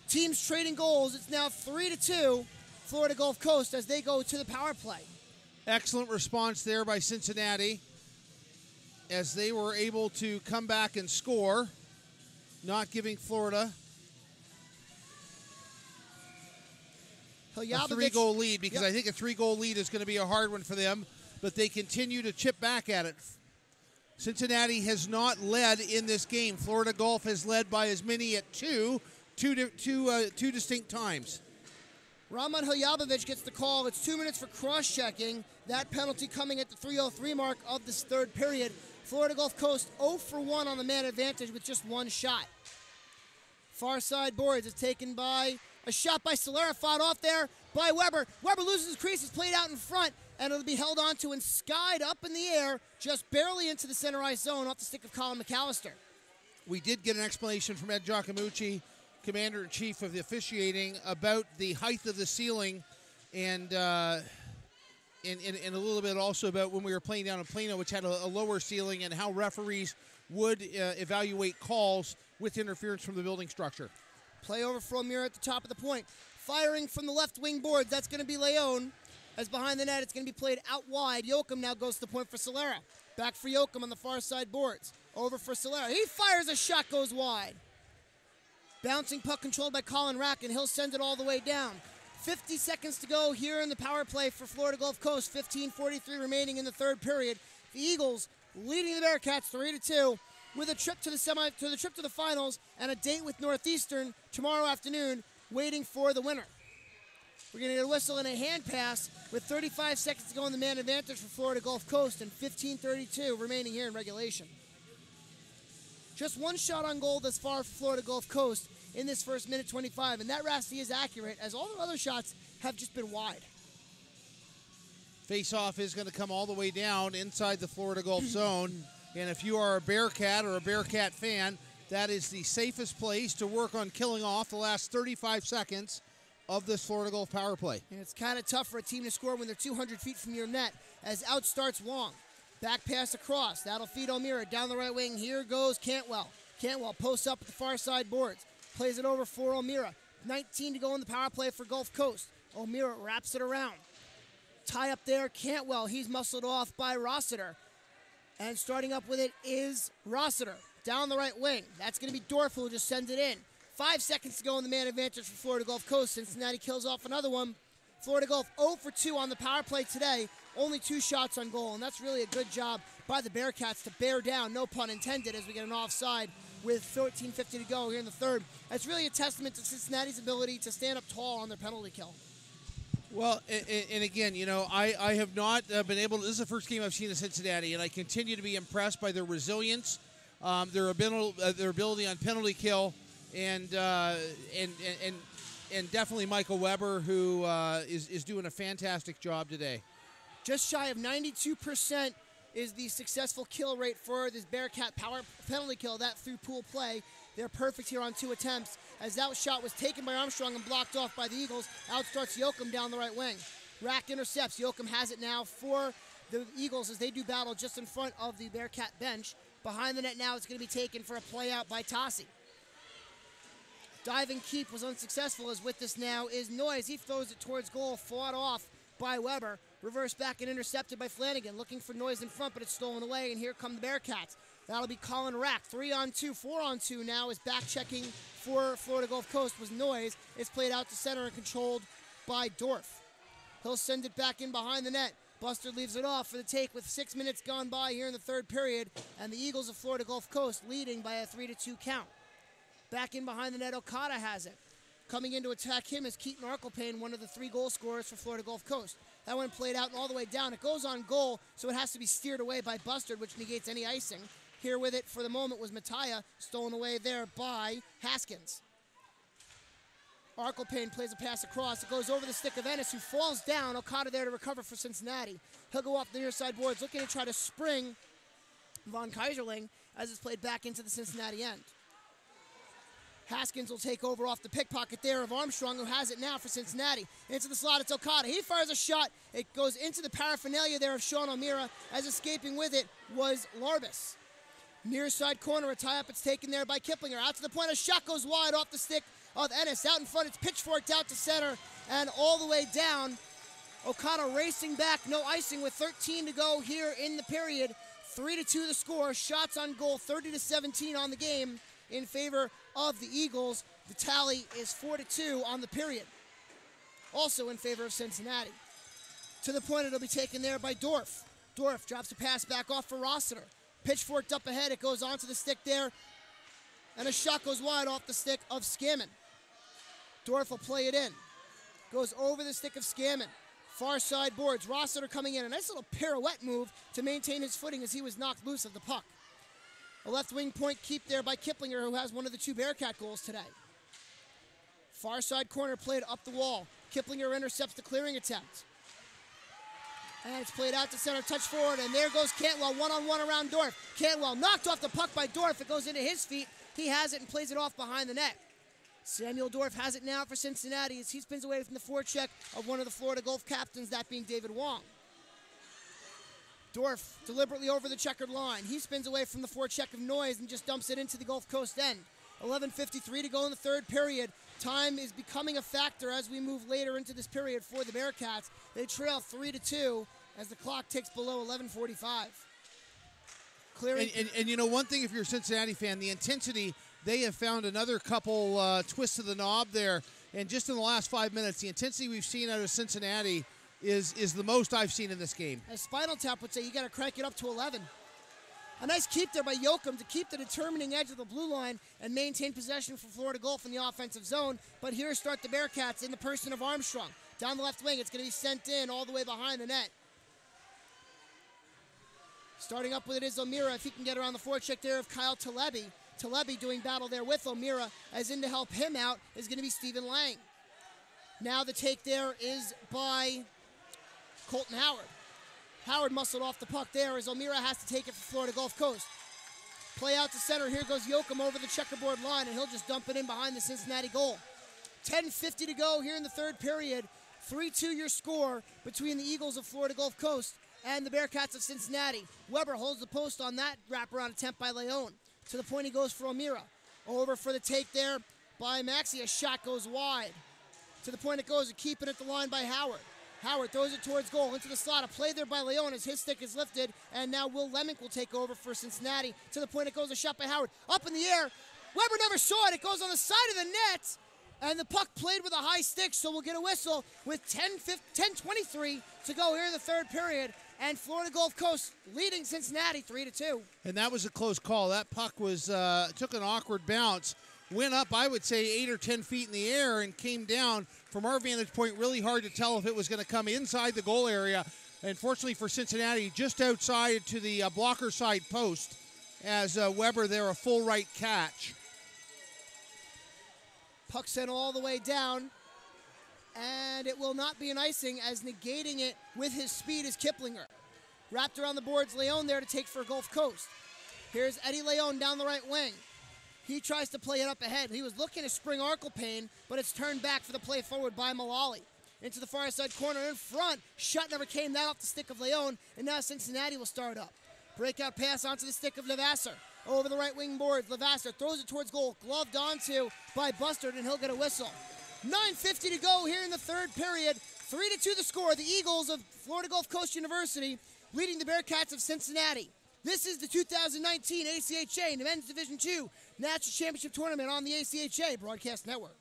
Teams trading goals. It's now 3-2, Florida Gulf Coast as they go to the power play. Excellent response there by Cincinnati as they were able to come back and score, not giving Florida a 3-goal lead because I think a 3-goal lead is going to be a hard one for them, but they continue to chip back at it. Cincinnati has not led in this game. Florida Gulf has led by as many at two distinct times. Roman Hiljabovic gets the call. It's 2 minutes for cross-checking. That penalty coming at the 3:03 mark of this third period. Florida Gulf Coast 0 for 1 on the man advantage with just one shot. Far side boards is taken by a shot by Solera, fought off there by Weber. Weber loses his crease. It's played out in front, and it'll be held onto and skied up in the air, just barely into the center ice zone off the stick of Colin McAllister. We did get an explanation from Ed Giacomucci, Commander-in-Chief of the officiating, about the height of the ceiling and a little bit also about when we were playing down in Plano, which had a lower ceiling, and how referees would evaluate calls with interference from the building structure. Play over for O'Meara at the top of the point. Firing from the left wing board, that's going to be Leon. As behind the net, it's going to be played out wide. Yoakum now goes to the point for Solera. Back for Yoakum on the far side boards. Over for Solera. He fires a shot, goes wide. Bouncing puck controlled by Colin Rack, and he'll send it all the way down. 50 seconds to go here in the power play for Florida Gulf Coast. 15:43 remaining in the third period. The Eagles leading the Bearcats 3-2 with a trip to the finals and a date with Northeastern tomorrow afternoon, waiting for the winner. We're going to get a whistle and a hand pass with 35 seconds to go in the man advantage for Florida Gulf Coast and 15:32 remaining here in regulation. Just one shot on goal thus far for Florida Gulf Coast in this first minute 25, and that Rasty is accurate as all the other shots have just been wide. Face-off is going to come all the way down inside the Florida Gulf zone, and if you are a Bearcat or a Bearcat fan, that is the safest place to work on killing off the last 35 seconds of this Florida Gulf power play. And it's kind of tough for a team to score when they're 200 feet from your net as out starts Wong. Back pass across. That'll feed O'Meara. Down the right wing. Here goes Cantwell. Cantwell posts up at the far side boards. Plays it over for O'Meara. 19 to go in the power play for Gulf Coast. O'Meara wraps it around. Tie up there. Cantwell. He's muscled off by Rossiter. And starting up with it is Rossiter. Down the right wing. That's going to be Dorf who just sends it in. 5 seconds to go in the man advantage for Florida Gulf Coast. Cincinnati kills off another one. Florida Gulf 0 for 2 on the power play today. Only 2 shots on goal, and that's really a good job by the Bearcats to bear down, no pun intended, as we get an offside with 13:50 to go here in the third. That's really a testament to Cincinnati's ability to stand up tall on their penalty kill. Well, and again, you know, I have not been able to, this is the first game I've seen of Cincinnati, and I continue to be impressed by their resilience, their ability on penalty kill, and definitely Michael Weber, who is doing a fantastic job today. Just shy of 92% is the successful kill rate for this Bearcat power penalty kill, that through pool play. They're perfect here on 2 attempts, as that shot was taken by Armstrong and blocked off by the Eagles. Out starts Yoakum down the right wing. Rack intercepts. Yoakum has it now for the Eagles as they do battle just in front of the Bearcat bench. Behind the net now, it's going to be taken for a play out by Tossi. Diving keep was unsuccessful, as with this now is Noyes. He throws it towards goal, fought off by Weber. Reversed back and intercepted by Flanagan. Looking for Noyes in front, but it's stolen away, and here come the Bearcats. That'll be Colin Rack. 3-on-2, 4-on-2 now is back checking for Florida Gulf Coast was Noyes. It's played out to center and controlled by Dorff. He'll send it back in behind the net. Buster leaves it off for the take with 6 minutes gone by here in the third period, and the Eagles of Florida Gulf Coast leading by a 3-2 count. Back in behind the net, Okada has it. Coming in to attack him is Keaton Arkelpane, one of the 3 goal scorers for Florida Gulf Coast. That one played out and all the way down. It goes on goal, so it has to be steered away by Bustard, which negates any icing. Here with it for the moment was Mattia, stolen away there by Haskins. Arkelpane plays a pass across. It goes over the stick of Ennis, who falls down. Okada there to recover for Cincinnati. He'll go off the near side boards, looking to try to spring Von Kaiserling as it's played back into the Cincinnati end. Haskins will take over off the pickpocket there of Armstrong, who has it now for Cincinnati. Into the slot, it's Okada. He fires a shot. It goes into the paraphernalia there of Sean O'Meara, as escaping with it was Larbus. Near side corner, a tie-up. It's taken there by Kiplinger. Out to the point, a shot goes wide off the stick of Ennis. Out in front, it's pitchforked out to center and all the way down. Okada racing back, no icing with 13 to go here in the period. 3-2 the score. Shots on goal, 30-17 on the game in favor of the Eagles. The tally is 4-2 on the period. Also in favor of Cincinnati. To the point, it'll be taken there by Dorff. Dorff drops a pass back off for Rossiter. Pitchforked up ahead, it goes onto the stick there, and a shot goes wide off the stick of Scammon. Dorff will play it in. Goes over the stick of Scammon. Far side boards. Rossiter coming in. A nice little pirouette move to maintain his footing as he was knocked loose of the puck. A left wing point keep there by Kiplinger, who has one of the 2 Bearcat goals today. Far side corner played up the wall. Kiplinger intercepts the clearing attempt. And it's played out to center, touch forward, and there goes Cantwell, one-on-one around Dorff. Cantwell knocked off the puck by Dorff. It goes into his feet. He has it and plays it off behind the net. Samuel Dorff has it now for Cincinnati as he spins away from the forecheck of one of the Florida Gulf captains, that being David Wong. Dorff deliberately over the checkered line. He spins away from the forecheck of Noyes and just dumps it into the Gulf Coast end. 11:53 to go in the third period. Time is becoming a factor as we move later into this period for the Bearcats. They trail 3-2 as the clock ticks below 11:45. Clearing. And you know, one thing, if you're a Cincinnati fan, the intensity, they have found another couple twists of the knob there. And just in the last 5 minutes, the intensity we've seen out of Cincinnati is the most I've seen in this game. As Spinal Tap would say, you got to crank it up to 11. A nice keep there by Yoakum to keep the determining edge of the blue line and maintain possession for Florida Gulf in the offensive zone. But here start the Bearcats in the person of Armstrong. Down the left wing, it's going to be sent in all the way behind the net. Starting up with it is O'Meara, if he can get around the forecheck there of Kyle Talebi. Talebi doing battle there with O'Meara, as in to help him out is going to be Stephen Lang. Now the take there is by Colton Howard. Howard muscled off the puck there as O'Meara has to take it for Florida Gulf Coast. Play out to center. Here goes Yoakum over the checkerboard line, and he'll just dump it in behind the Cincinnati goal. 10:50 to go here in the third period. 3-2 your score between the Eagles of Florida Gulf Coast and the Bearcats of Cincinnati. Weber holds the post on that wraparound attempt by Leon. To the point he goes for O'Meara. Over for the take there by Maxey. A shot goes wide. To the point it goes, and keep it at the line by Howard. Howard throws it towards goal, into the slot. A play there by Leon as his stick is lifted, and now Will Lemick will take over for Cincinnati. To the point it goes, a shot by Howard. Up in the air. Weber never saw it. It goes on the side of the net, and the puck played with a high stick, so we'll get a whistle with 10:23 to go here in the third period. And Florida Gulf Coast leading Cincinnati 3-2. And that was a close call. That puck was took an awkward bounce, went up, I would say, 8 or 10 feet in the air, and came down. From our vantage point, really hard to tell if it was going to come inside the goal area. Unfortunately for Cincinnati, just outside to the blocker side post, as Weber there, a full right catch. Puck sent all the way down, and it will not be an icing, as negating it with his speed is Kiplinger. Wrapped around the boards, Leon there to take for Gulf Coast. Here's Eddie Leon down the right wing. He tries to play it up ahead. He was looking to spring Arkelpane, but it's turned back for the play forward by Mullally. Into the far side corner in front. Shot never came. That off the stick of Leon, and now Cincinnati will start up. Breakout pass onto the stick of Levasseur. Over the right wing boards, Levasseur throws it towards goal. Gloved onto by Bustard, and he'll get a whistle. 9:50 to go here in the third period. 3-2 the score. The Eagles of Florida Gulf Coast University leading the Bearcats of Cincinnati. This is the 2019 ACHA Men's Division II National Championship Tournament on the ACHA Broadcast Network.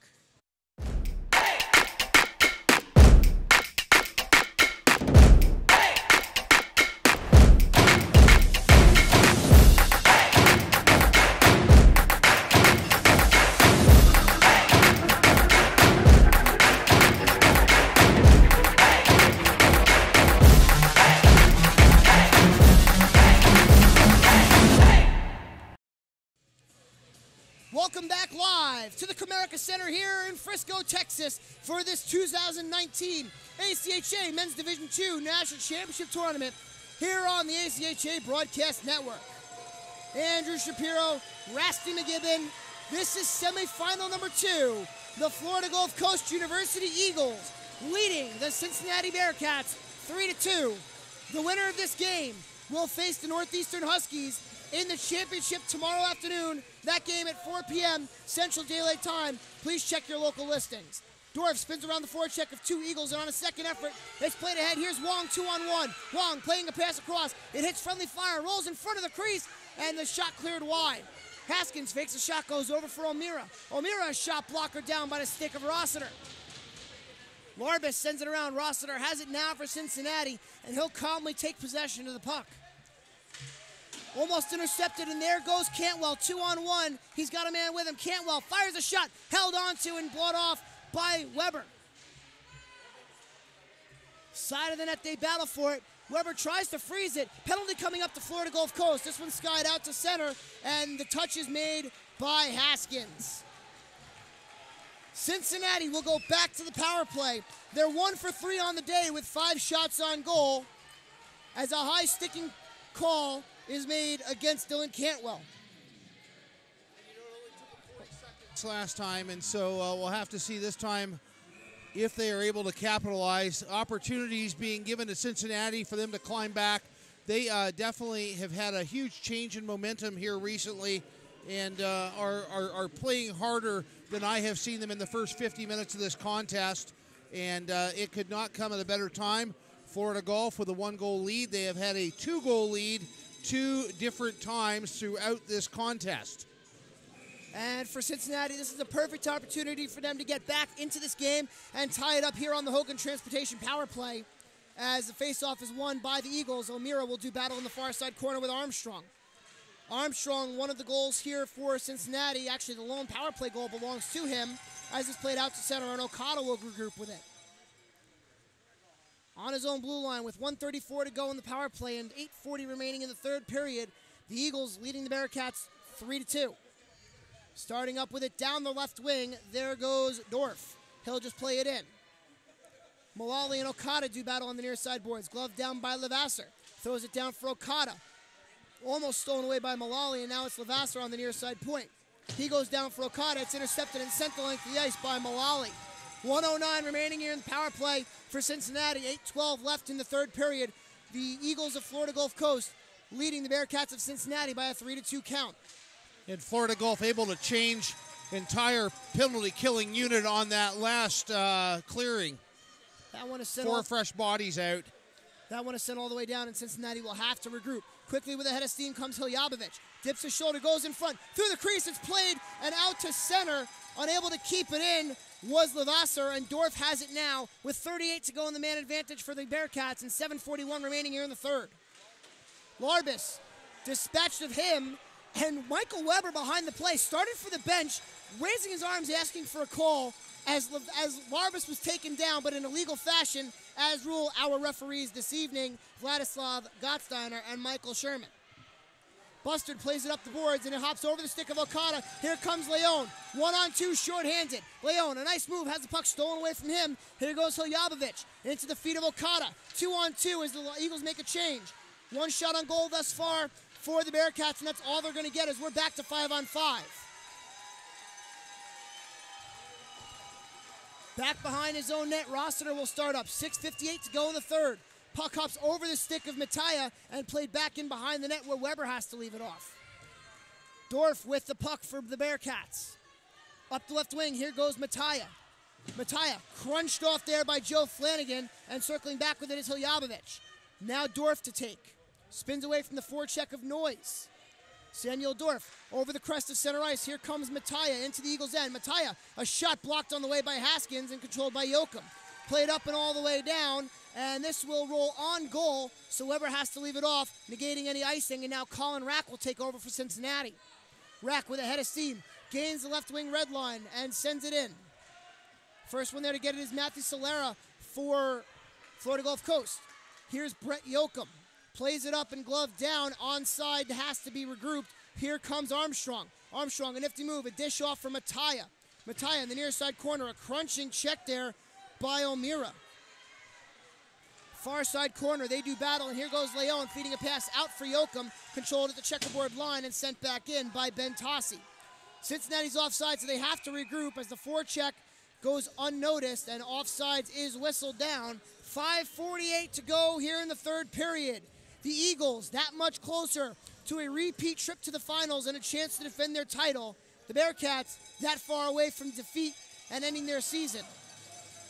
Welcome back live to the Comerica Center here in Frisco, Texas for this 2019 ACHA Men's Division II National Championship Tournament here on the ACHA Broadcast Network. Andrew Shapiro, Rasty McGibbon. This is semifinal number 2. The Florida Gulf Coast University Eagles leading the Cincinnati Bearcats 3-2. The winner of this game will face the Northeastern Huskies in the championship tomorrow afternoon. That game at 4 p.m. Central Daylight Time. Please check your local listings. Dorf spins around the forecheck of 2 Eagles, and on a second effort, it's played ahead. Here's Wong 2-on-1. Wong playing a pass across. It hits friendly fire, rolls in front of the crease, and the shot cleared wide. Haskins fakes a shot, goes over for O'Meara. O'Meara, a shot blocker down by the stick of Rossiter. Larbus sends it around. Rossiter has it now for Cincinnati, and he'll calmly take possession of the puck. Almost intercepted, and there goes Cantwell, 2-on-1. He's got a man with him. Cantwell fires a shot, held onto and brought off by Weber. Side of the net, they battle for it. Weber tries to freeze it. Penalty coming up to Florida Gulf Coast. This one skied out to center, and the touch is made by Haskins. Cincinnati will go back to the power play. They're 1 for 3 on the day with 5 shots on goal, as a high sticking call is made against Dylan Cantwell. Last time, and so we'll have to see this time if they are able to capitalize. Opportunities being given to Cincinnati for them to climb back. They definitely have had a huge change in momentum here recently, and are playing harder than I have seen them in the first 50 minutes of this contest, and it could not come at a better time. Florida Gulf with a 1-goal lead. They have had a 2-goal lead 2 different times throughout this contest. And for Cincinnati, this is a perfect opportunity for them to get back into this game and tie it up here on the Hogan Transportation power play. As the faceoff is won by the Eagles, O'Meara will do battle in the far side corner with Armstrong. Armstrong, one of the goals here for Cincinnati. Actually, the lone power play goal belongs to him, as it's played out to center, and Okada will regroup with it. On his own blue line with 1:34 to go in the power play and 8:40 remaining in the third period, the Eagles leading the Bearcats 3-2. Starting up with it down the left wing, there goes Dorf. He'll just play it in. Mullally and Okada do battle on the near side boards. Glove down by Levasseur. Throws it down for Okada. Almost stolen away by Mullally, and now it's Levasseur on the near side point. He goes down for Okada. It's intercepted and sent the length of the ice by Mullally. 1:09 remaining here in the power play for Cincinnati. 8:12 left in the third period. The Eagles of Florida Gulf Coast leading the Bearcats of Cincinnati by a 3-2 count. And Florida Gulf able to change entire penalty killing unit on that last clearing. That one is sent 4 fresh bodies out. That one is sent all the way down, and Cincinnati will have to regroup. Quickly with a head of steam comes Hiljabovic. Dips his shoulder, goes in front. Through the crease, it's played, and out to center. Unable to keep it in was Levasseur, and Dorf has it now with 38 to go in the man advantage for the Bearcats and 7:41 remaining here in the third. Larbus dispatched of him, and Michael Weber behind the play started for the bench, raising his arms asking for a call as Larbus was taken down, but in a legal fashion, as rule our referees this evening, Vladislav Gottsteiner and Michael Sherman. Bustard plays it up the boards, and it hops over the stick of Okada. Here comes Leon. 1-on-2, short-handed. Leon, a nice move, has the puck stolen away from him. Here goes Hiljabovic into the feet of Okada. 2-on-2 as the Eagles make a change. 1 shot on goal thus far for the Bearcats, and that's all they're going to get as we're back to 5-on-5. Back behind his own net, Rossiter will start up. 6:58 to go in the third. Puck hops over the stick of Mattia and played back in behind the net where Weber has to leave it off. Dorf with the puck for the Bearcats. Up the left wing, here goes Mattia. Mattia crunched off there by Joe Flanagan, and circling back with it is Hiljabovic. Now Dorf to take. Spins away from the forecheck of Noyes. Samuel Dorf over the crest of center ice. Here comes Mattia into the Eagles' end. Mattia, a shot blocked on the way by Haskins and controlled by Yoakum. Played up and all the way down, and this will roll on goal, so Weber has to leave it off, negating any icing, and now Colin Rack will take over for Cincinnati. Rack with a head of steam, gains the left wing red line, and sends it in. First one there to get it is Matthew Solera for Florida Gulf Coast. Here's Brett Yoakum. Plays it up and glove down. Onside has to be regrouped. Here comes Armstrong. Armstrong, a nifty move. A dish off for Mattia. Mattia in the near side corner. A crunching check there by O'Meara. Far side corner. They do battle. And here goes Leon feeding a pass out for Yoakum. Controlled at the checkerboard line and sent back in by Ben Tossi. Cincinnati's offside, so they have to regroup as the forecheck goes unnoticed. And offsides is whistled down. 5:48 to go here in the third period. The Eagles that much closer to a repeat trip to the finals and a chance to defend their title. The Bearcats that far away from defeat and ending their season.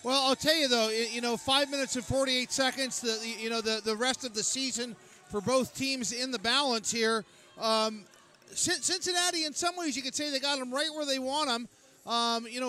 Well, I'll tell you though, 5 minutes and 48 seconds. The rest of the season for both teams in the balance here. Cincinnati, in some ways, you could say they got them right where they want them.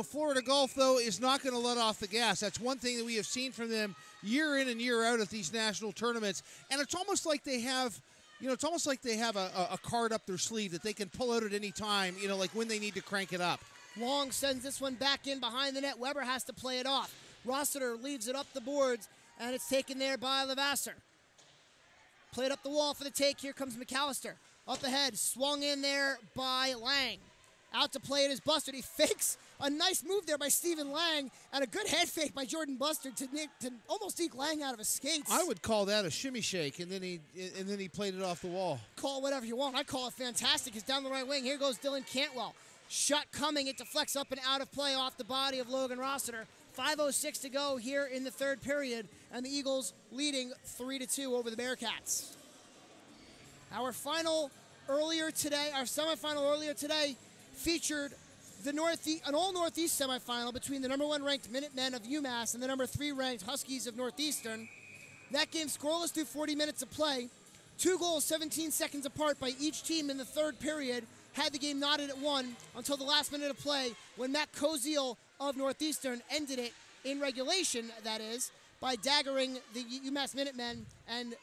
Florida Gulf though is not going to let off the gas. That's one thing that we have seen from them year in and year out at these national tournaments, and it's almost like they have, a card up their sleeve that they can pull out at any time, like when they need to crank it up. Long sends this one back in behind the net. Weber has to play it off. Rossiter leaves it up the boards, and it's taken there by Levasseur. Played up the wall for the take. Here comes McAllister. Up ahead, swung in there by Lang. Out to play it is Bustard. He fakes a nice move there by Stephen Lang and a good head fake by Jordan Bustard to almost eke Lang out of his skates. I would call that a shimmy shake, and then he played it off the wall. Call it whatever you want. I call it fantastic. He's down the right wing. Here goes Dylan Cantwell. Shot coming. It deflects up and out of play off the body of Logan Rossiter. 5:06 to go here in the third period, and the Eagles leading 3-2 over the Bearcats. Our semifinal earlier today featured an all-Northeast semifinal between the number 1 ranked Minutemen of UMass and the number 3 ranked Huskies of Northeastern. That game scoreless through 40 minutes of play. 2 goals 17 seconds apart by each team in the third period. Had the game knotted at 1 until the last minute of play when Matt Koziel of Northeastern ended it in regulation, that is, by daggering the UMass Minutemen, and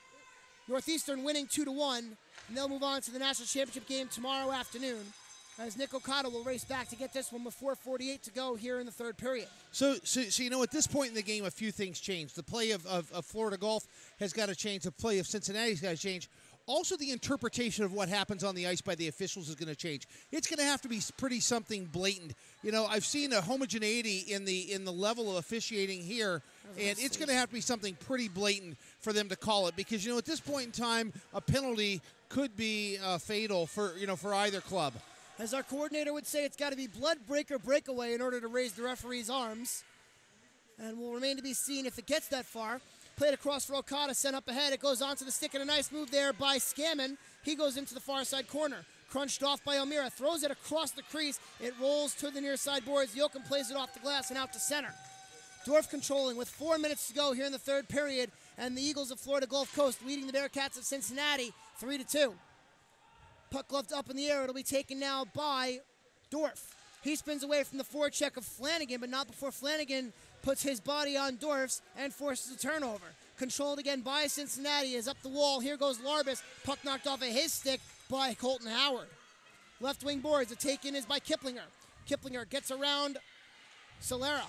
Northeastern winning 2-1. And they'll move on to the national championship game tomorrow afternoon, as Nick Okada will race back to get this one before 48 to go here in the third period. So at this point in the game, a few things changed. The play of Florida Gulf has got to change. The play of Cincinnati's got to change. Also, the interpretation of what happens on the ice by the officials is going to change. It's going to have to be pretty something blatant. I've seen a homogeneity in the level of officiating here, and it's going to have to be something pretty blatant for them to call it, because at this point in time, a penalty could be fatal for either club. As our coordinator would say, it's got to be blood break or breakaway in order to raise the referee's arms, and will remain to be seen if it gets that far. Played across for Okada, sent up ahead. It goes onto the stick, and a nice move there by Scammon. He goes into the far side corner. Crunched off by O'Meara. Throws it across the crease. It rolls to the near side boards. Yoakum plays it off the glass and out to center. Dorf controlling with 4 minutes to go here in the third period, and the Eagles of Florida Gulf Coast leading the Bearcats of Cincinnati 3-2. Puck gloved up in the air. It'll be taken now by Dorf. He spins away from the forecheck of Flanagan, but not before Flanagan puts his body on Dorf's and forces a turnover. Controlled again by Cincinnati is up the wall. Here goes Larbus. Puck knocked off of his stick by Colton Howard. Left wing boards. The take-in is by Kiplinger. Kiplinger gets around Solera.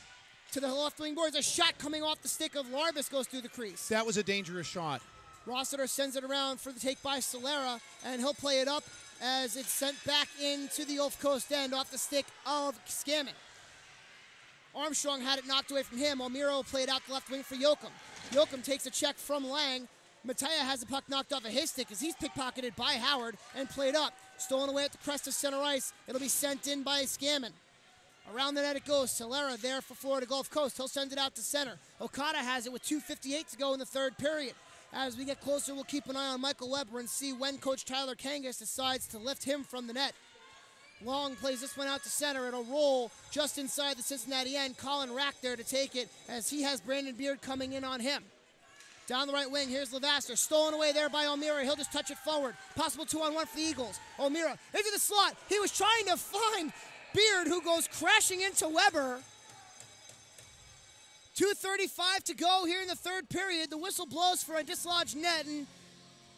To the left wing boards. A shot coming off the stick of Larbus goes through the crease. That was a dangerous shot. Rossiter sends it around for the take by Solera, and he'll play it up as it's sent back into the Gulf Coast end off the stick of Scammon. Armstrong had it knocked away from him. O'Meara played out the left wing for Yoakum. Yoakum takes a check from Lang. Mattia has the puck knocked off of his stick as he's pickpocketed by Howard and played up. Stolen away at the crest of center ice. It'll be sent in by Scammon. Around the net it goes. Solera there for Florida Gulf Coast. He'll send it out to center. Okada has it with 2:58 to go in the third period. As we get closer, we'll keep an eye on Michael Weber and see when Coach Tyler Kangas decides to lift him from the net. Long plays this one out to center. It'll roll just inside the Cincinnati end. Colin Rack there to take it as he has Brandon Beard coming in on him. Down the right wing, here's Levasseur. Stolen away there by O'Meara. He'll just touch it forward. Possible 2-on-1 for the Eagles. O'Meara into the slot. He was trying to find Beard, who goes crashing into Weber. 2:35 to go here in the third period. The whistle blows for a dislodged net, and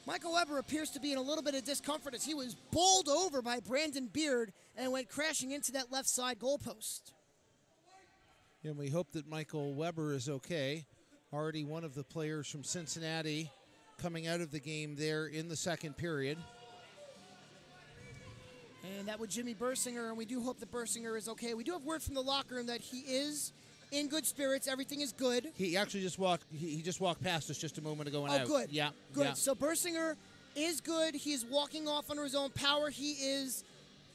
Michael Weber appears to be in a little bit of discomfort as he was bowled over by Brandon Beard and went crashing into that left side goalpost. And we hope that Michael Weber is okay. Already one of the players from Cincinnati coming out of the game there in the second period. And that was Jimmy Bursinger, and we do hope that Bursinger is okay. We do have word from the locker room that he is in good spirits. Everything is good. He actually just walked. He just walked past us just a moment ago and out. Oh, good. Yeah, good. Yeah. So Bursinger is good. He is walking off under his own power. He is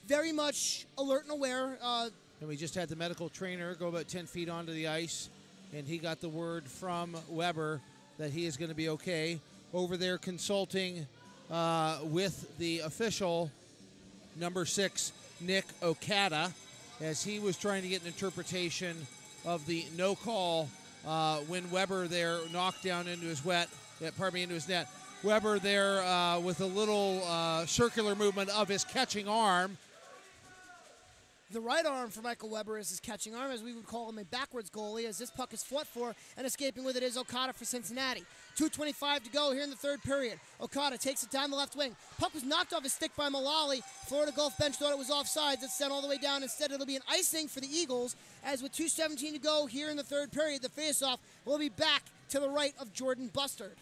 very much alert and aware. And we just had the medical trainer go about 10 feet onto the ice, and he got the word from Weber that he is going to be okay. Over there consulting with the official, number 6, Nick Okada, as he was trying to get an interpretation of the no call when Weber there knocked down into his into his net. Weber there with a little circular movement of his catching arm. The right arm for Michael Weber is his catching arm, as we would call him a backwards goalie, as this puck is fought for, and escaping with it is Okada for Cincinnati. 2:25 to go here in the third period. Okada takes it down the left wing. Puck was knocked off his stick by Mullally. Florida Gulf bench thought it was offsides. It's sent all the way down. Instead, it'll be an icing for the Eagles, as with 2:17 to go here in the third period, the faceoff will be back to the right of Jordan Bustard.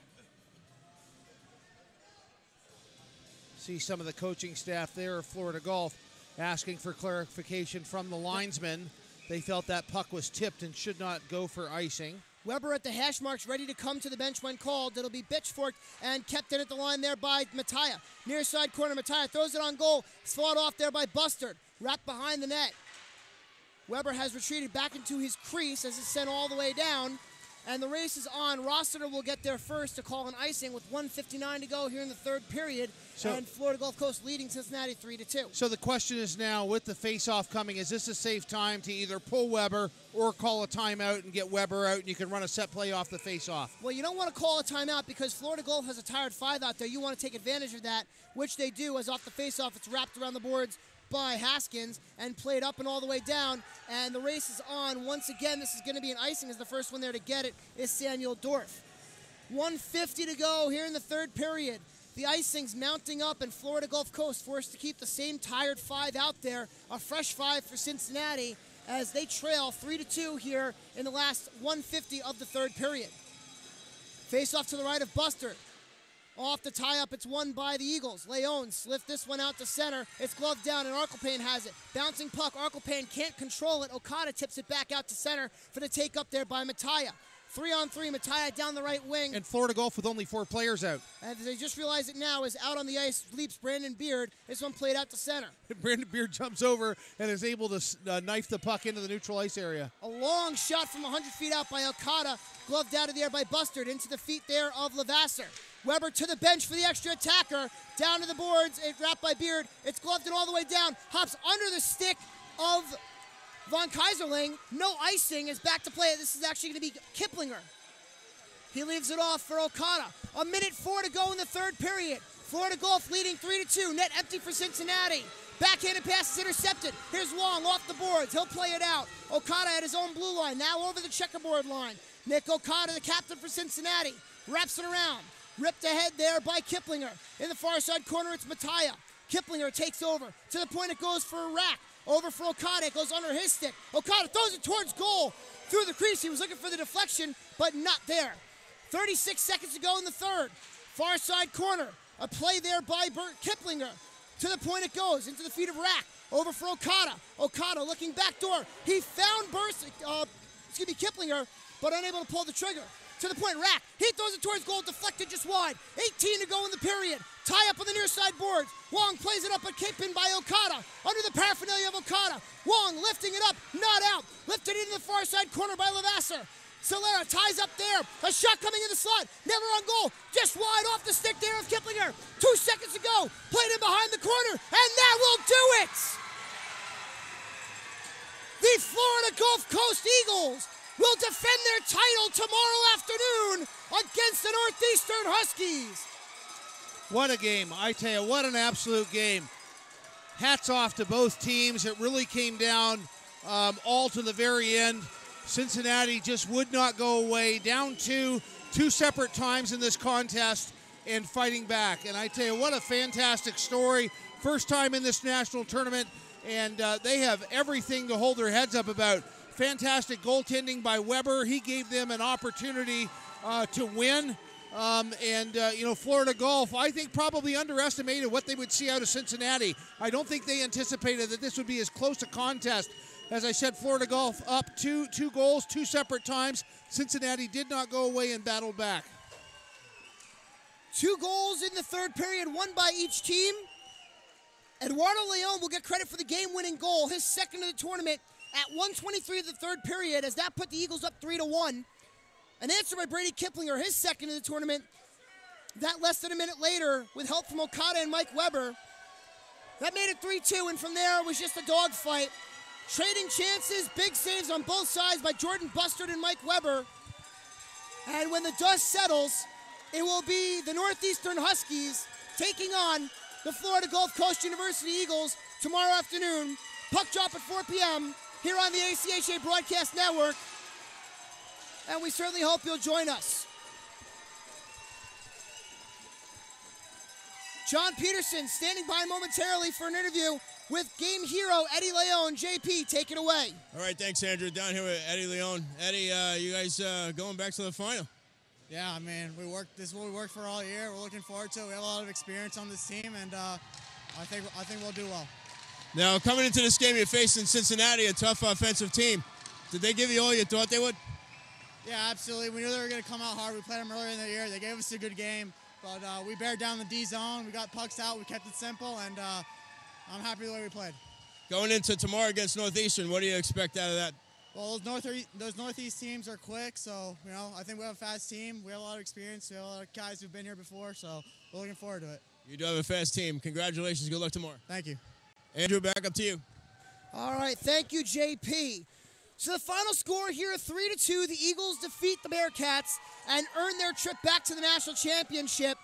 See some of the coaching staff there of Florida Gulf asking for clarification from the linesmen. They felt that puck was tipped and should not go for icing. Weber at the hash marks, ready to come to the bench when called. It'll be Bitchfork and kept in at the line there by Mattia. Near side corner, Mattia throws it on goal. It's fought off there by Bustard. Wrapped behind the net. Weber has retreated back into his crease as it's sent all the way down. And the race is on. Rossiter will get there first to call an icing with 1:59 to go here in the third period. And Florida Gulf Coast leading Cincinnati 3-2. So the question is now, with the face-off coming, is this a safe time to either pull Weber or call a timeout and get Weber out and you can run a set play off the face-off? Well, you don't want to call a timeout because Florida Gulf has a tired 5 out there. You want to take advantage of that, which they do, as off the face-off it's wrapped around the boards by Haskins and played up and all the way down, and the race is on. Once again, this is going to be an icing, as the first one there to get it is Samuel Dorff. 1:50 to go here in the third period. The icing's mounting up, and Florida Gulf Coast forced to keep the same tired 5 out there, a fresh 5 for Cincinnati, as they trail 3-2 here in the last 1:50 of the third period. Face off to the right of Bustard. Off the tie-up, it's won by the Eagles. Leones lift this one out to center. It's gloved down, and Arkelpane has it. Bouncing puck, Arkelpane can't control it. Okada tips it back out to center for the take-up there by Mattia. 3-on-3, Mattia down the right wing. And Florida Gulf with only 4 players out. And they just realize it now, is out on the ice, leaps Brandon Beard. This one played out to center. Brandon Beard jumps over and is able to knife the puck into the neutral ice area. A long shot from 100 feet out by Okada, gloved out of the air by Bustard, into the feet there of Levasseur. Weber to the bench for the extra attacker. Down to the boards, it wrapped by Beard. It's gloved and all the way down. Hops under the stick of Von Kaiserling. No icing, is back to play. This is actually going to be Kiplinger. He leaves it off for Okada. 1:04 to go in the third period. Florida Gulf leading 3-2. Net empty for Cincinnati. Backhanded pass is intercepted. Here's Long off the boards. He'll play it out. Okada at his own blue line. Now over the checkerboard line. Nick Okada, the captain for Cincinnati, wraps it around. Ripped ahead there by Kiplinger. In the far side corner, it's Mattia. Kiplinger takes over. To the point it goes for a rack. Over for Okada. It goes under his stick. Okada throws it towards goal. Through the crease. He was looking for the deflection, but not there. 36 seconds to go in the third. Far side corner. A play there by Kiplinger. To the point it goes. Into the feet of Rack. Over for Okada. Okada looking back door. He found Kiplinger, but unable to pull the trigger. To the point, Rack. He throws it towards goal, deflected just wide. 18 to go in the period. Tie up on the near side boards. Wong plays it up, but kicked in by Okada. Under the paraphernalia of Okada. Wong lifting it up, not out. Lifted into the far side corner by Levasseur. Solera ties up there. A shot coming in the slot. Never on goal. Just wide off the stick there of Kiplinger. 2 seconds to go. Played in behind the corner, and that will do it. The Florida Gulf Coast Eagles will defend their title tomorrow afternoon against the Northeastern Huskies. What a game. I tell you, what an absolute game. Hats off to both teams. It really came down all to the very end. Cincinnati just would not go away. Down two separate times in this contest and fighting back. And I tell you, what a fantastic story. First time in this national tournament, and they have everything to hold their heads up about. Fantastic goaltending by Weber. He gave them an opportunity to win. Florida Gulf, I think, probably underestimated what they would see out of Cincinnati. I don't think they anticipated that this would be as close a contest. As I said, Florida Gulf up two goals, two separate times. Cincinnati did not go away and battled back. 2 goals in the third period, one by each team. Eduardo Leon will get credit for the game-winning goal, his second of the tournament, at 1:23 of the third period, as that put the Eagles up 3-1. An answer by Brady Kiplinger, his second of the tournament, that less than a minute later, with help from Okada and Mike Weber. That made it 3-2, and from there it was just a dogfight. Trading chances, big saves on both sides by Jordan Bustard and Mike Weber. And when the dust settles, it will be the Northeastern Huskies taking on the Florida Gulf Coast University Eagles tomorrow afternoon. Puck drop at 4 p.m. here on the ACHA Broadcast Network. And we certainly hope you'll join us. John Peterson standing by momentarily for an interview with game hero Eddie Leon. JP, take it away. All right, thanks, Andrew. Down here with Eddie Leon. Eddie, you guys going back to the final? Yeah, I mean, this is what we worked for all year. We're looking forward to it. We have a lot of experience on this team, and I think we'll do well. Now, coming into this game, you're facing Cincinnati, a tough offensive team. Did they give you all you thought they would? Yeah, absolutely. We knew they were going to come out hard. We played them earlier in the year. They gave us a good game, but we bared down the D zone. We got pucks out. We kept it simple, and I'm happy with the way we played. Going into tomorrow against Northeastern, what do you expect out of that? Well, those Northeast teams are quick, so I think we have a fast team. We have a lot of experience. We have a lot of guys who've been here before, so we're looking forward to it. You do have a fast team. Congratulations. Good luck tomorrow. Thank you. Andrew, back up to you. All right, thank you, JP. So the final score here, 3-2. The Eagles defeat the Bearcats and earn their trip back to the national championship.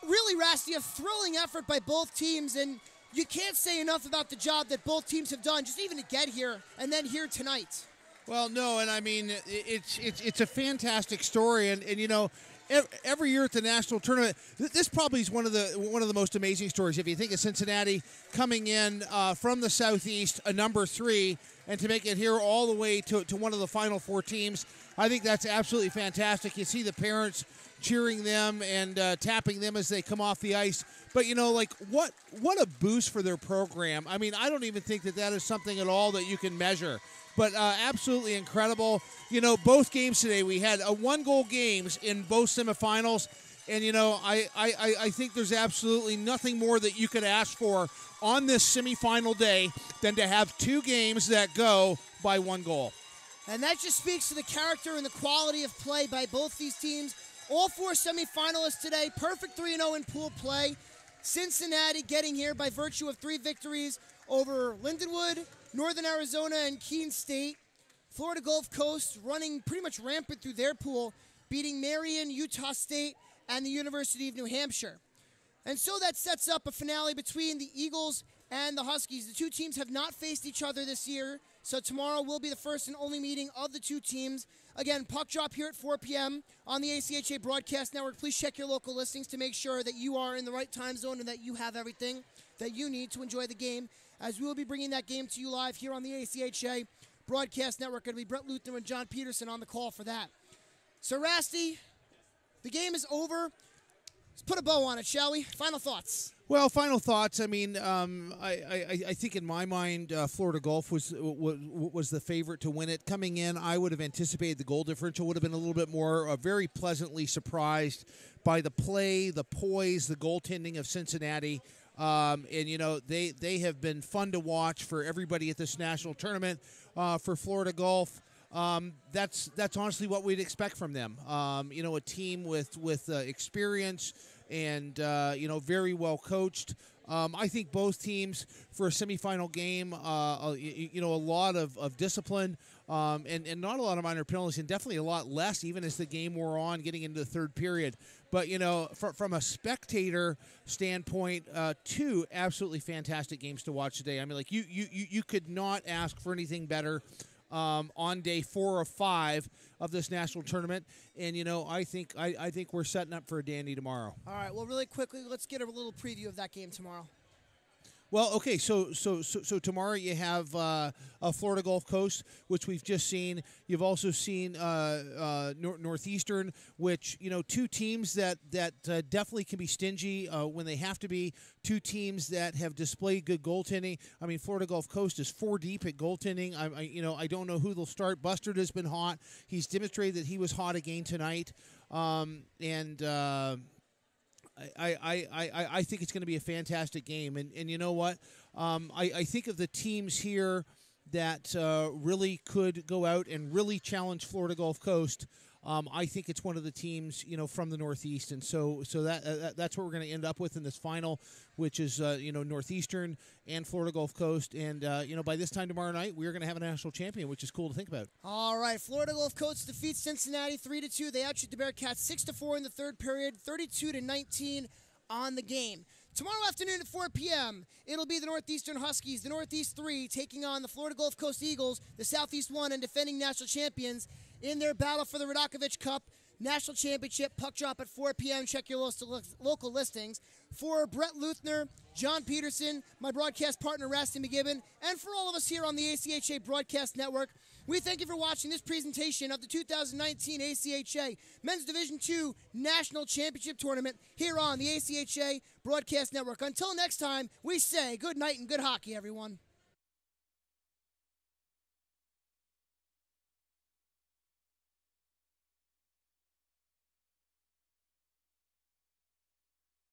Really, Rasty, a thrilling effort by both teams, and you can't say enough about the job that both teams have done, just even to get here and then here tonight. Well, no, and I mean, it's a fantastic story, and every year at the national tournament, this probably is one of the most amazing stories. If you think of Cincinnati coming in from the Southeast, a number 3, and to make it here all the way to one of the final 4 teams, I think that's absolutely fantastic. You see the parents cheering them and tapping them as they come off the ice. But, what a boost for their program. I mean, I don't even think that is something at all that you can measure. But absolutely incredible. Both games today, we had 1-goal games in both semifinals. And, I think there's absolutely nothing more that you could ask for on this semifinal day than to have 2 games that go by 1 goal. And that just speaks to the character and the quality of play by both these teams. All 4 semifinalists today, perfect 3-0 in pool play. Cincinnati getting here by virtue of 3 victories over Lindenwood, Northern Arizona, and Keene State. Florida Gulf Coast running pretty much rampant through their pool, beating Marion, Utah State, and the University of New Hampshire. And so that sets up a finale between the Eagles and the Huskies. The 2 teams have not faced each other this year, so tomorrow will be the first and only meeting of the 2 teams. Again, puck drop here at 4 p.m. on the ACHA Broadcast Network. Please check your local listings to make sure that you are in the right time zone and that you have everything that you need to enjoy the game, as we will be bringing that game to you live here on the ACHA Broadcast Network. Going to be Bret Luther and John Peterson on the call for that. So, Rasty, the game is over. Let's put a bow on it, shall we? Final thoughts. Well, final thoughts. I mean, I think in my mind, Florida Gulf was the favorite to win it. Coming in, I would have anticipated the goal differential would have been a little bit more. Very pleasantly surprised by the play, the poise, the goaltending of Cincinnati. And they have been fun to watch for everybody at this national tournament. For Florida Gulf, that's honestly what we'd expect from them. A team with experience, and very well coached. I think both teams for a semifinal game, a lot of discipline and not a lot of minor penalties, and definitely a lot less even as the game wore on, getting into the third period. But, from a spectator standpoint, two absolutely fantastic games to watch today. I mean, like, you could not ask for anything better on day 4 of 5 of this national tournament. And, I think we're setting up for a dandy tomorrow. All right, well, really quickly, let's get a little preview of that game tomorrow. Well, okay, so tomorrow you have Florida Gulf Coast, which we've just seen. You've also seen Northeastern, which, two teams that definitely can be stingy when they have to be. Two teams that have displayed good goaltending. I mean, Florida Gulf Coast is 4 deep at goaltending. I don't know who they'll start. Bustard has been hot. He's demonstrated that he was hot again tonight. I think it's going to be a fantastic game. And you know what? I think of the teams here that really could go out and really challenge Florida Gulf Coast. I think it's one of the teams, from the Northeast. And so that's what we're going to end up with in this final, which is, Northeastern and Florida Gulf Coast. And, by this time tomorrow night, we're going to have a national champion, which is cool to think about. All right. Florida Gulf Coast defeats Cincinnati 3-2. They outshoot the Bearcats 6-4 in the third period, 32-19 on the game. Tomorrow afternoon at 4 p.m., it'll be the Northeastern Huskies, the Northeast 3, taking on the Florida Gulf Coast Eagles, the Southeast 1 and defending national champions, in their battle for the Radakovich Cup National Championship. Puck drop at 4 p.m. Check your local listings. For Bret Luther, John Peterson, my broadcast partner, Rasty McGibbon, and for all of us here on the ACHA Broadcast Network, we thank you for watching this presentation of the 2019 ACHA Men's Division II National Championship Tournament here on the ACHA Broadcast Network. Until next time, we say good night and good hockey, everyone.